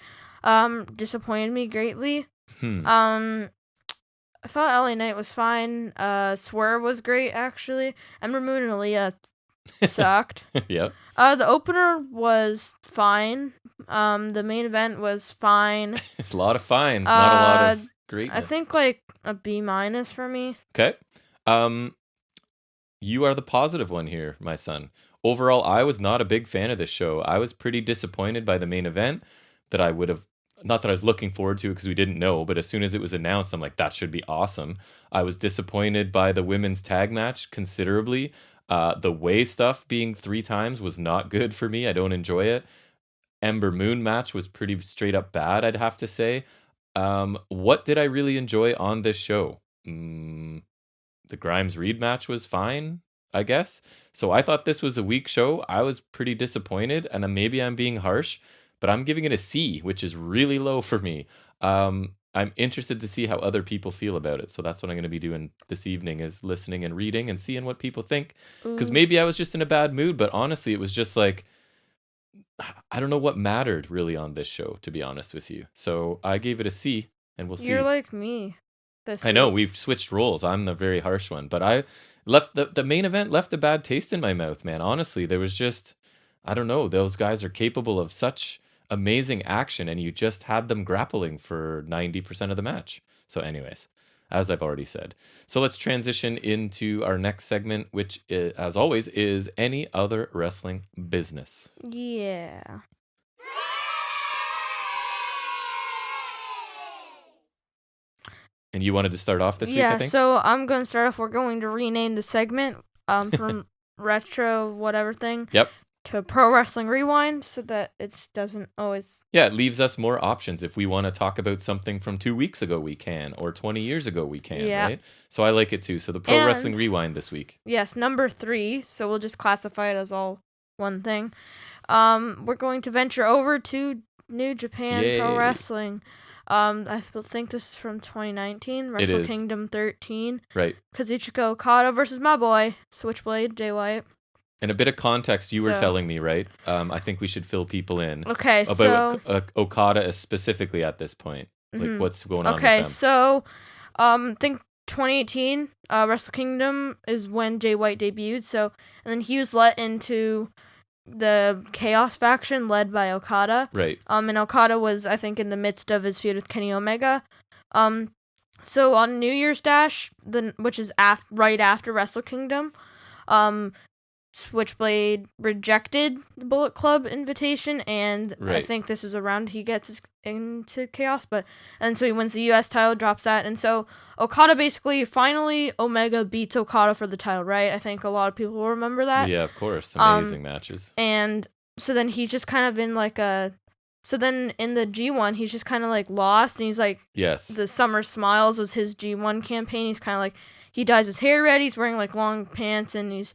disappointed me greatly. I thought LA Knight was fine. Swerve was great actually. Ember Moon and Aaliyah sucked. Yep. The opener was fine. The main event was fine. A lot of fines, not a lot of greatness. I think like a B- for me. Okay. You are the positive one here, my son. overall, I was not a big fan of this show. I was pretty disappointed by the main event that I would have, not that I was looking forward to because we didn't know, but as soon as it was announced, I'm like, that should be awesome. I was disappointed by the women's tag match considerably. The Way stuff being 3 times was not good for me. I don't enjoy it. Ember Moon match was pretty straight up bad, I'd have to say. What did I really enjoy on this show? The Grimes Reed match was fine, I guess. So I thought this was a weak show. I was pretty disappointed, and maybe I'm being harsh, but I'm giving it a C, which is really low for me. I'm interested to see how other people feel about it. So that's what I'm going to be doing this evening, is listening and reading and seeing what people think. Because maybe I was just in a bad mood, but honestly, it was just like, I don't know what mattered really on this show, to be honest with you. So I gave it a C, and we'll see. You're like me. I know, we've switched roles. I'm the very harsh one, but I left the main event left a bad taste in my mouth, man. Honestly, there was just, I don't know, those guys are capable of such amazing action, and you just had them grappling for 90% of the match. So anyways, as I've already said. So let's transition into our next segment, which is, as always, is Any Other Wrestling Business. Yeah. And you wanted to start off this week, I think? Yeah, so I'm going to start off. We're going to rename the segment from Retro whatever thing. Yep. To Pro Wrestling Rewind, so that it doesn't always... Yeah, it leaves us more options. If we want to talk about something from 2 weeks ago, we can. Or 20 years ago, we can, right? So I like it too. So the Pro Wrestling Rewind this week. Yes, number 3. So we'll just classify it as all one thing. We're going to venture over to New Japan Pro Wrestling. I think this is from 2019, Wrestle Kingdom 13. Right. Kazuchika Okada versus my boy, Switchblade, Jay White. And a bit of context, you were telling me, right? I think we should fill people in. Okay, about Okada specifically at this point. Like, what's going on with them? Okay, so, I think 2018, Wrestle Kingdom is when Jay White debuted, so, and then he was let into the Chaos faction led by Okada. Right. And Okada was, I think, in the midst of his feud with Kenny Omega. So on New Year's Dash, which is right after Wrestle Kingdom, Switchblade rejected the Bullet Club invitation, and I think this is around he gets into Chaos, and so he wins the US title, drops that, and so Okada finally Omega beats Okada for the title, right? I think a lot of people will remember that. Yeah, of course. Amazing matches. And so then he's just kind of in so then in the G1, he's just kind of like lost, and he's like, yes, the Summer Smiles was his G1 campaign. He's kind of like, he dyes his hair red, he's wearing like long pants, and he's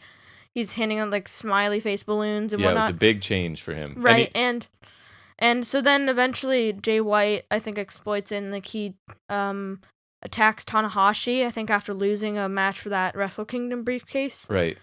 handing out like smiley face balloons and whatnot. Yeah, it was a big change for him. Right, and so then eventually Jay White, I think, exploits it, and like he attacks Tanahashi, I think, after losing a match for that Wrestle Kingdom briefcase. Right.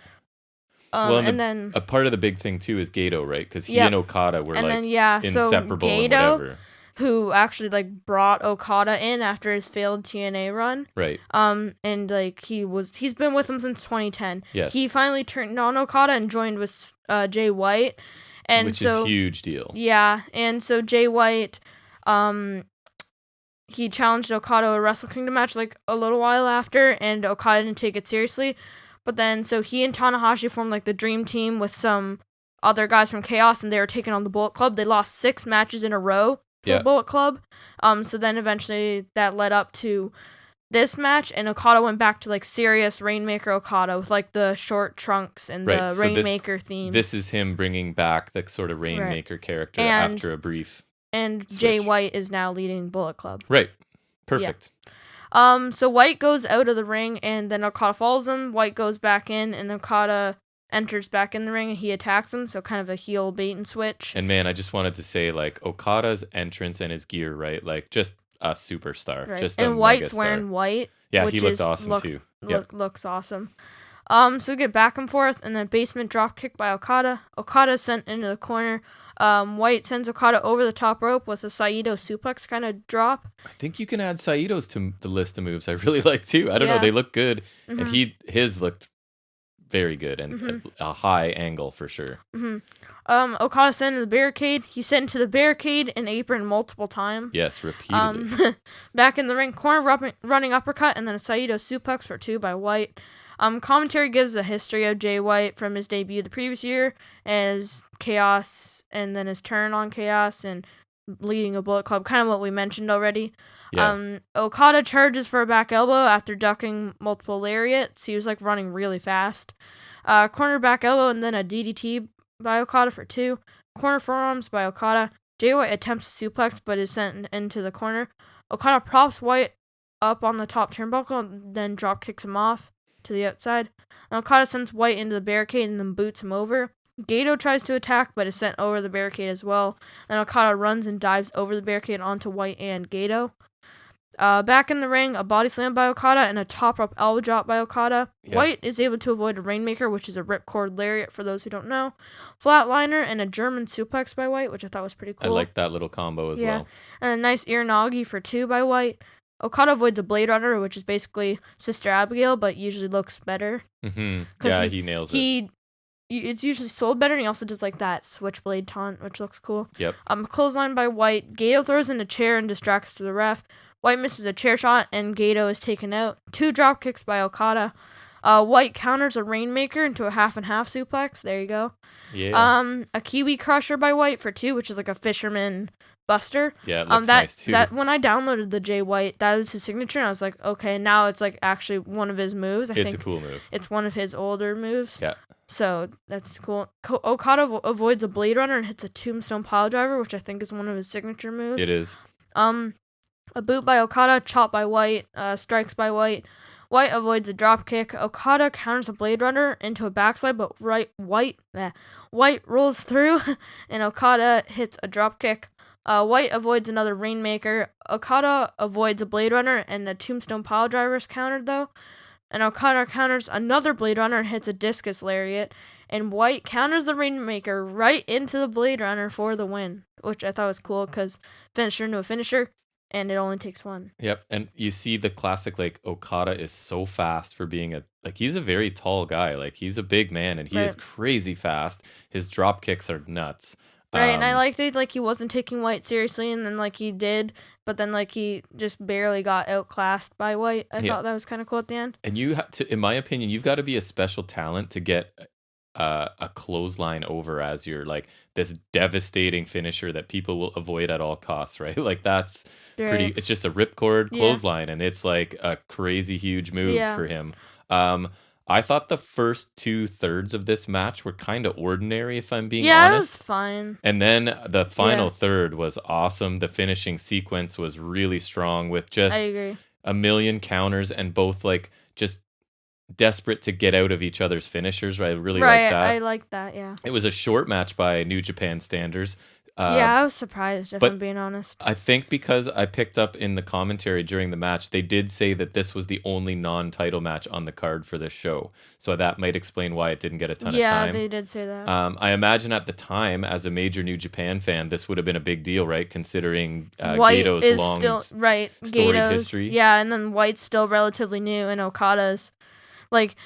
And then a part of the big thing too is Gato, right? Because he and Okada were inseparable so Gato, and whatever. Who actually like brought Okada in after his failed TNA run. Right. And like he's been with him since 2010. Yes. He finally turned on Okada and joined with Jay White. And which is a huge deal. Yeah, and so Jay White, he challenged Okada a Wrestle Kingdom match like a little while after, and Okada didn't take it seriously. But then, so he and Tanahashi formed like the Dream Team with some other guys from Chaos, and they were taking on the Bullet Club. They lost 6 matches in a row for the Bullet Club. So then eventually that led up to this match, and Okada went back to like serious Rainmaker Okada with like the short trunks and the Rainmaker theme. This is him bringing back the sort of Rainmaker character after a brief. And switch. Jay White is now leading Bullet Club. Right. Perfect. Yeah. So White goes out of the ring, and then Okada follows him. White goes back in, and Okada enters back in the ring, and he attacks him. So kind of a heel bait and switch. And man, I just wanted to say, like, Okada's entrance and his gear, right? Like, just a superstar. Right. Just and White's wearing white. Yeah, he looked awesome too. Looks awesome. So we get back and forth, and then basement drop kick by Okada. Okada sent into the corner. White sends Okada over the top rope with a Saito suplex kind of drop. I think you can add Saitos to the list of moves I really like too. I don't know, they look good, and his looked very good and a high angle for sure. Okada sent into the barricade. He sent into the barricade and apron multiple times. Yes, repeatedly. Back in the ring, corner running uppercut, and then a Saito suplex for 2 by White. Commentary gives a history of Jay White from his debut the previous year as Chaos, and then his turn on Chaos and leading a Bullet Club, kind of what we mentioned already. Yeah. Okada charges for a back elbow after ducking multiple lariats. He was like running really fast. Corner back elbow and then a DDT by Okada for 2. Corner forearms by Okada. Jay White attempts a suplex but is sent into the corner. Okada props White up on the top turnbuckle and then drop kicks him off to the outside. And Okada sends White into the barricade and then boots him over. Gato tries to attack but is sent over the barricade as well. And Okada runs and dives over the barricade onto White and Gato. Back in the ring, a body slam by Okada and a top rope elbow drop by Okada. Yeah. White is able to avoid a Rainmaker, which is a ripcord lariat for those who don't know. Flatliner and a German suplex by White, which I thought was pretty cool. I like that little combo as well. And a nice Iranagi for 2 by White. Okada avoids a Blade Runner, which is basically Sister Abigail, but usually looks better. Mm-hmm. Yeah, he nails it. It's usually sold better, and he also does like that Switchblade taunt, which looks cool. Yep. Clothesline by White. Gato throws in a chair and distracts the ref. White misses a chair shot, and Gato is taken out. 2 drop kicks by Okada. White counters a Rainmaker into a half and half suplex. There you go. Yeah. A Kiwi Crusher by White for 2, which is like a fisherman buster. Yeah, it looks nice too. That when I downloaded the Jay White, that was his signature, and I was like, okay, now it's like actually one of his moves. I think it's a cool move. It's one of his older moves. Yeah. So that's cool. Okada avoids a Blade Runner and hits a Tombstone Piledriver, which I think is one of his signature moves. It is. A boot by Okada, chop by White, strikes by White. White avoids a drop kick. Okada counters a Blade Runner into a backslide, but White rolls through, and Okada hits a drop kick. White avoids another Rainmaker. Okada avoids a Blade Runner, and the Tombstone Piledriver is countered though. And Okada counters another Blade Runner and hits a Discus Lariat. And White counters the Rainmaker right into the Blade Runner for the win, which I thought was cool because finisher into a finisher. And it only takes 1. Yep, and you see the classic, like, Okada is so fast for being he's a very tall guy. Like, he's a big man, and he is crazy fast. His drop kicks are nuts. Right, and I liked it, like, he wasn't taking White seriously, and then, like, he did, but then, like, he just barely got outclassed by White. I thought that was kind of cool at the end. And you have to, in my opinion, you've got to be a special talent to get a clothesline over as your, like, this devastating finisher that people will avoid at all costs, right? Like, that's pretty, it's just a ripcord clothesline, and it's like a crazy huge move for him. I thought the first 2/3 of this match were kind of ordinary, if I'm being honest. Yeah, it was fine. And then the final third was awesome. The finishing sequence was really strong with just a million counters and both, like, just desperate to get out of each other's finishers. Right? I really like that. I like that, yeah. It was a short match by New Japan standards. I was surprised, if I'm being honest. I think because I picked up in the commentary during the match, they did say that this was the only non-title match on the card for this show. So that might explain why it didn't get a ton of time. Yeah, they did say that. I imagine at the time, as a major New Japan fan, this would have been a big deal, right? Considering Gato's long storied history. Yeah, and then White's still relatively new, and Okada's, like,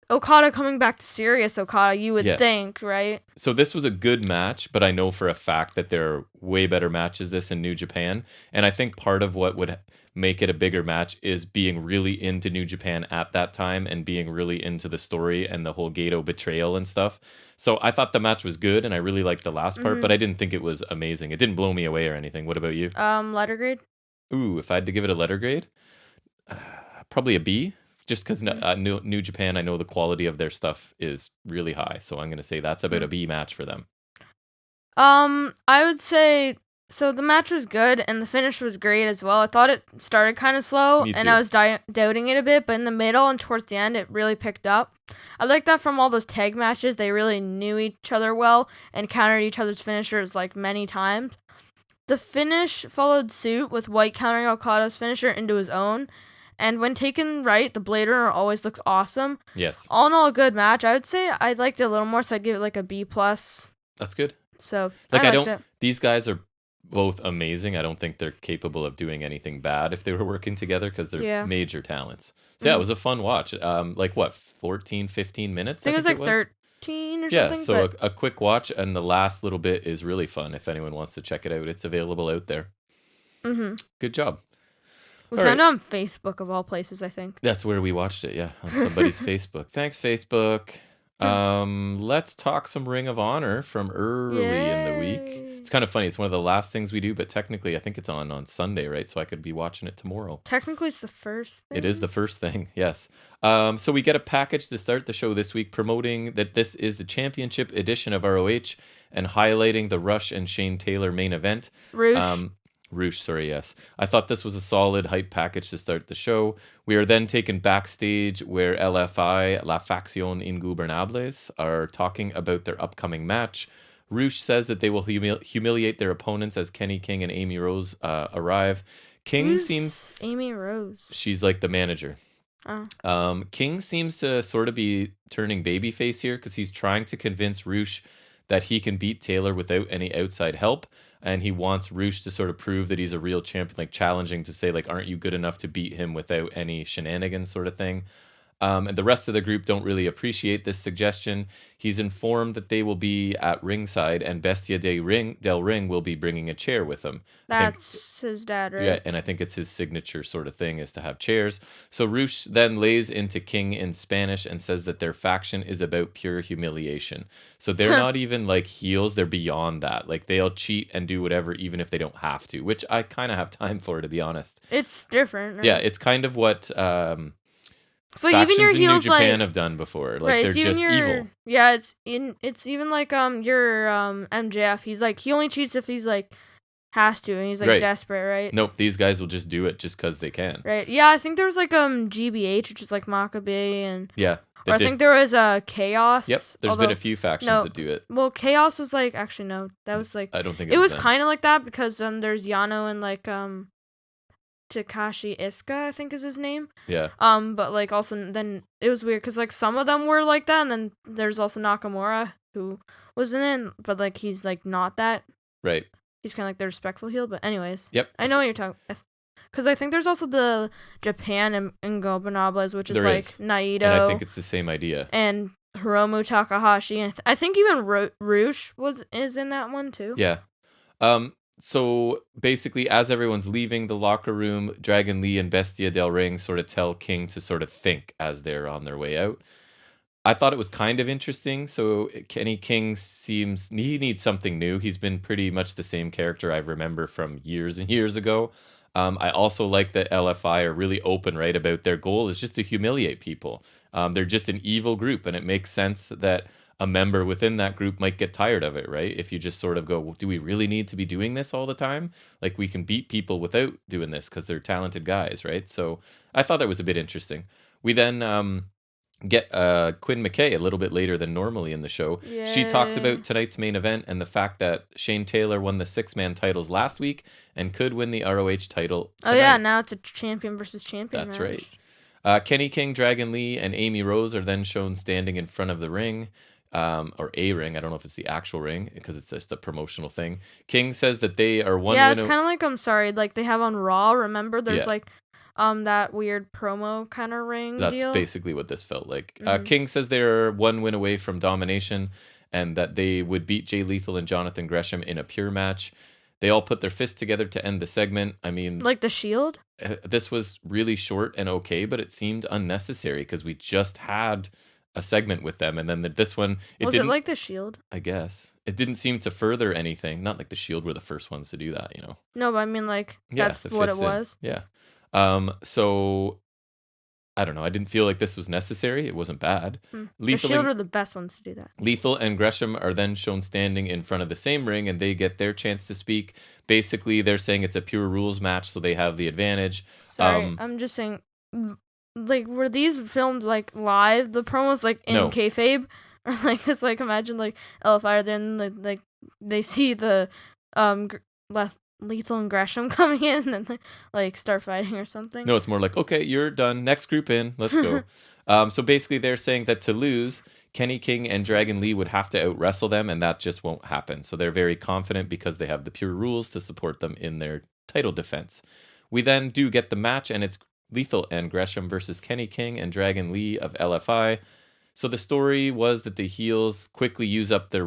Okada coming back to serious Okada, you would think, right? So this was a good match, but I know for a fact that there are way better matches this in New Japan. And I think part of what would make it a bigger match is being really into New Japan at that time and being really into the story and the whole Gato betrayal and stuff. So I thought the match was good, and I really liked the last part, but I didn't think it was amazing. It didn't blow me away or anything. What about you? Letter grade? Ooh, if I had to give it a letter grade, probably a B. Just because New Japan, I know the quality of their stuff is really high. So I'm going to say that's about a B match for them. I would say, so the match was good, and the finish was great as well. I thought it started kind of slow, and I was doubting it a bit, but in the middle and towards the end, it really picked up. I like that from all those tag matches. They really knew each other well and countered each other's finishers, like, many times. The finish followed suit with White countering Okada's finisher into his own. And when taken right, the Blade Runner always looks awesome. Yes. All in all, a good match. I would say I liked it a little more, so I'd give it like a B+. That's good. So, these guys are both amazing. I don't think they're capable of doing anything bad if they were working together because they're major talents. So, it was a fun watch. 14, 15 minutes? I think it was like 13 or something. Yeah, so a quick watch, and the last little bit is really fun if anyone wants to check it out. It's available out there. Mm-hmm. Good job. We found it on Facebook of all places, I think. That's where we watched it, yeah, on somebody's Facebook. Thanks, Facebook. Let's talk some Ring of Honor from early in the week. It's kind of funny. It's one of the last things we do, but technically I think it's on Sunday, right? So I could be watching it tomorrow. Technically it's the first thing. It is the first thing, yes. So we get a package to start the show this week promoting that this is the championship edition of ROH and highlighting the Rush and Shane Taylor main event. Rush, sorry, yes. I thought this was a solid hype package to start the show. We are then taken backstage where LFI, La Facción Ingubernables, are talking about their upcoming match. Rush says that they will humiliate their opponents as Kenny King and Amy Rose arrive. Who's Amy Rose? She's like the manager. King seems to sort of be turning babyface here because he's trying to convince Rush that he can beat Taylor without any outside help. And he wants Rush to sort of prove that he's a real champion, like challenging to say, like, aren't you good enough to beat him without any shenanigans sort of thing. And the rest of the group don't really appreciate this suggestion. He's informed that they will be at ringside and Bestia del Ring will be bringing a chair with him. That's his dad, right? Yeah, and I think it's his signature sort of thing is to have chairs. So Rush then lays into King in Spanish and says that their faction is about pure humiliation. So they're not even like heels, they're beyond that. Like they'll cheat and do whatever even if they don't have to, which I kind of have time for, to be honest. It's different, right? Yeah, it's kind of what so even your heels in New Japan have done before. Like right, they're just evil. Yeah, it's even like your MJF. He's like he only cheats if he's like has to and he's like desperate, right? Nope, these guys will just do it just because they can. Right. Yeah, I think there was like GBH, which is like Maccabee, and yeah. I think there was Chaos. Yep, there's been a few factions that do it. Well, Chaos was like actually no, that was like I don't think it was kind of like that because there's Yano and like Takashi Iizuka, I think is his name. Yeah. But like also then it was weird because like some of them were like that, and then there's also Nakamura who wasn't in, but like he's like not that. Right. He's kind of like the respectful heel, but anyways. Yep. I know what you're talking. Because I think there's also the Japan Ingobernables, which is like Naito. And I think it's the same idea. And Hiromu Takahashi, and I think even Rush is in that one too. Yeah. So basically, as everyone's leaving the locker room, Dragon Lee and Bestia del Ring sort of tell King to sort of think as they're on their way out. I thought it was kind of interesting. So Kenny King he needs something new. He's been pretty much the same character I remember from years and years ago. I also like that LFI are really open, right, about their goal is just to humiliate people. They're just an evil group, and it makes sense that a member within that group might get tired of it, right? If you just sort of go, well, do we really need to be doing this all the time? Like, we can beat people without doing this because they're talented guys, right? So I thought that was a bit interesting. We then get Quinn McKay a little bit later than normally in the show. Yay. She talks about tonight's main event and the fact that Shane Taylor won the 6-man titles last week and could win the ROH title tonight. Oh yeah, now it's a champion versus champion That's match. Right. Kenny King, Dragon Lee, and Amy Rose are then shown standing in front of the ring. Or a ring. I don't know if it's the actual ring because it's just a promotional thing. King says that they are one. Yeah, it's kind of like like they have on Raw. Remember, there's like that weird promo kind of ring. That's deal. Basically what this felt like. King says they're one win away from domination, and that they would beat Jay Lethal and Jonathan Gresham in a pure match. They all put their fists together to end the segment. I mean, like the Shield. This was really short and okay, but it seemed unnecessary because we just had a segment with them, and then this one was it like the Shield? I guess it didn't seem to further anything. Not like the Shield were the first ones to do that, you know. No, but I mean, like that's what it was. Yeah. So I don't know. I didn't feel like this was necessary. It wasn't bad. The Shield were the best ones to do that. Lethal and Gresham are then shown standing in front of the same ring, and they get their chance to speak. Basically, they're saying it's a pure rules match, so they have the advantage. Sorry, I'm just saying. Like, were these filmed like live? The promos like in kayfabe, or like it's like imagine like LFI then like they see the Lethal and Gresham coming in and then like start fighting or something. No, it's more like, okay, you're done. Next group in. Let's go. So basically, they're saying that to lose, Kenny King and Dragon Lee would have to out wrestle them, and that just won't happen. So they're very confident because they have the pure rules to support them in their title defense. We then do get the match, and it's Lethal and Gresham versus Kenny King and Dragon Lee of LFI. So the story was that the heels quickly use up their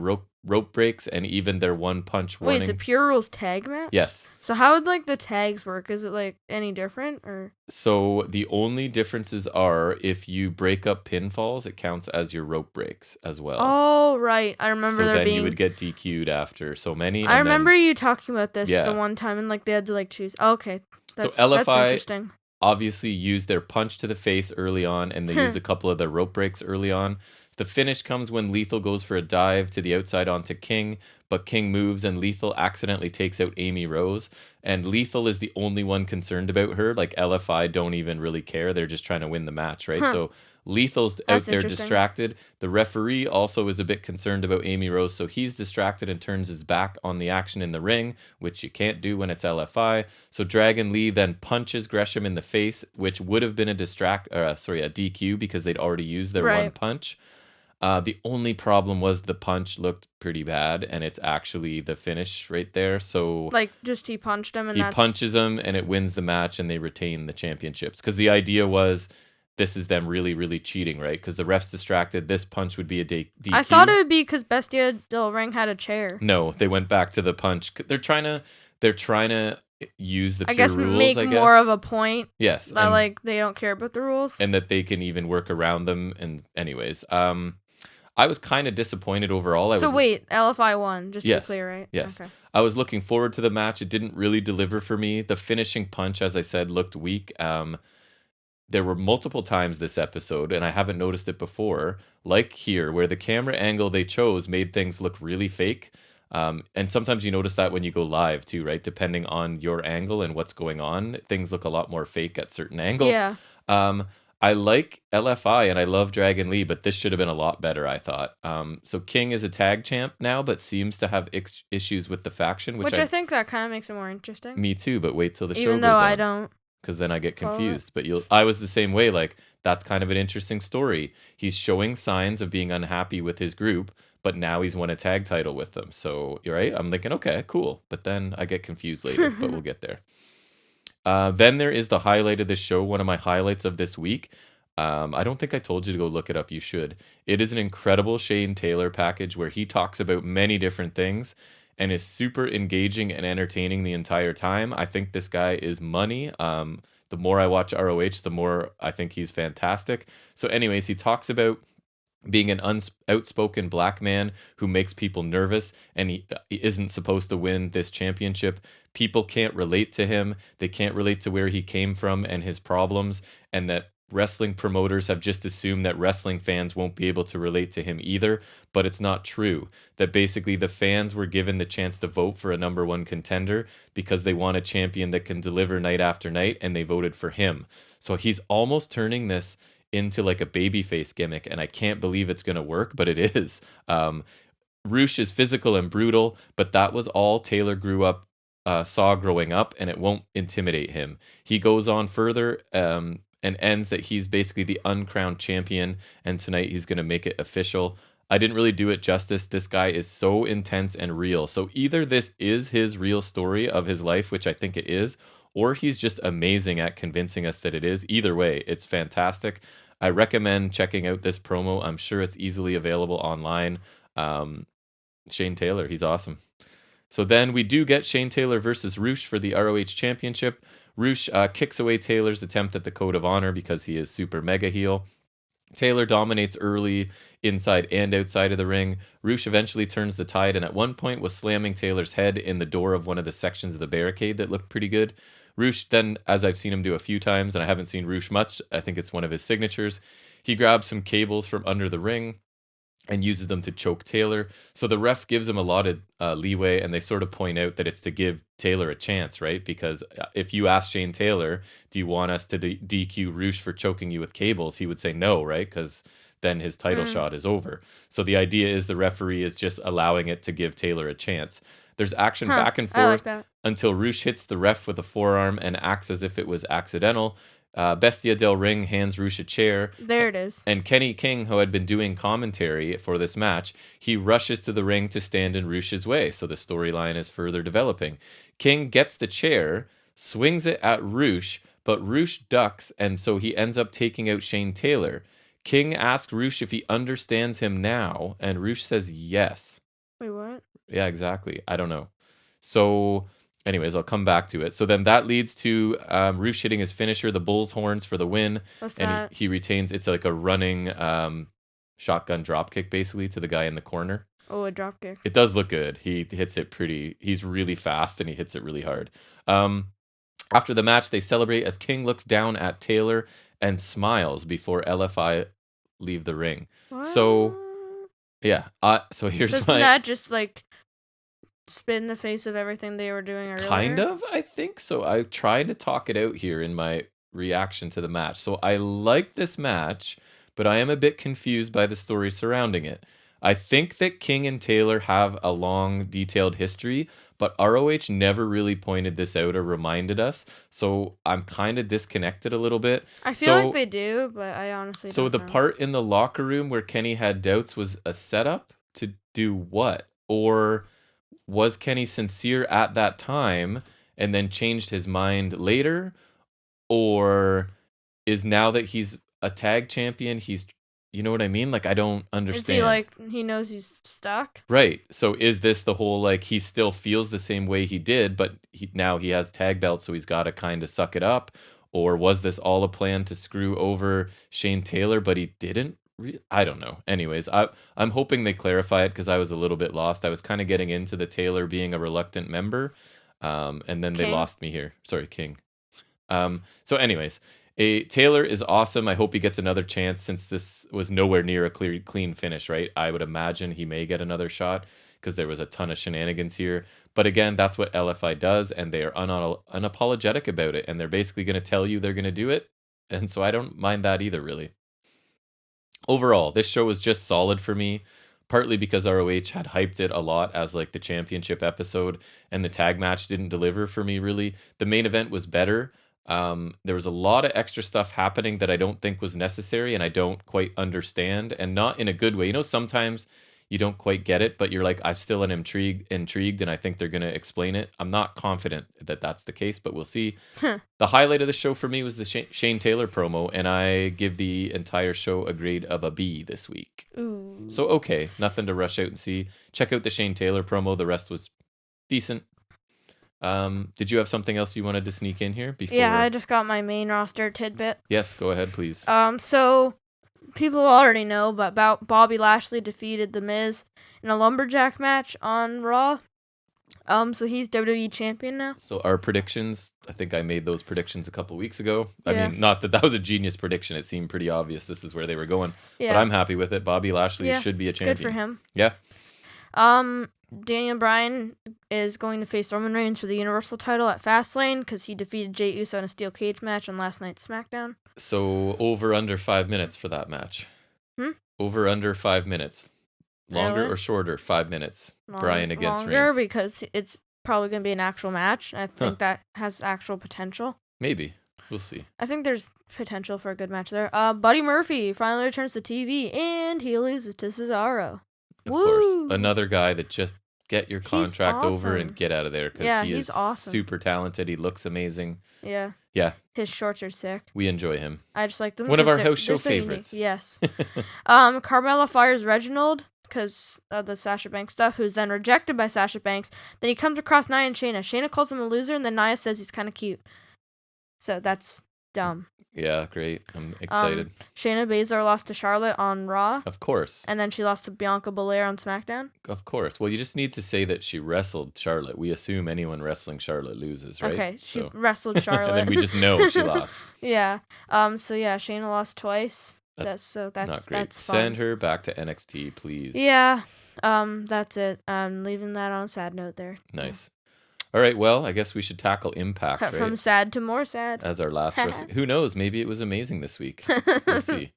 rope breaks and even their 1 punch warning. Wait, it's a Pure Rules tag match? Yes. So how would like the tags work? Is it like any different or? So the only differences are if you break up pinfalls, it counts as your rope breaks as well. Oh, right. I remember so then you would get DQ'd after so many. I remember you talking about this the one time, and like they had to like choose. Oh, okay. So LFI that's interesting. Obviously use their punch to the face early on, and they use a couple of their rope breaks early on. The finish comes when Lethal goes for a dive to the outside onto King, but King moves and Lethal accidentally takes out Amy Rose. And Lethal is the only one concerned about her. Like LFI don't even really care. They're just trying to win the match, right? So Lethal's out there distracted. The referee also is a bit concerned about Amy Rose, so he's distracted and turns his back on the action in the ring, which you can't do when it's LFI. So Dragon Lee then punches Gresham in the face, which would have been a DQ because they'd already used their one punch. The only problem was the punch looked pretty bad, and it's actually the finish right there. So like just he punched him, and he punches him, and it wins the match, and they retain the championships. Because the idea was this is them really, really cheating, right? Because the ref's distracted. This punch would be a DQ. I thought it would be because Bestia del Ring had a chair. No, they went back to the punch. They're trying to use the pure rules, make more of a point. Yes, that like they don't care about the rules, and that they can even work around them. And anyways, I was kind of disappointed overall. Wait, LFI won, just to be clear, right? Yes. Okay. I was looking forward to the match. It didn't really deliver for me. The finishing punch, as I said, looked weak. There were multiple times this episode, and I haven't noticed it before, like here, where the camera angle they chose made things look really fake. And sometimes you notice that when you go live too, right? Depending on your angle and what's going on, things look a lot more fake at certain angles. Yeah. I like LFI and I love Dragon Lee, but this should have been a lot better, I thought. So King is a tag champ now, but seems to have issues with the faction, which I think that kind of makes it more interesting. Me too, but wait till the show goes on. Even though I don't. Because then I get confused. But I was the same way. Like, that's kind of an interesting story. He's showing signs of being unhappy with his group, but now he's won a tag title with them. So, you're right. I'm thinking, okay, cool. But then I get confused later, but we'll get there. Then there is the highlight of the show, one of my highlights of this week. I don't think I told you to go look it up. You should. It is an incredible Shane Taylor package where he talks about many different things and is super engaging and entertaining the entire time. I think this guy is money. The more I watch ROH, the more I think he's fantastic. So anyways, he talks about being an outspoken black man who makes people nervous, and he isn't supposed to win this championship. People can't relate to him. They can't relate to where he came from and his problems, and that wrestling promoters have just assumed that wrestling fans won't be able to relate to him either, but it's not true. That basically the fans were given the chance to vote for a number one contender because they want a champion that can deliver night after night, and they voted for him. So he's almost turning this into like a babyface gimmick, and I can't believe it's going to work, but it is. Roosh is physical and brutal, but that was all Taylor saw growing up, and it won't intimidate him. He goes on further and ends that he's basically the uncrowned champion, and tonight he's going to make it official. I didn't really do it justice. This guy is so intense and real. So either this is his real story of his life, which I think it is, or he's just amazing at convincing us that it is. Either way, it's fantastic. I recommend checking out this promo. I'm sure it's easily available online. Shane Taylor, he's awesome. So then we do get Shane Taylor versus Roosh for the ROH Championship. Roosh kicks away Taylor's attempt at the Code of Honor because he is super mega heel. Taylor dominates early, inside and outside of the ring. Roosh eventually turns the tide, and at one point was slamming Taylor's head in the door of one of the sections of the barricade that looked pretty good. Roosh then, as I've seen him do a few times, and I haven't seen Roosh much, I think it's one of his signatures, he grabs some cables from under the ring and uses them to choke Taylor. So the ref gives him a lot of leeway, and they sort of point out that it's to give Taylor a chance, right? Because if you ask Shane Taylor, do you want us to DQ Roosh for choking you with cables? He would say no, right? Because then his title shot is over. So the idea is the referee is just allowing it to give Taylor a chance. There's action back and forth until Roosh hits the ref with a forearm and acts as if it was accidental. Bestia del Ring hands Roosh a chair. There it is. And Kenny King, who had been doing commentary for this match, he rushes to the ring to stand in Roosh's way. So the storyline is further developing. King gets the chair, swings it at Roosh, but Roosh ducks, and so he ends up taking out Shane Taylor. King asks Roosh if he understands him now, and Roosh says yes. Wait, what? Yeah, exactly. I don't know. So, anyways, I'll come back to it. So then that leads to Roosh hitting his finisher, the Bull's Horns, for the win. What's and that? he retains. It's like a running shotgun dropkick, basically, to the guy in the corner. Oh, a dropkick. It does look good. He hits it pretty. He's really fast, and he hits it really hard. After the match, they celebrate as King looks down at Taylor and smiles before LFI leave the ring. What? So, yeah. So here's Doesn't that just like spin the face of everything they were doing earlier? Kind of, I think so. I tried to talk it out here in my reaction to the match. So I like this match, but I am a bit confused by the story surrounding it. I think that King and Taylor have a long, detailed history, but ROH never really pointed this out or reminded us. So I'm kind of disconnected a little bit. I feel like they do, but I honestly don't know. Part in the locker room where Kenny had doubts was a setup to do what? Or was Kenny sincere at that time and then changed his mind later? Or is now that he's a tag champion, you know what I mean? Like, I don't understand. Is he like, he knows he's stuck? Right. So is this the whole, like, he still feels the same way he did, but now he has tag belts, so he's got to kind of suck it up? Or was this all a plan to screw over Shane Taylor, but he didn't? I don't know. Anyways, I'm hoping they clarify it because I was a little bit lost. I was kind of getting into the Taylor being a reluctant member, and then they lost me here. Sorry, King. So anyways, Taylor is awesome. I hope he gets another chance since this was nowhere near a clean finish, right? I would imagine he may get another shot because there was a ton of shenanigans here. But again, that's what LFI does, and they are unapologetic about it, and they're basically going to tell you they're going to do it. And so I don't mind that either, really. Overall, this show was just solid for me, partly because ROH had hyped it a lot as like the championship episode, and the tag match didn't deliver for me, really. The main event was better. There was a lot of extra stuff happening that I don't think was necessary, and I don't quite understand, and not in a good way. You know, sometimes you don't quite get it, but you're like, I still am intrigued, and I think they're going to explain it. I'm not confident that that's the case, but we'll see. The highlight of the show for me was the Shane Taylor promo, and I give the entire show a grade of a B this week. Ooh. So, okay, nothing to rush out and see. Check out the Shane Taylor promo. The rest was decent. Did you have something else you wanted to sneak in here before? Yeah, I just got my main roster tidbit. Yes, go ahead, please. So people already know, but Bobby Lashley defeated The Miz in a lumberjack match on Raw. So he's WWE champion now. So our predictions, I think I made those predictions a couple weeks ago. I mean, not that was a genius prediction. It seemed pretty obvious this is where they were going. Yeah. But I'm happy with it. Bobby Lashley should be a champion. Good for him. Yeah. Daniel Bryan is going to face Roman Reigns for the Universal title at Fastlane because he defeated Jey Uso in a steel cage match on last night's SmackDown. So over under 5 minutes for that match. Over under 5 minutes. Longer or shorter? 5 minutes. Bryan against Reigns. Longer because it's probably going to be an actual match. I think that has actual potential. Maybe. We'll see. I think there's potential for a good match there. Buddy Murphy finally returns to TV and he loses to Cesaro. Of course. Another guy that just get your contract over and get out of there because he is awesome. Super talented. He looks amazing. Yeah. Yeah. His shorts are sick. We enjoy him. I just like them. One of our house show favorites. Yes. Carmella fires Reginald because of the Sasha Banks stuff, who's then rejected by Sasha Banks. Then he comes across Nia and Shayna. Shayna calls him a loser, and then Nia says he's kind of cute. So that's dumb. Yeah, great. I'm excited. Shayna Baszler lost to Charlotte on Raw. Of course. And then she lost to Bianca Belair on SmackDown. Of course. Well, you just need to say that she wrestled Charlotte. We assume anyone wrestling Charlotte loses, right? Okay, she wrestled Charlotte. And then we just know she lost. Yeah. So yeah, Shayna lost twice. That's not great. That's fun. Send her back to NXT, please. Yeah. That's it. I'm leaving that on a sad note there. Nice. All right, well, I guess we should tackle Impact, right? From sad to more sad. As our last wrestling. Who knows? Maybe it was amazing this week. We'll see.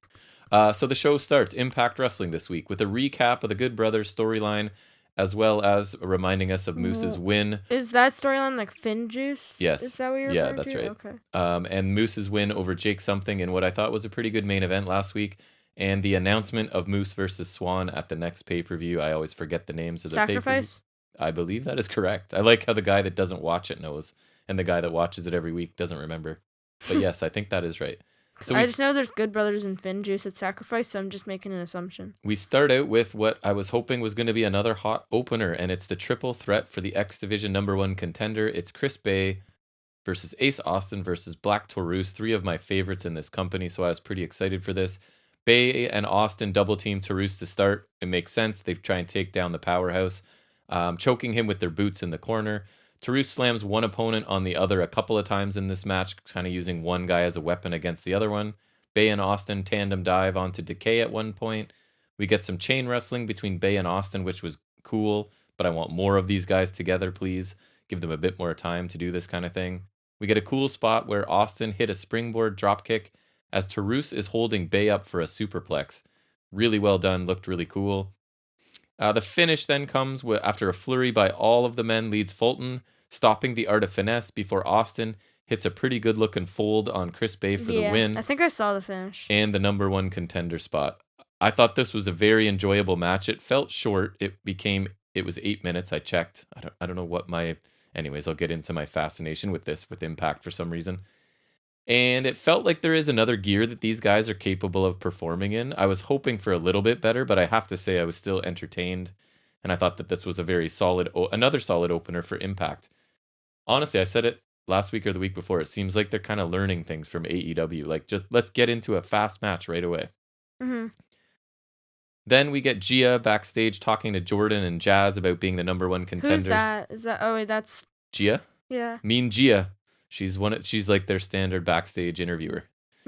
So the show starts, Impact Wrestling this week, with a recap of the Good Brothers storyline, as well as reminding us of Moose's win. Is that storyline like Finn Juice? Yes. Is that what you're referring to? Yeah, that's right. Okay. And Moose's win over Jake Something in what I thought was a pretty good main event last week. And the announcement of Moose versus Swan at the next pay-per-view. I always forget the names of the pay-per-views. Sacrifice? I believe that is correct. I like how the guy that doesn't watch it knows, and the guy that watches it every week doesn't remember. But yes, I think that is right. So I just know there's Good Brothers and Finn Juice at Sacrifice, so I'm just making an assumption. We start out with what I was hoping was going to be another hot opener, and it's the triple threat for the X Division #1 contender. It's Chris Bay versus Ace Austin versus Black Taurus, 3 of my favorites in this company, so I was pretty excited for this. Bay and Austin double team Taurus to start. It makes sense. They try and take down the powerhouse, choking him with their boots in the corner. Taurus slams one opponent on the other a couple of times in this match, kind of using one guy as a weapon against the other one. Bay and Austin tandem dive onto Decay at one point. We get some chain wrestling between Bay and Austin, which was cool, but I want more of these guys together, please. Give them a bit more time to do this kind of thing. We get a cool spot where Austin hit a springboard dropkick as Taurus is holding Bay up for a superplex. Really well done, looked really cool. The finish then comes after a flurry by all of the men leads Fulton, stopping the Art of Finesse before Austin hits a pretty good looking fold on Chris Bay for the win. I think I saw the finish. And the #1 contender spot. I thought this was a very enjoyable match. It felt short. It was 8 minutes. I checked. I don't know what anyways, I'll get into my fascination with this with Impact for some reason. And it felt like there is another gear that these guys are capable of performing in. I was hoping for a little bit better, but I have to say I was still entertained. And I thought that this was a very another solid opener for Impact. Honestly, I said it last week or the week before. It seems like they're kind of learning things from AEW. Like, just let's get into a fast match right away. Mm-hmm. Then we get Gia backstage talking to Jordan and Jazz about being the #1 contenders. Who's that? Oh, wait, that's Gia? Yeah. Mean Gia. She's like their standard backstage interviewer.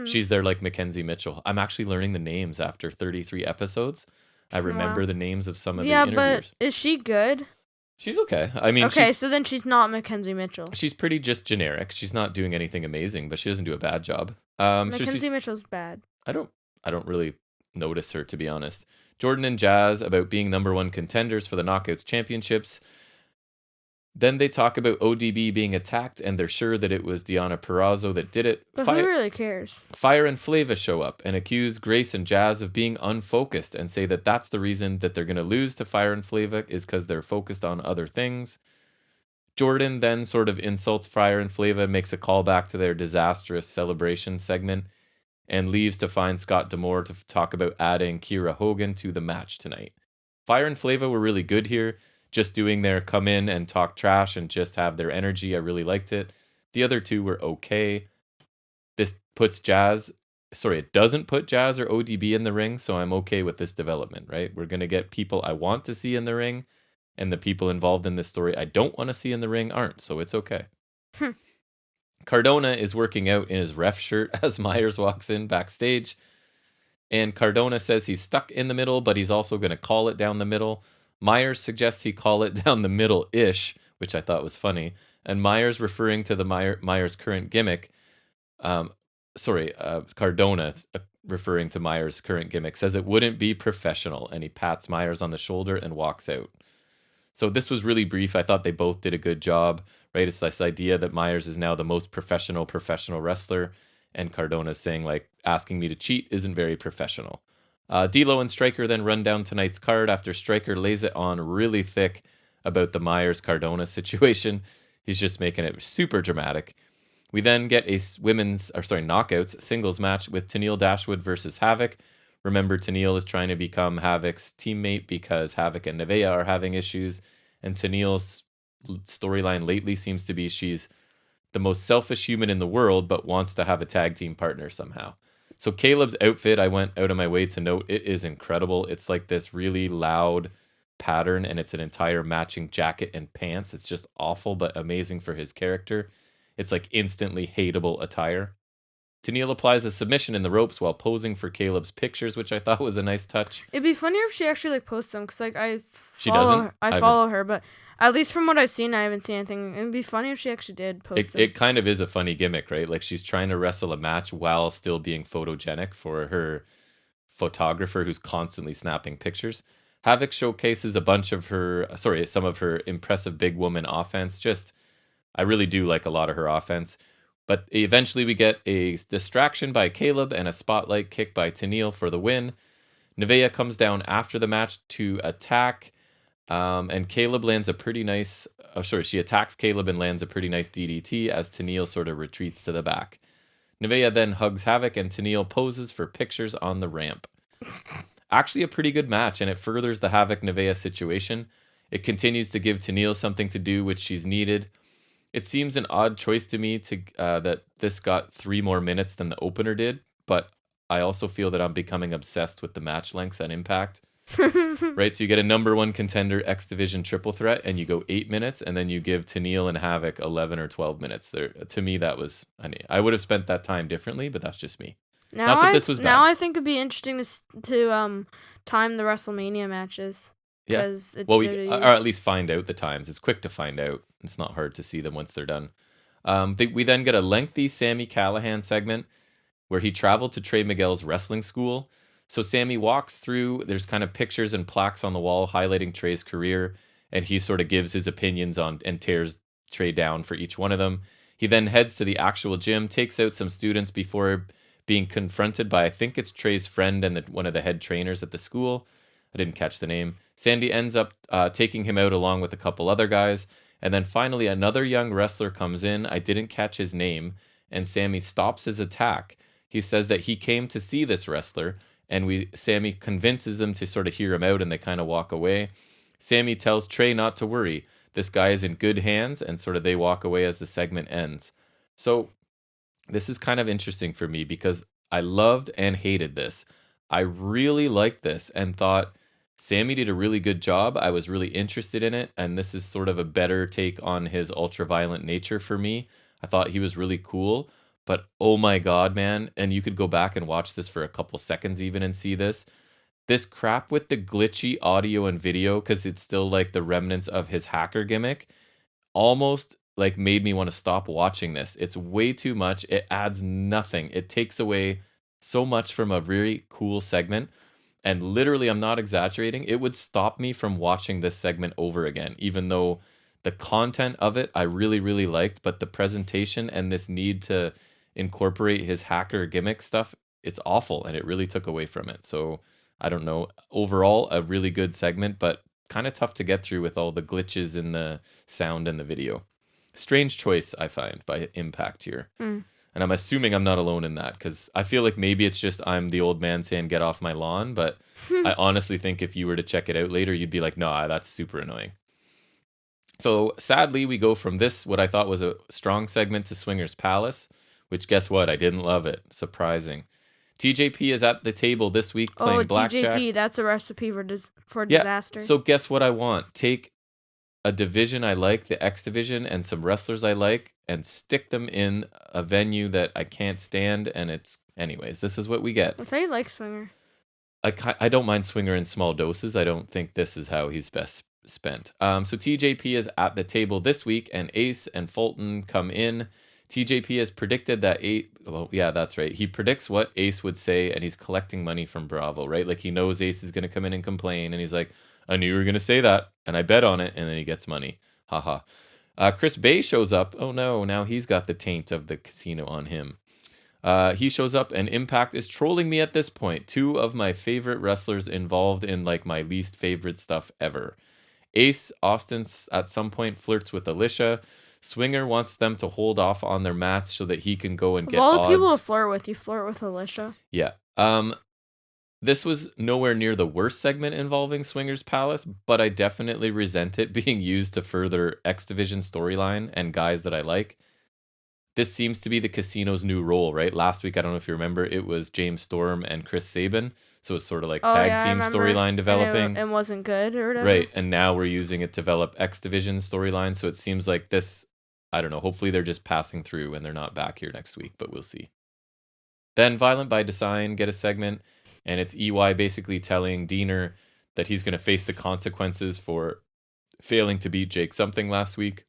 She's their like Mackenzie Mitchell. I'm actually learning the names after 33 episodes. I remember the names of some of the interviewers. Yeah, but is she good? She's okay. I mean, so then she's not Mackenzie Mitchell. She's pretty just generic. She's not doing anything amazing, but she doesn't do a bad job. Mackenzie Mitchell's bad. I don't really notice her, to be honest. Jordan and Jazz about being #1 contenders for the Knockouts Championships. Then they talk about ODB being attacked, and they're sure that it was Deonna Purrazzo that did it. But who really cares? Fire and Flava show up and accuse Grace and Jazz of being unfocused and say that that's the reason that they're going to lose to Fire and Flava is because they're focused on other things. Jordan then sort of insults Fire and Flava, makes a callback to their disastrous celebration segment, and leaves to find Scott D'Amore to talk about adding Kiera Hogan to the match tonight. Fire and Flava were really good here. Just doing their come in and talk trash and just have their energy. I really liked it. The other two were okay. It doesn't put Jazz or ODB in the ring, so I'm okay with this development, right? We're going to get people I want to see in the ring, and the people involved in this story I don't want to see in the ring aren't, so it's okay. Cardona is working out in his ref shirt as Myers walks in backstage, and Cardona says he's stuck in the middle, but he's also going to call it down the middle. Myers suggests he call it down the middle-ish, which I thought was funny. And Myers, referring to the Myers' current gimmick, Cardona, referring to Myers' current gimmick, says it wouldn't be professional, and he pats Myers on the shoulder and walks out. So this was really brief. I thought they both did a good job, right? It's this idea that Myers is now the most professional wrestler, and Cardona's saying, like, asking me to cheat isn't very professional. D'Lo and Stryker then run down tonight's card after Stryker lays it on really thick about the Myers-Cardona situation. He's just making it super dramatic. We then get a knockouts singles match with Tenille Dashwood versus Havoc. Remember, Tenille is trying to become Havoc's teammate because Havoc and Nevaeh are having issues, and Tenille's storyline lately seems to be she's the most selfish human in the world, but wants to have a tag team partner somehow. So Caleb's outfit, I went out of my way to note, it is incredible. It's like this really loud pattern, and it's an entire matching jacket and pants. It's just awful, but amazing for his character. It's like instantly hateable attire. Tenille applies a submission in the ropes while posing for Caleb's pictures, which I thought was a nice touch. It'd be funnier if she actually posts them, because I follow her, but at least from what I've seen, I haven't seen anything. It'd be funny if she actually did post them. It kind of is a funny gimmick, right? Like, she's trying to wrestle a match while still being photogenic for her photographer who's constantly snapping pictures. Havoc showcases some of her impressive big woman offense. I really do like a lot of her offense. But eventually we get a distraction by Caleb and a spotlight kick by Tenille for the win. Nevaeh comes down after the match to attack. And Caleb lands a pretty nice... she attacks Caleb and lands a pretty nice DDT as Tenille sort of retreats to the back. Nevaeh then hugs Havoc and Tenille poses for pictures on the ramp. Actually a pretty good match, and it furthers the Havoc-Nevaeh situation. It continues to give Tenille something to do, which she's needed. It seems an odd choice to me that this got 3 more minutes than the opener did, but I also feel that I'm becoming obsessed with the match lengths at Impact. Right, so you get a number 1 contender X Division triple threat, and you go 8 minutes, and then you give Tenille and Havoc 11 or 12 minutes. There, to me, that was. I would have spent that time differently, but that's just me. Not that this was bad. Now I think it'd be interesting to time the WrestleMania matches. Yeah. Well, or at least find out the times. It's quick to find out. It's not hard to see them once they're done. We then get a lengthy Sami Callihan segment where he traveled to Trey Miguel's wrestling school. So Sami walks through, there's kind of pictures and plaques on the wall highlighting Trey's career, and he sort of gives his opinions on and tears Trey down for each one of them. He then heads to the actual gym, takes out some students before being confronted by, I think it's Trey's friend and one of the head trainers at the school. I didn't catch the name. Sandy ends up taking him out along with a couple other guys. And then finally another young wrestler comes in. I didn't catch his name. And Sami stops his attack. He says that he came to see this wrestler. And Sami convinces them to sort of hear him out, and they kind of walk away. Sami tells Trey not to worry. This guy is in good hands, and sort of they walk away as the segment ends. So this is kind of interesting for me because I loved and hated this. I really liked this and thought Sami did a really good job. I was really interested in it, and this is sort of a better take on his ultra-violent nature for me. I thought he was really cool. But oh my God, man. And you could go back and watch this for a couple seconds even and see this. This crap with the glitchy audio and video, because it's still like the remnants of his hacker gimmick, almost like made me want to stop watching this. It's way too much. It adds nothing. It takes away so much from a very cool segment. And literally, I'm not exaggerating. It would stop me from watching this segment over again, even though the content of it I really, really liked. But the presentation and this need to incorporate his hacker gimmick stuff, it's awful, and it really took away from it. So I don't know. Overall, a really good segment, but kind of tough to get through with all the glitches in the sound and the video. Strange choice, I find, by Impact here. And I'm assuming I'm not alone in that, because I feel like maybe it's just I'm the old man saying get off my lawn, but I honestly think if you were to check it out later, you'd be like, nah, that's super annoying. So sadly, we go from this, what I thought was a strong segment, to Swingers Palace, which guess what? I didn't love it. Surprising. TJP is at the table this week playing blackjack. TJP, that's a recipe for disaster. So guess what I want? Take a division I like, the X division, and some wrestlers I like, and stick them in a venue that I can't stand. And it's, anyways, this is what we get. I thought you liked Swinger. I don't mind Swinger in small doses. I don't think this is how he's best spent. So TJP is at the table this week, and Ace and Fulton come in. TJP has predicted that that's right. He predicts what Ace would say, and he's collecting money from Bravo, right? Like he knows Ace is going to come in and complain, and he's like, I knew you were going to say that, and I bet on it, and then he gets money. Haha. Chris Bay shows up. Oh no, now he's got the taint of the casino on him. He shows up, and Impact is trolling me at this point. 2 of my favorite wrestlers involved in like my least favorite stuff ever. Ace Austin at some point flirts with Alicia. Swinger wants them to hold off on their mats so that he can go and get odds. Of all the people to flirt with, you flirt with Alicia. Yeah. This was nowhere near the worst segment involving Swingers Palace, but I definitely resent it being used to further X Division storyline and guys that I like. This seems to be the casino's new role, right? Last week, I don't know if you remember, it was James Storm and Chris Sabin. So it's sort of like tag team storyline developing. And wasn't good or whatever. Right. And now we're using it to develop X Division storyline. So it seems like this, I don't know, hopefully they're just passing through and they're not back here next week, but we'll see. Then Violent by Design get a segment, and it's EY basically telling Diener that he's going to face the consequences for failing to beat Jake something last week.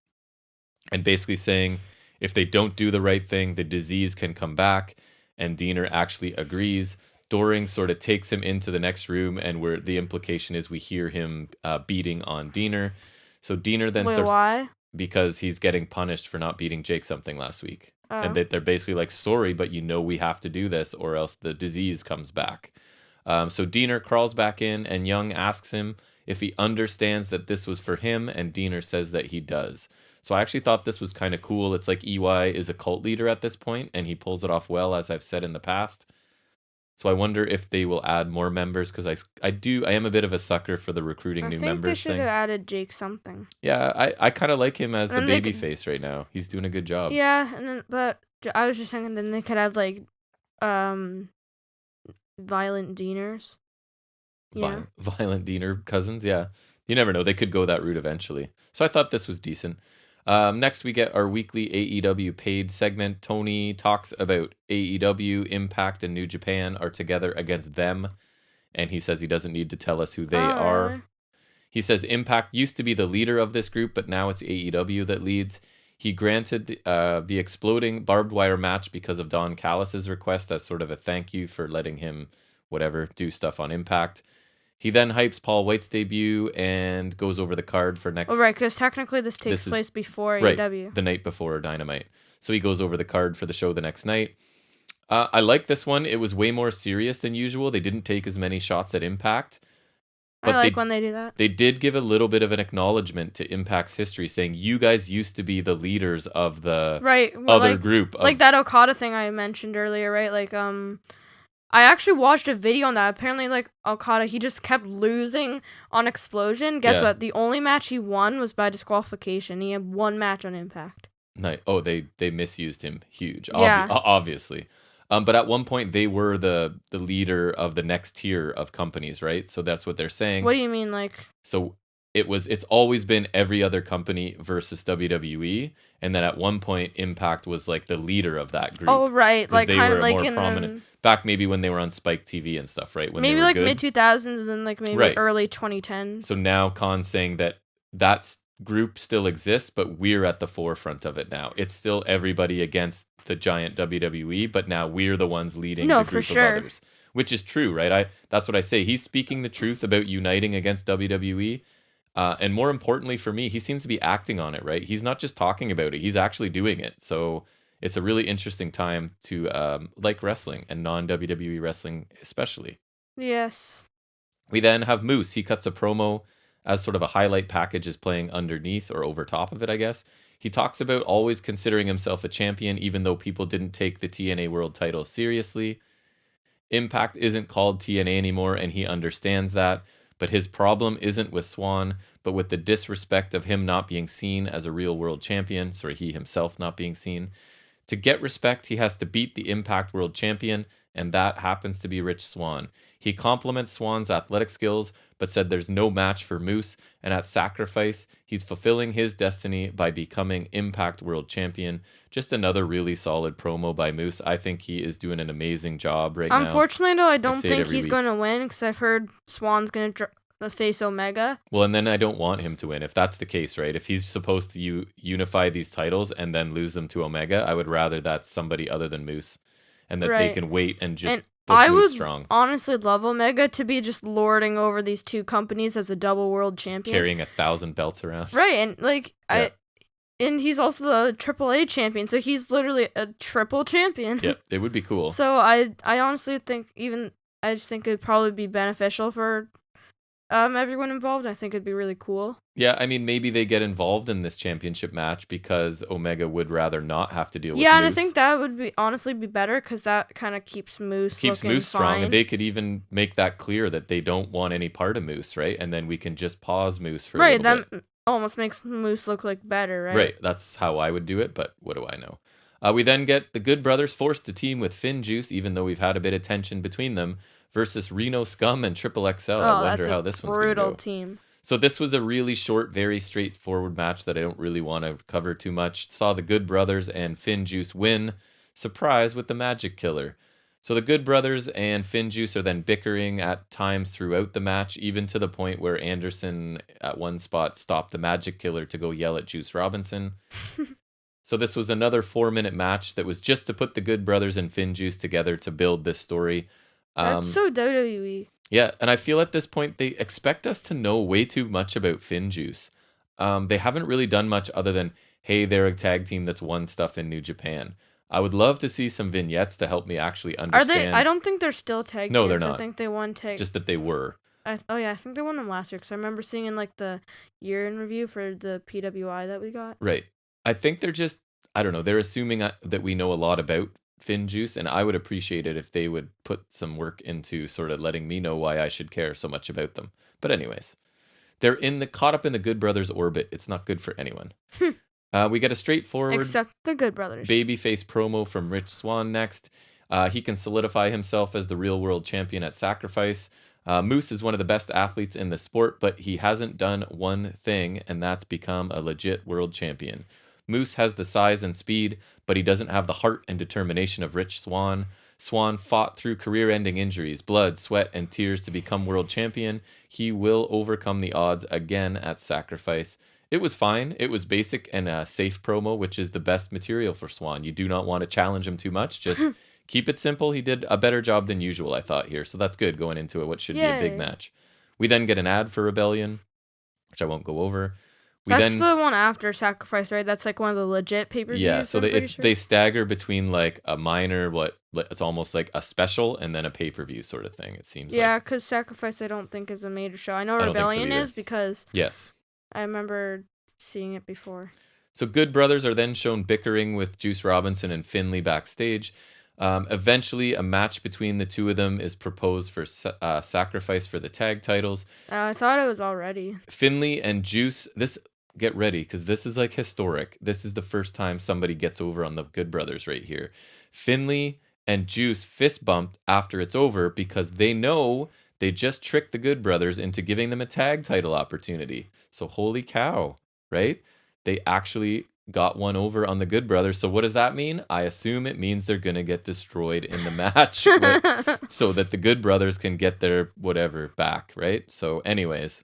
And basically saying, if they don't do the right thing, the disease can come back. And Diener actually agrees. Doring sort of takes him into the next room, and where the implication is we hear him beating on Diener. So Diener then starts... Why? Because he's getting punished for not beating Jake something last week. And they're basically like, sorry, but we have to do this or else the disease comes back. So Diener crawls back in, and Young asks him if he understands that this was for him, and Diener says that he does. So I actually thought this was kind of cool. It's like EY is a cult leader at this point, and he pulls it off well, as I've said in the past. So I wonder if they will add more members, because I am a bit of a sucker for the recruiting new members thing. I think they should have added Jake something. Yeah, I kind of like him as the baby face right now. He's doing a good job. Yeah, but I was just thinking then they could have like Violent Deaners. Violent Diener cousins, yeah. You never know. They could go that route eventually. So I thought this was decent. Next, we get our weekly AEW paid segment. Tony talks about AEW, Impact, and New Japan are together against them. And he says he doesn't need to tell us who they are. Really? He says Impact used to be the leader of this group, but now it's AEW that leads. He granted the exploding barbed wire match because of Don Callis' request as sort of a thank you for letting him, do stuff on Impact. He then hypes Paul White's debut and goes over the card for next... Oh, right, because technically this takes place before AEW. Right, the night before Dynamite. So he goes over the card for the show the next night. I like this one. It was way more serious than usual. They didn't take as many shots at Impact. But I like when they do that. They did give a little bit of an acknowledgement to Impact's history, saying you guys used to be the leaders of the other group. Like that Okada thing I mentioned earlier, right? Like, I actually watched a video on that. Apparently, like, Okada, he just kept losing on Explosion. Guess what? The only match he won was by disqualification. He had one match on Impact. Nice. Oh, they misused him. Huge. Yeah. Obviously. But at one point, they were the leader of the next tier of companies, right? So that's what they're saying. What do you mean, like? So it's always been every other company versus WWE. And then at one point, Impact was like the leader of that group. Oh, right. Like, kind of like more prominent. Back maybe when they were on Spike TV and stuff, right? When maybe they were like mid-2000s and then like maybe early 2010s. So now Khan's saying that group still exists, but we're at the forefront of it now. It's still everybody against the giant WWE, but now we're the ones leading the group of others. Which is true, right? That's what I say. He's speaking the truth about uniting against WWE. And more importantly for me, he seems to be acting on it, right? He's not just talking about it. He's actually doing it. So it's a really interesting time to like wrestling and non-WWE wrestling especially. Yes. We then have Moose. He cuts a promo as sort of a highlight package is playing underneath or over top of it, I guess. He talks about always considering himself a champion, even though people didn't take the TNA World title seriously. Impact isn't called TNA anymore, and he understands that. But his problem isn't with Swan, but with the disrespect of him not being seen as a real world champion. He himself not being seen. To get respect, he has to beat the Impact World Champion, and that happens to be Rich Swann. He compliments Swann's athletic skills, but said there's no match for Moose, and at Sacrifice, he's fulfilling his destiny by becoming Impact World Champion. Just another really solid promo by Moose. I think he is doing an amazing job right now. Unfortunately, though, I don't think he's going to win, because I've heard Swann's going to face Omega. Well, and then I don't want him to win, if that's the case, right? If he's supposed to unify these titles and then lose them to Omega, I would rather that's somebody other than Moose, and that they can wait and just... I would honestly love Omega to be just lording over these two companies as a double world champion. Just carrying 1,000 belts around. And and he's also the AAA champion, so he's literally a triple champion. Yep, it would be cool. So I honestly think I just think it'd probably be beneficial for everyone involved. I think it'd be really cool. Yeah, I mean, maybe they get involved in this championship match because Omega would rather not have to deal with Moose. Yeah, and I think that would honestly be better because that kind of keeps Moose strong, and they could even make that clear that they don't want any part of Moose, right? And then we can just pause Moose for a little bit. That almost makes Moose look like better, right? Right, that's how I would do it, but what do I know? We then get the Good Brothers forced to team with Finn Juice, even though we've had a bit of tension between them, versus Reno Scum and Triple XL. I wonder how this one's going to go. Brutal team. So this was a really short, very straightforward match that I don't really want to cover too much. Saw the Good Brothers and Finn Juice win. Surprise with the Magic Killer. So the Good Brothers and Finn Juice are then bickering at times throughout the match, even to the point where Anderson at one spot stopped the Magic Killer to go yell at Juice Robinson. So this was another 4-minute match that was just to put the Good Brothers and Finn Juice together to build this story. That's so WWE. Yeah, and I feel at this point they expect us to know way too much about Finn Juice. They haven't really done much other than, hey, they're a tag team that's won stuff in New Japan. I would love to see some vignettes to help me actually understand. Are they? I don't think they're still tag teams. No, they're not. I think they won tag. Just that they were. I think they won them last year because I remember seeing in like the year in review for the PWI that we got. Right. I think they're just, I don't know, they're assuming that we know a lot about Finn Juice, and I would appreciate it if they would put some work into sort of letting me know why I should care so much about them. But anyways, they're caught up in the Good Brothers orbit. It's not good for anyone. We get a straightforward, except the Good Brothers, babyface promo from Rich Swann next. He can solidify himself as the real world champion at Sacrifice. Moose is one of the best athletes in the sport, but he hasn't done one thing, and that's become a legit world champion. Moose has the size and speed, but he doesn't have the heart and determination of Rich Swann. Swann fought through career-ending injuries, blood, sweat, and tears to become world champion. He will overcome the odds again at Sacrifice. It was fine. It was basic and a safe promo, which is the best material for Swann. You do not want to challenge him too much. Just keep it simple. He did a better job than usual, I thought, here. So that's good going into what should be a big match. We then get an ad for Rebellion, which I won't go over. That's the one after Sacrifice, right? That's like one of the legit pay-per-views. Yeah, so they stagger between like a minor, it's almost like a special, and then a pay-per-view sort of thing, it seems like. Yeah, because Sacrifice I don't think is a major show. I know Rebellion is because I remember seeing it before. So Good Brothers are then shown bickering with Juice Robinson and Finlay backstage. Eventually, a match between the two of them is proposed for Sacrifice for the tag titles. I thought it was already. Finlay and Juice, get ready, because this is like historic. This is the first time somebody gets over on the Good Brothers right here. Finlay and Juice fist bumped after it's over because they know they just tricked the Good Brothers into giving them a tag title opportunity. So holy cow, right? They actually got one over on the Good Brothers. So what does that mean? I assume it means they're going to get destroyed in the match so that the Good Brothers can get their whatever back, right? So anyways,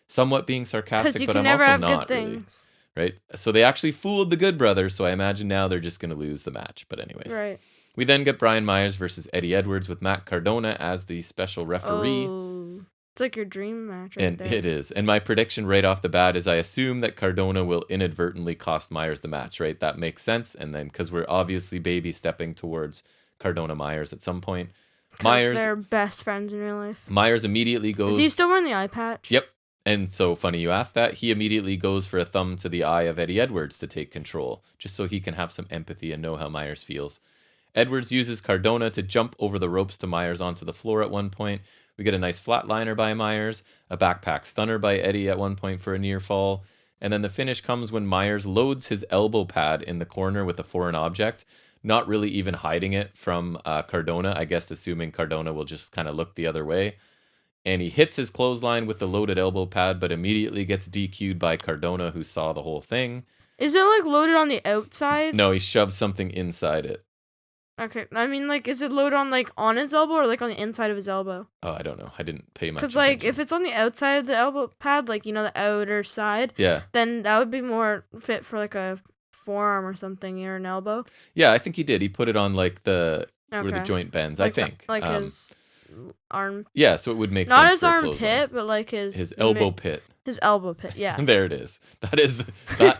somewhat being sarcastic, but I'm also not really. Right? So they actually fooled the Good Brothers, so I imagine now they're just going to lose the match. But anyways. Right. We then get Brian Myers versus Eddie Edwards with Matt Cardona as the special referee. Oh, it's like your dream match and there. It is. And my prediction right off the bat is I assume that Cardona will inadvertently cost Myers the match, right? That makes sense. And then because we're obviously baby stepping towards Cardona Myers at some point. They're best friends in real life. Myers immediately goes... Is he still wearing the eye patch? Yep. And so funny you asked that. He immediately goes for a thumb to the eye of Eddie Edwards to take control, just so he can have some empathy and know how Myers feels. Edwards uses Cardona to jump over the ropes to Myers onto the floor at one point. We get a nice flatliner by Myers, a backpack stunner by Eddie at one point for a near fall. And then the finish comes when Myers loads his elbow pad in the corner with a foreign object, not really even hiding it from Cardona, I guess assuming Cardona will just kind of look the other way. And he hits his clothesline with the loaded elbow pad, but immediately gets DQ'd by Cardona, who saw the whole thing. Is it like loaded on the outside? No, he shoved something inside it. Okay, I mean, like, is it loaded on, like, on his elbow or, like, on the inside of his elbow? Oh, I don't know. I didn't pay much attention. Because, like, if it's on the outside of the elbow pad, like, you know, the outer side, then that would be more fit for, like, a forearm or something, or an elbow. Yeah, I think he did. He put it on, like, where the joint bends, like I think. His arm. Yeah, so it would make not sense. Not his armpit, but, like, his elbow pit. His elbow pit, yeah. There it is. That is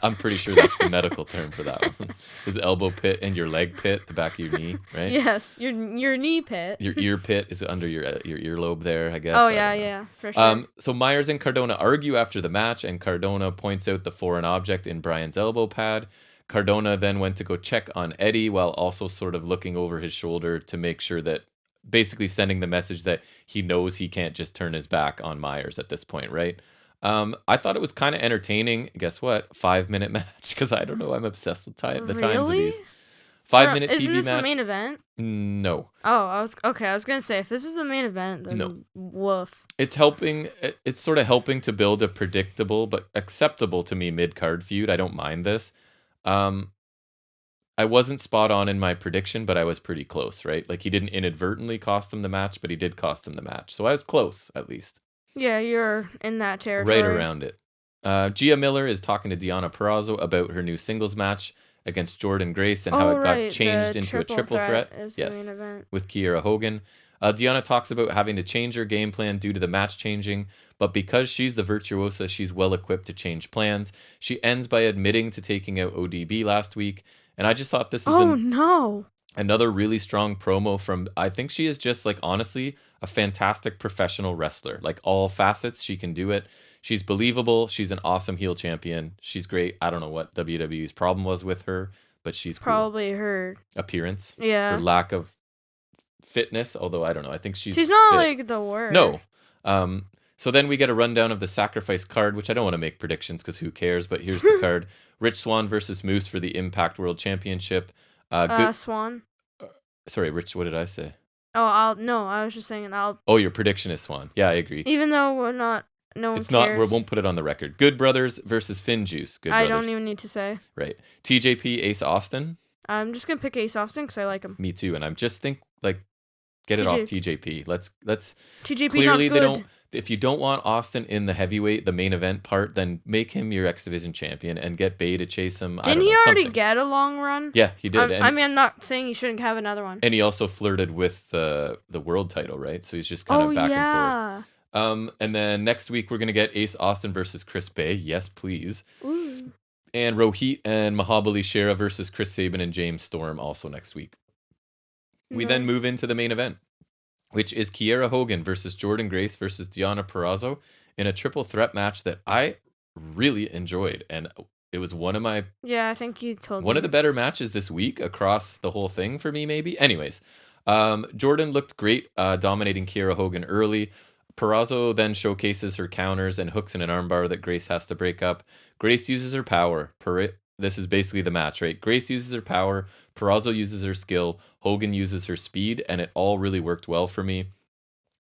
I'm pretty sure that's the medical term for that one. His elbow pit and your leg pit, the back of your knee, right? Yes, your knee pit. Your ear pit is under your earlobe there, I guess. Oh yeah, for sure. So Myers and Cardona argue after the match, and Cardona points out the foreign object in Brian's elbow pad. Cardona then went to go check on Eddie while also sort of looking over his shoulder to make sure that, basically sending the message that he knows he can't just turn his back on Myers at this point, right? I thought it was kind of entertaining. Guess what? 5-minute match, because I don't know. I'm obsessed with the times of these. 5-minute TV match. Isn't this the main event? No. Oh, I was gonna say, if this is the main event, then no. Woof. It's sort of helping to build a predictable but acceptable to me mid-card feud. I don't mind this. I wasn't spot on in my prediction, but I was pretty close, right? Like, he didn't inadvertently cost him the match, but he did cost him the match. So I was close, at least. Yeah, you're in that territory. Right around it. Gia Miller is talking to Deonna Purrazzo about her new singles match against Jordynne Grace and how it got changed into a triple threat. Yes, with Kiera Hogan. Deonna talks about having to change her game plan due to the match changing, but because she's the virtuosa, she's well equipped to change plans. She ends by admitting to taking out ODB last week, and I just thought this is another really strong promo from, I think she is just, like, honestly, a fantastic professional wrestler. Like, all facets, she can do it. She's believable. She's an awesome heel champion. She's great. I don't know what WWE's problem was with her, but she's probably cool. Her appearance. Yeah. Her lack of fitness, although I don't know. I think she's not fit. like the worst. No. So then we get a rundown of the Sacrifice card, which I don't want to make predictions because who cares, but here's the card. Rich Swann versus Moose for the Impact World Championship. Swann. Sorry, Rich, what did I say? Oh, I was just saying Oh, your prediction is Swann. Yeah, I agree. Even though we're not, no one it's cares. We won't put it on the record. Good Brothers versus Finn Juice. Good Brothers. I don't even need to say. Right. TJP, Ace Austin. I'm just going to pick Ace Austin because I like him. Me too, and I'm just get it off TJP. Let's TJP clearly not good. They don't. If you don't want Austin in the heavyweight, the main event part, then make him your X Division champion and get Bay to chase him. Didn't he already get a long run? Yeah, he did. I'm not saying he shouldn't have another one. And he also flirted with the world title, right? So he's just kind of back and forth. And then next week we're gonna get Ace Austin versus Chris Bay. Yes, please. Ooh. And Rohit and Mahabali Shera versus Chris Sabin and James Storm also next week. We then move into the main event, which is Kiera Hogan versus Jordan Grace versus Deonna Purrazzo in a triple threat match that I really enjoyed. And it was one of my... Yeah, I think you told me. One of the better matches this week across the whole thing for me, maybe. Anyways, Jordan looked great, dominating Kiera Hogan early. Purrazzo then showcases her counters and hooks in an armbar that Grace has to break up. Grace uses her power. This is basically the match, right? Grace uses her power. Purrazzo uses her skill. Hogan uses her speed, and it all really worked well for me.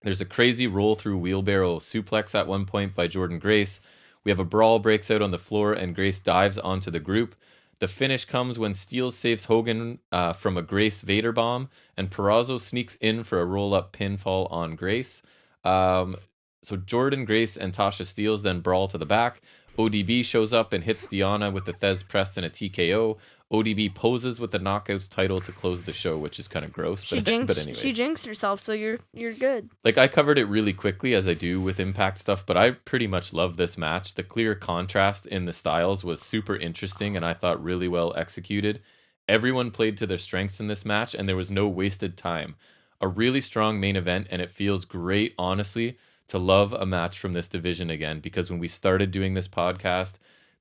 There's a crazy roll through wheelbarrow suplex at one point by Jordan Grace. We have a brawl breaks out on the floor, and Grace dives onto the group. The finish comes when Steele saves Hogan from a Grace Vader bomb, and Purrazzo sneaks in for a roll-up pinfall on Grace. So Jordan, Grace, and Tasha Steelz then brawl to the back. ODB shows up and hits Deonna with the Thez press and a TKO. ODB poses with the Knockouts title to close the show, which is kind of gross. But anyways. She jinxed herself, so you're good. I covered it really quickly, as I do with Impact stuff, but I pretty much love this match. The clear contrast in the styles was super interesting, and I thought really well executed. Everyone played to their strengths in this match, and there was no wasted time. A really strong main event, and it feels great, honestly, to love a match from this division again, because when we started doing this podcast,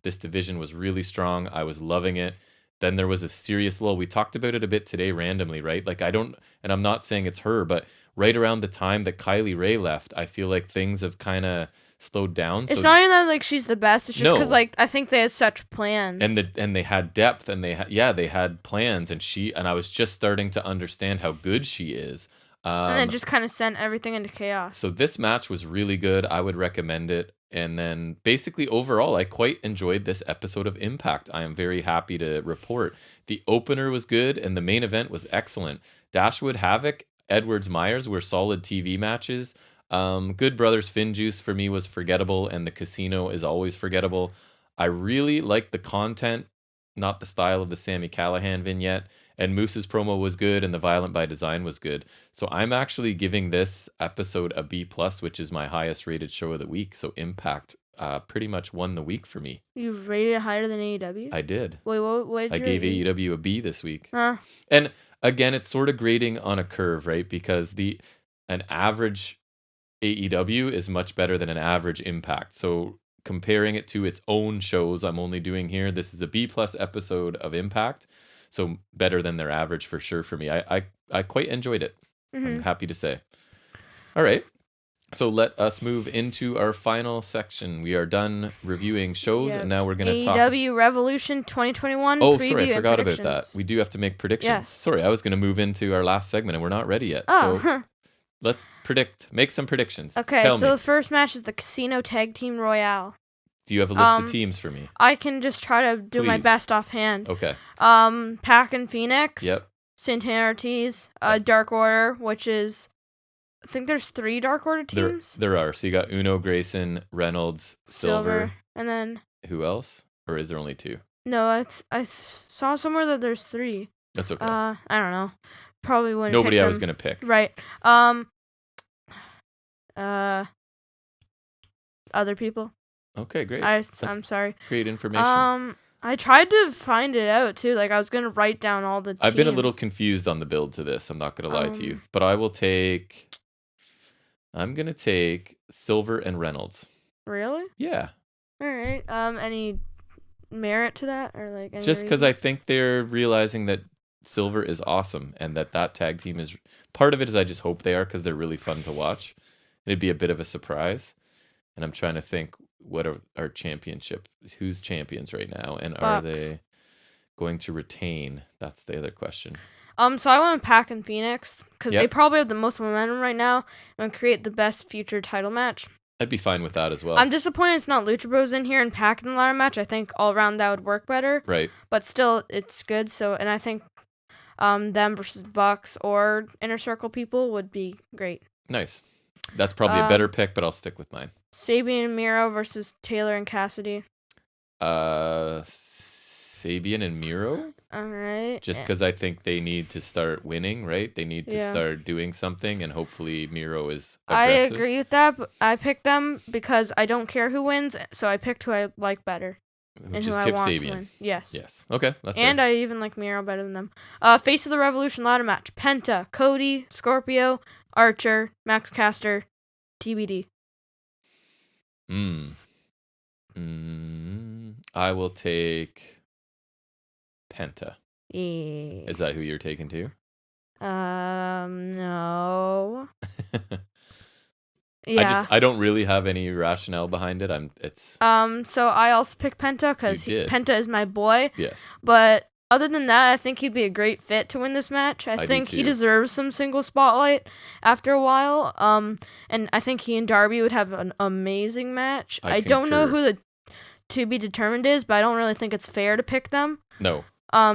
this division was really strong. I was loving it. Then there was a serious lull. We talked about it a bit today randomly, right? And I'm not saying it's her, but right around the time that Kylie Ray left, I feel like things have kind of slowed down. It's not even that she's the best. It's just because I think they had such plans. And they had depth, and they had plans, and I was just starting to understand how good she is. And then just kind of sent everything into chaos. So this match was really good. I would recommend it. And then basically overall, I quite enjoyed this episode of Impact. I am very happy to report. The opener was good and the main event was excellent. Dashwood Havoc, Edwards Myers were solid TV matches. Good Brothers Finn Juice for me was forgettable, and the Casino is always forgettable. I really liked the content, not the style of the Sami Callihan vignette. And Moose's promo was good, and the Violent by Design was good. So I'm actually giving this episode a B+, which is my highest rated show of the week. So Impact pretty much won the week for me. You rated it higher than AEW? I did. Wait, what I gave AEW a B this week. Huh. And again, it's sort of grading on a curve, right? Because an average AEW is much better than an average Impact. So comparing it to its own shows I'm only doing here, this is a B+ episode of Impact. So better than their average for sure for me. I quite enjoyed it. Mm-hmm. I'm happy to say. All right. So let us move into our final section. We are done reviewing shows, and now we're going to talk... AEW Revolution 2021 Oh, sorry, I forgot about that. We do have to make predictions. Yes. Sorry, I was going to move into our last segment, and we're not ready yet. So let's make some predictions. Okay, so the first match is the Casino Tag Team Royale. Do you have a list of teams for me? I can just try to do my best offhand. Okay. Pac and Phoenix. Yep. Santana Ortiz. Dark Order, which is... I think there's 3 Dark Order teams. There are. So you got Uno, Grayson, Reynolds, Silver. And then... Who else? Or is there only 2? No, I saw somewhere that there's 3. That's okay. I don't know. Probably wouldn't Nobody pick I was going to pick. Right. Other people. Okay, great. I'm sorry. Great information. I tried to find it out too. I was gonna write down all the teams. I've been a little confused on the build to this. I'm not gonna lie to you, but I'm gonna take Silver and Reynolds. Really? Yeah. All right. Any merit to that, or like any just because reason? I think they're realizing that Silver is awesome and that tag team is part of it. Is I just hope they are because they're really fun to watch. It'd be a bit of a surprise, and I'm trying to think what are our championship, who's champions right now, and are they going to retain? That's the other question. So I went with Pac and Phoenix because they probably have the most momentum right now and create the best future title match. I'd be fine with that as well. I'm disappointed it's not Lucha Bros in here and Pac in the ladder match. I think all around that would work better. Right. But still, it's good. So, and I think them versus Bucks or Inner Circle people would be great. Nice. That's probably a better pick, but I'll stick with mine. Sabian and Miro versus Taylor and Cassidy. Sabian and Miro? All right. Just because I think they need to start winning, right? They need to start doing something, and hopefully Miro is aggressive. I agree with that, but I picked them because I don't care who wins, so I picked who I like better. And who I want Sabian. To win. Yes. Okay, that's and fair. I even like Miro better than them. Face of the Revolution ladder match. Penta, Cody, Scorpio, Archer, Max Caster, TBD. I will take Penta. Yeah. Is that who you're taking too? No. Yeah. I don't really have any rationale behind it. So I also picked Penta because Penta is my boy. Yes. But other than that, I think he'd be a great fit to win this match. I think he deserves some single spotlight after a while. And I think he and Darby would have an amazing match. I don't know who the to be determined is, but I don't really think it's fair to pick them. No.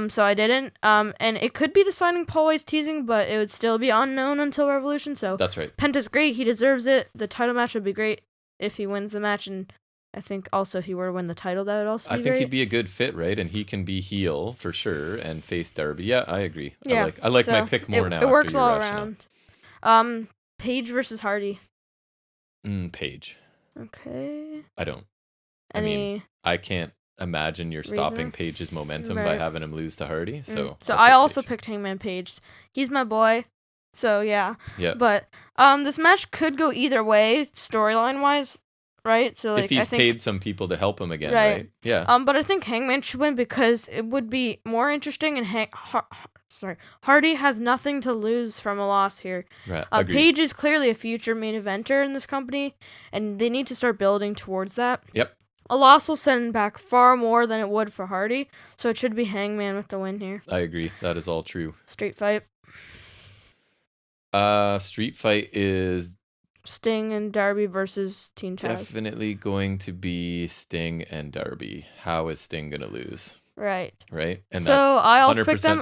So I didn't. And it could be the signing Paul White's teasing, but it would still be unknown until Revolution. So that's right. Penta's great. He deserves it. The title match would be great if he wins the match, and I think also if he were to win the title, that would also be great. I think he'd be a good fit, right? And he can be heel for sure and face Darby. Yeah, I agree. Yeah, I like my pick more now. It works all around. Paige versus Hardy. Paige. Okay. I don't. I mean, I can't imagine you're stopping Paige's momentum by having him lose to Hardy. So I also picked Hangman Page. He's my boy. So yeah. Yeah. But this match could go either way storyline wise, right? So like if he's paid some people to help him again, right? Yeah. But I think Hangman should win because it would be more interesting and Hardy has nothing to lose from a loss here. Right. Paige is clearly a future main eventer in this company, and they need to start building towards that. Yep. A loss will send him back far more than it would for Hardy, so it should be Hangman with the win here. I agree. That is all true. Street fight. Street fight is Sting and Darby versus Team Taz. Definitely going to be Sting and Darby. How is Sting going to lose? Right. And so I also picked them.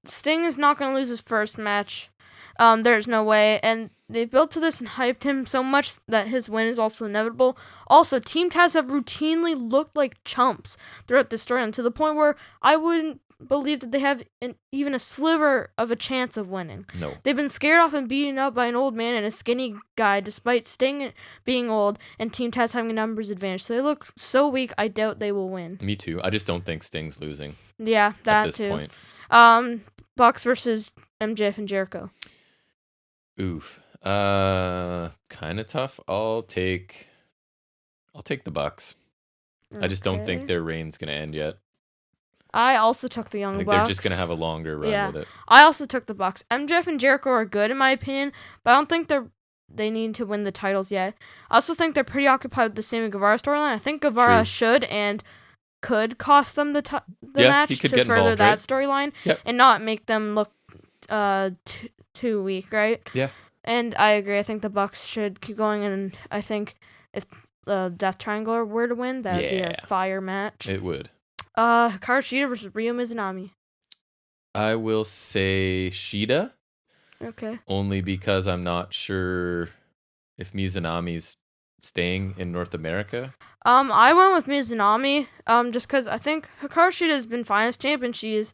Sting is not going to lose his first match. There's no way. And they built to this and hyped him so much that his win is also inevitable. Also, Team Taz have routinely looked like chumps throughout this storyline to the point where I wouldn't believe that they have even a sliver of a chance of winning. No. They've been scared off and beaten up by an old man and a skinny guy despite Sting being old and Team Taz having a numbers advantage. So they look so weak, I doubt they will win. Me too. I just don't think Sting's losing. Yeah, that at this too. Point. Bucks versus MJF and Jericho. Oof. Kind of tough. I'll take the Bucks. Okay. I just don't think their reign's going to end yet. I also took the Young Bucks. They're just going to have a longer run with it. I also took the Bucks. MJF and Jericho are good in my opinion, but I don't think they need to win the titles yet. I also think they're pretty occupied with the Sammy Guevara storyline. I think Guevara should and could cost them the match to further that storyline and not make them look too weak, right? Yeah. And I agree. I think the Bucks should keep going, and I think if Death Triangle were to win, that would be a fire match. It would. Hikaru Shida versus Ryo Mizunami. I will say Shida. Okay. Only because I'm not sure if Mizunami's staying in North America. I went with Mizunami. Just because I think Hikaru Shida has been finals champion. She has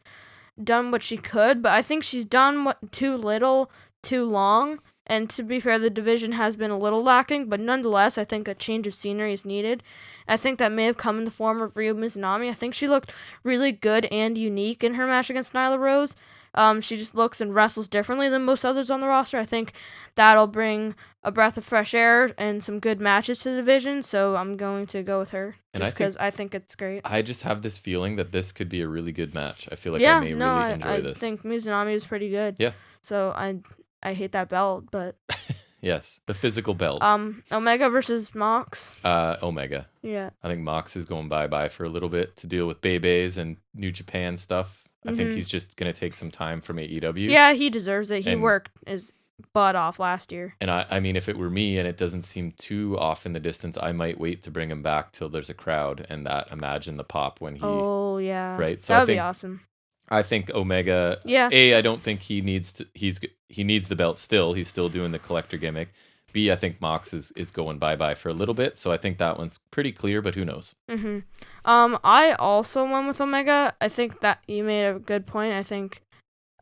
done what she could, but I think she's done too little, too long. And to be fair, the division has been a little lacking, but nonetheless, I think a change of scenery is needed. I think that may have come in the form of Ryo Mizunami. I think she looked really good and unique in her match against Nyla Rose. She just looks and wrestles differently than most others on the roster. I think that'll bring a breath of fresh air and some good matches to the division. So I'm going to go with her just because I think it's great. I just have this feeling that this could be a really good match. I feel like I may really enjoy this. I think Mizunami is pretty good. Yeah. So I hate that belt, but yes, the physical belt. Omega versus Mox. Omega. Yeah. I think Mox is going bye-bye for a little bit to deal with Bebe's and New Japan stuff. I think he's just going to take some time from AEW. Yeah, he deserves it. He worked his butt off last year. And I mean, if it were me and it doesn't seem too off in the distance, I might wait to bring him back till there's a crowd and imagine the pop when he... Oh, yeah. Right? So that would be awesome. I think Omega... Yeah. A, I don't think he needs to... He needs the belt still. He's still doing the collector gimmick. B, I think Mox is going bye-bye for a little bit. So I think that one's pretty clear, but who knows? Mm-hmm. I also went with Omega. I think that you made a good point. I think,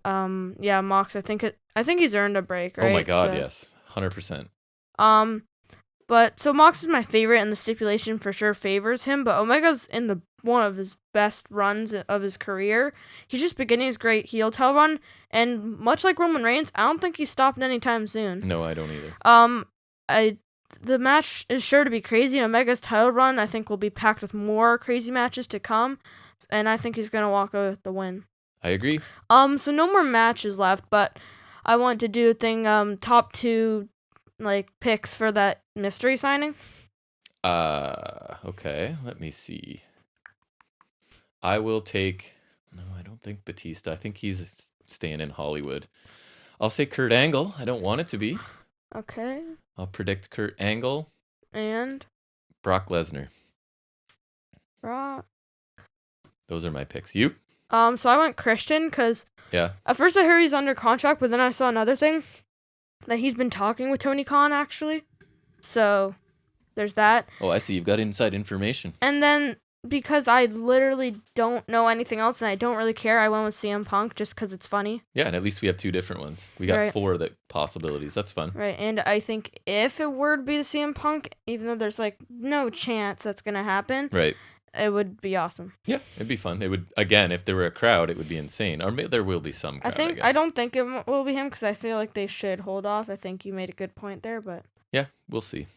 Mox, I think he's earned a break, right? Oh my God, yes. 100%. But so Mox is my favorite, and the stipulation for sure favors him. But Omega's in one of his best runs of his career. He's just beginning his great heel tail run, and much like Roman Reigns, I don't think he's stopping anytime soon. No, I don't either. The match is sure to be crazy. Omega's title run, I think, will be packed with more crazy matches to come, and I think he's gonna walk away with the win. I agree. So no more matches left, but I want to do a thing. Top 2 picks for that mystery signing. Okay. Let me see. I will take... No, I don't think Batista. I think he's staying in Hollywood. I'll say Kurt Angle. I don't want it to be. Okay. I'll predict Kurt Angle. And? Brock Lesnar. Brock. Those are my picks. You? So I went Christian because... Yeah. At first I heard he's under contract, but then I saw another thing. That he's been talking with Tony Khan, actually. So, there's that. Oh, I see. You've got inside information. And then, because I literally don't know anything else and I don't really care, I went with CM Punk just because it's funny. Yeah, and at least we have 2 different ones. We got 4 possibilities. That's fun. Right, and I think if it were to be the CM Punk, even though there's, no chance that's going to happen... Right. It would be awesome. Yeah, it'd be fun. It would, again, if there were a crowd, it would be insane. Or maybe there will be some crowd, I guess. I don't think it will be him because I feel like they should hold off. I think you made a good point there, but... Yeah, we'll see.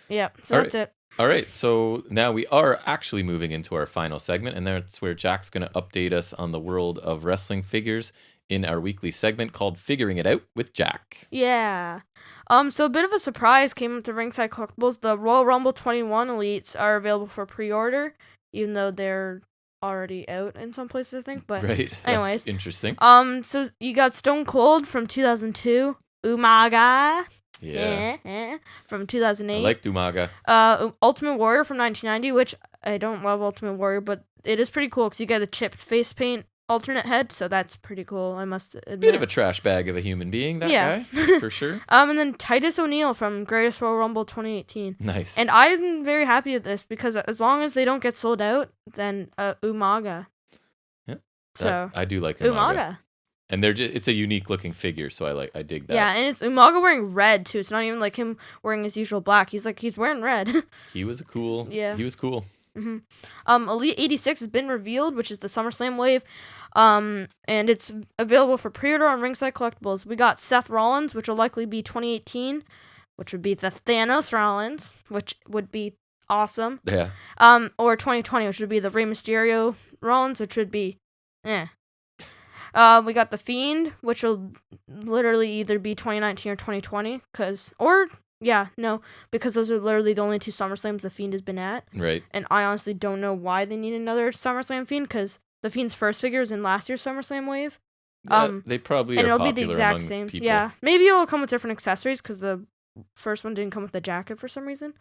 Yeah, so that's it. All right, so now we are actually moving into our final segment, and that's where Jack's going to update us on the world of wrestling figures in our weekly segment called Figuring It Out with Jack. Yeah. So a bit of a surprise came up to Ringside Collectibles. The Royal Rumble 21 Elites are available for pre-order, even though they're already out in some places, I think. But right. Anyways, that's interesting. So you got Stone Cold from 2002, Umaga. Yeah. From 2008. I like Umaga. Ultimate Warrior from 1990, which I don't love Ultimate Warrior, but it is pretty cool because you get a chipped face paint alternate head, so that's pretty cool, I must admit. Bit of a trash bag of a human being, that guy, for sure. And then Titus O'Neil from Greatest Royal Rumble 2018. Nice. And I'm very happy with this because as long as they don't get sold out, then Umaga. Yeah. So I do like Umaga. Umaga. And it's a unique looking figure, so I dig that. Yeah, and it's Umaga wearing red too. It's not even like him wearing his usual black. He's wearing red. He was cool. Yeah. He was cool. Mm-hmm. Elite 86 has been revealed, which is the SummerSlam wave. And it's available for pre-order on Ringside Collectibles. We got Seth Rollins, which will likely be 2018, which would be the Thanos Rollins, which would be awesome. Yeah. Or 2020, which would be the Rey Mysterio Rollins, which would be we got The Fiend, which will literally either be 2019 or 2020, because those are literally the only 2 SummerSlams The Fiend has been at. Right. And I honestly don't know why they need another SummerSlam Fiend, because The Fiend's first figure is in last year's SummerSlam wave. They probably and are it'll be the exact same. People. Yeah, maybe it'll come with different accessories because the first one didn't come with the jacket for some reason.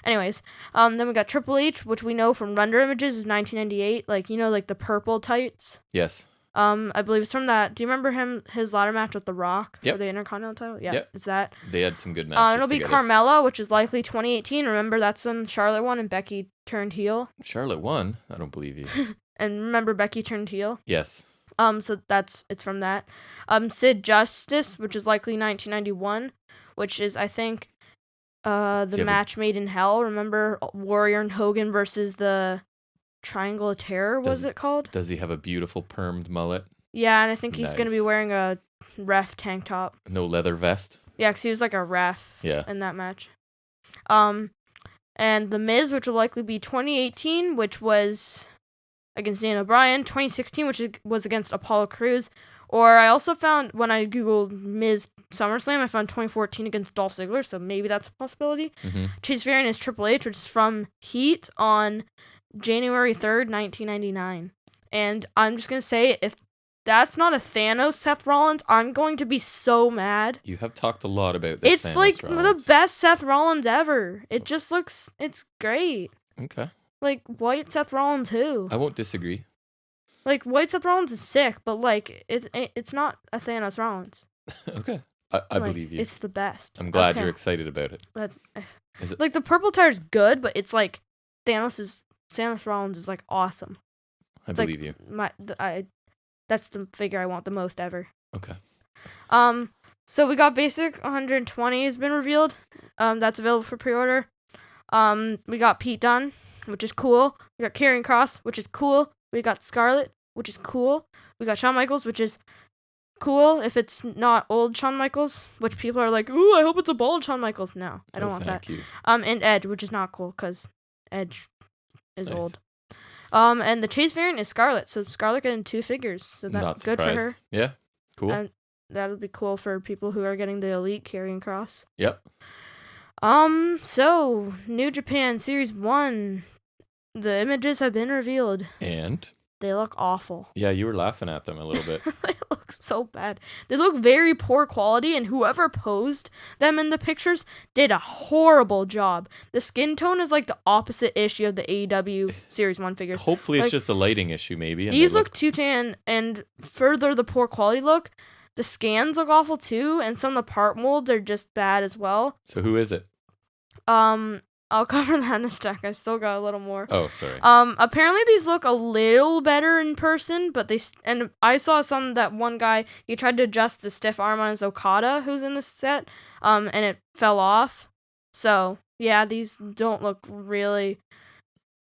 Anyways, then we got Triple H, which we know from render images is 1998. Like the purple tights. Yes. I believe it's from that. Do you remember his ladder match with The Rock for the Intercontinental title? Yeah, it's that. They had some good matches it'll be together. Carmella, which is likely 2018. Remember, that's when Charlotte won and Becky turned heel. Charlotte won? I don't believe you. And remember, Becky turned heel? Yes. So it's from that. Sid Justice, which is likely 1991, which is, I think, the match made in hell. Remember Warrior and Hogan versus the Triangle of Terror, was it called? Does he have a beautiful permed mullet? Yeah, and I think he's going to be Nice. wearing a ref tank top. No leather vest? Yeah, because he was like a ref Yeah. in that match. And The Miz, which will likely be 2018, which was against Daniel Bryan, 2016, which was against Apollo Crews. Or I also found, when I googled Miz SummerSlam, I found 2014 against Dolph Ziggler, so maybe that's a possibility. Mm-hmm. Chase variant is Triple H, which is from Heat on January 3rd, 1999. And I'm just going to say, if that's not a Thanos Seth Rollins, I'm going to be so mad. You have talked a lot about this. It's Thanos like Rollins. the best Seth Rollins ever. It just looks, it's great. Okay. Like, white Seth Rollins who? I won't disagree. Like, white Seth Rollins is sick, but, like, it's not a Thanos Rollins. Okay. I believe you. It's the best. I'm glad you're excited about it. Is it? Like, the purple tire's good, but it's like Thanos Rollins is like awesome. I believe you. That's the figure I want the most ever. Okay. So we got Basic 120 has been revealed. That's available for pre-order. We got Pete Dunne, which is cool. We got Karrion Kross, which is cool. We got Scarlett, which is cool. We got Shawn Michaels, which is cool if it's not old Shawn Michaels, which people are like, ooh, I hope it's a bald Shawn Michaels. No, I don't want that. You. And Edge, which is not cool because Edge is Nice. old. And the Chase variant is Scarlett, so Scarlett getting 2 figures, so that's good for her. Yeah, cool. And that'll be cool for people who are getting the Elite Karrion Kross. Yep. So New Japan Series 1, the images have been revealed. And they look awful. Yeah, you were laughing at them a little bit. They look so bad. They look very poor quality, and whoever posed them in the pictures did a horrible job. The skin tone is like the opposite issue of the AEW Series 1 figures. Hopefully it's just a lighting issue, maybe. And these look too tan, and further the poor quality look, the scans look awful too, and some of the part molds are just bad as well. So who is it? I'll cover that in a sec. I still got a little more. Oh, sorry. Apparently these look a little better in person, but and I saw that one guy, he tried to adjust the stiff arm on his Okada, who's in this set, and it fell off. So, yeah, these don't look really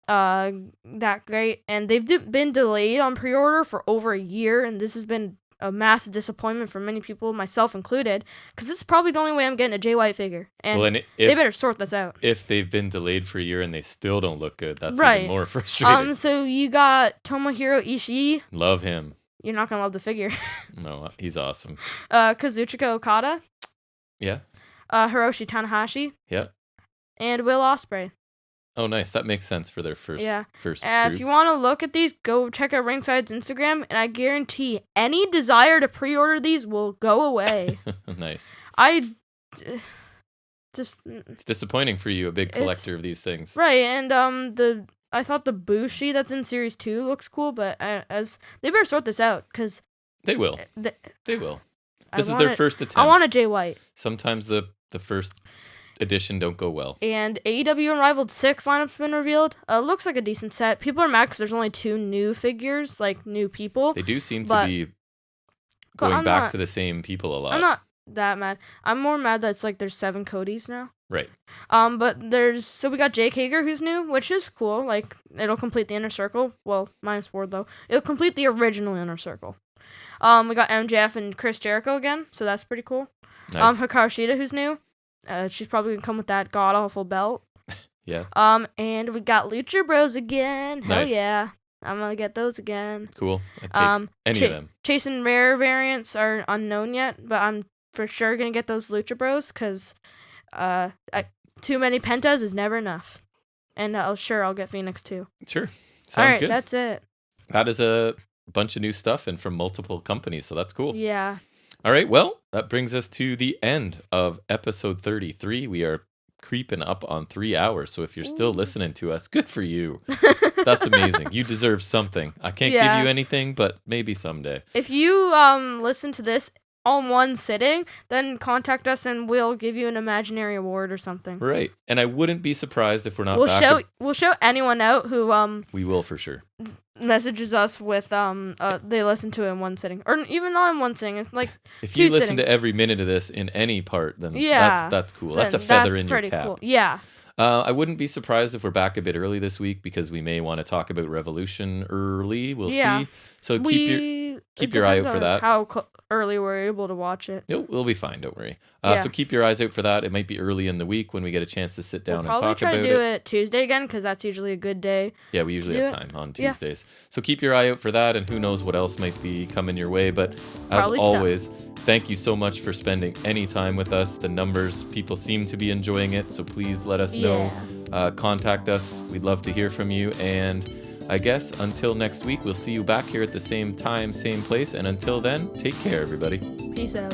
that great, and they've been delayed on pre-order for over a year, and this has been a massive disappointment for many people, myself included, because this is probably the only way I'm getting a Jay White figure, and they better sort this out. If they've been delayed for a year and they still don't look good, that's even more frustrating. So you got Tomohiro Ishii. Love him. You're not gonna love the figure. No, he's awesome. Kazuchika Okada. Yeah. Hiroshi Tanahashi. Yeah. And Will Ospreay. Oh, nice. That makes sense for their first group. If you want to look at these, go check out Ringside's Instagram, and I guarantee any desire to pre-order these will go away. Nice. It's disappointing for you, a big collector of these things. Right, and I thought the Bushi that's in Series 2 looks cool, but they better sort this out, because... They will. They will. This is their first attempt. I want a Jay White. Sometimes the first edition don't go well. And AEW Unrivaled 6 lineup's been revealed. Looks like a decent set. People are mad because there's only 2 new figures, like new people. They do seem to be going back to the same people a lot. I'm not that mad. I'm more mad that it's like there's 7 Codys now. Right. But we got Jake Hager who's new, which is cool. Like, it'll complete the inner circle. Well, minus Wardlow. It'll complete the original inner circle. We got MJF and Chris Jericho again, so that's pretty cool. Nice. Hikaru Shida who's new. She's probably gonna come with that god awful belt. Yeah. And we got Lucha Bros again. Nice. Hell yeah. I'm gonna get those again. Cool. I'd take any of them. Chase and Rare variants are unknown yet, but I'm for sure gonna get those Lucha Bros, because too many Pentas is never enough. And I'll get Phoenix too. Sure. Sounds All right, good. that's it. That is a bunch of new stuff and from multiple companies, so that's cool. Yeah. All right, well, that brings us to the end of episode 33. We are creeping up on 3 hours, so if you're still listening to us, good for you. That's amazing. You deserve something. I can't give you anything, but maybe someday. If you listen to this all in one sitting, then contact us and we'll give you an imaginary award or something. Right. And I wouldn't be surprised if we're not We'll shout anyone out who we will for sure. Messages us with they listen to it in one sitting, or even not in one sitting. It's like if you listen to every minute of this in any part, then that's cool. That's a feather in your cap. Cool. Yeah. I wouldn't be surprised if we're back a bit early this week, because we may want to talk about Revolution early. We'll see. So keep your eye out for that. How early we're able to watch it. We'll be fine. Don't worry. So keep your eyes out for that. It might be early in the week when we get a chance to sit down and talk about it. We'll probably try to do it Tuesday again because that's usually a good day. Yeah, we usually have time on Tuesdays. So keep your eye out for that, and who knows what else might be coming your way. But as always, thank you so much for spending any time with us. The numbers, people seem to be enjoying it, so please let us know. Contact us. We'd love to hear from you. And I guess until next week, we'll see you back here at the same time, same place. And until then, take care, everybody. Peace out.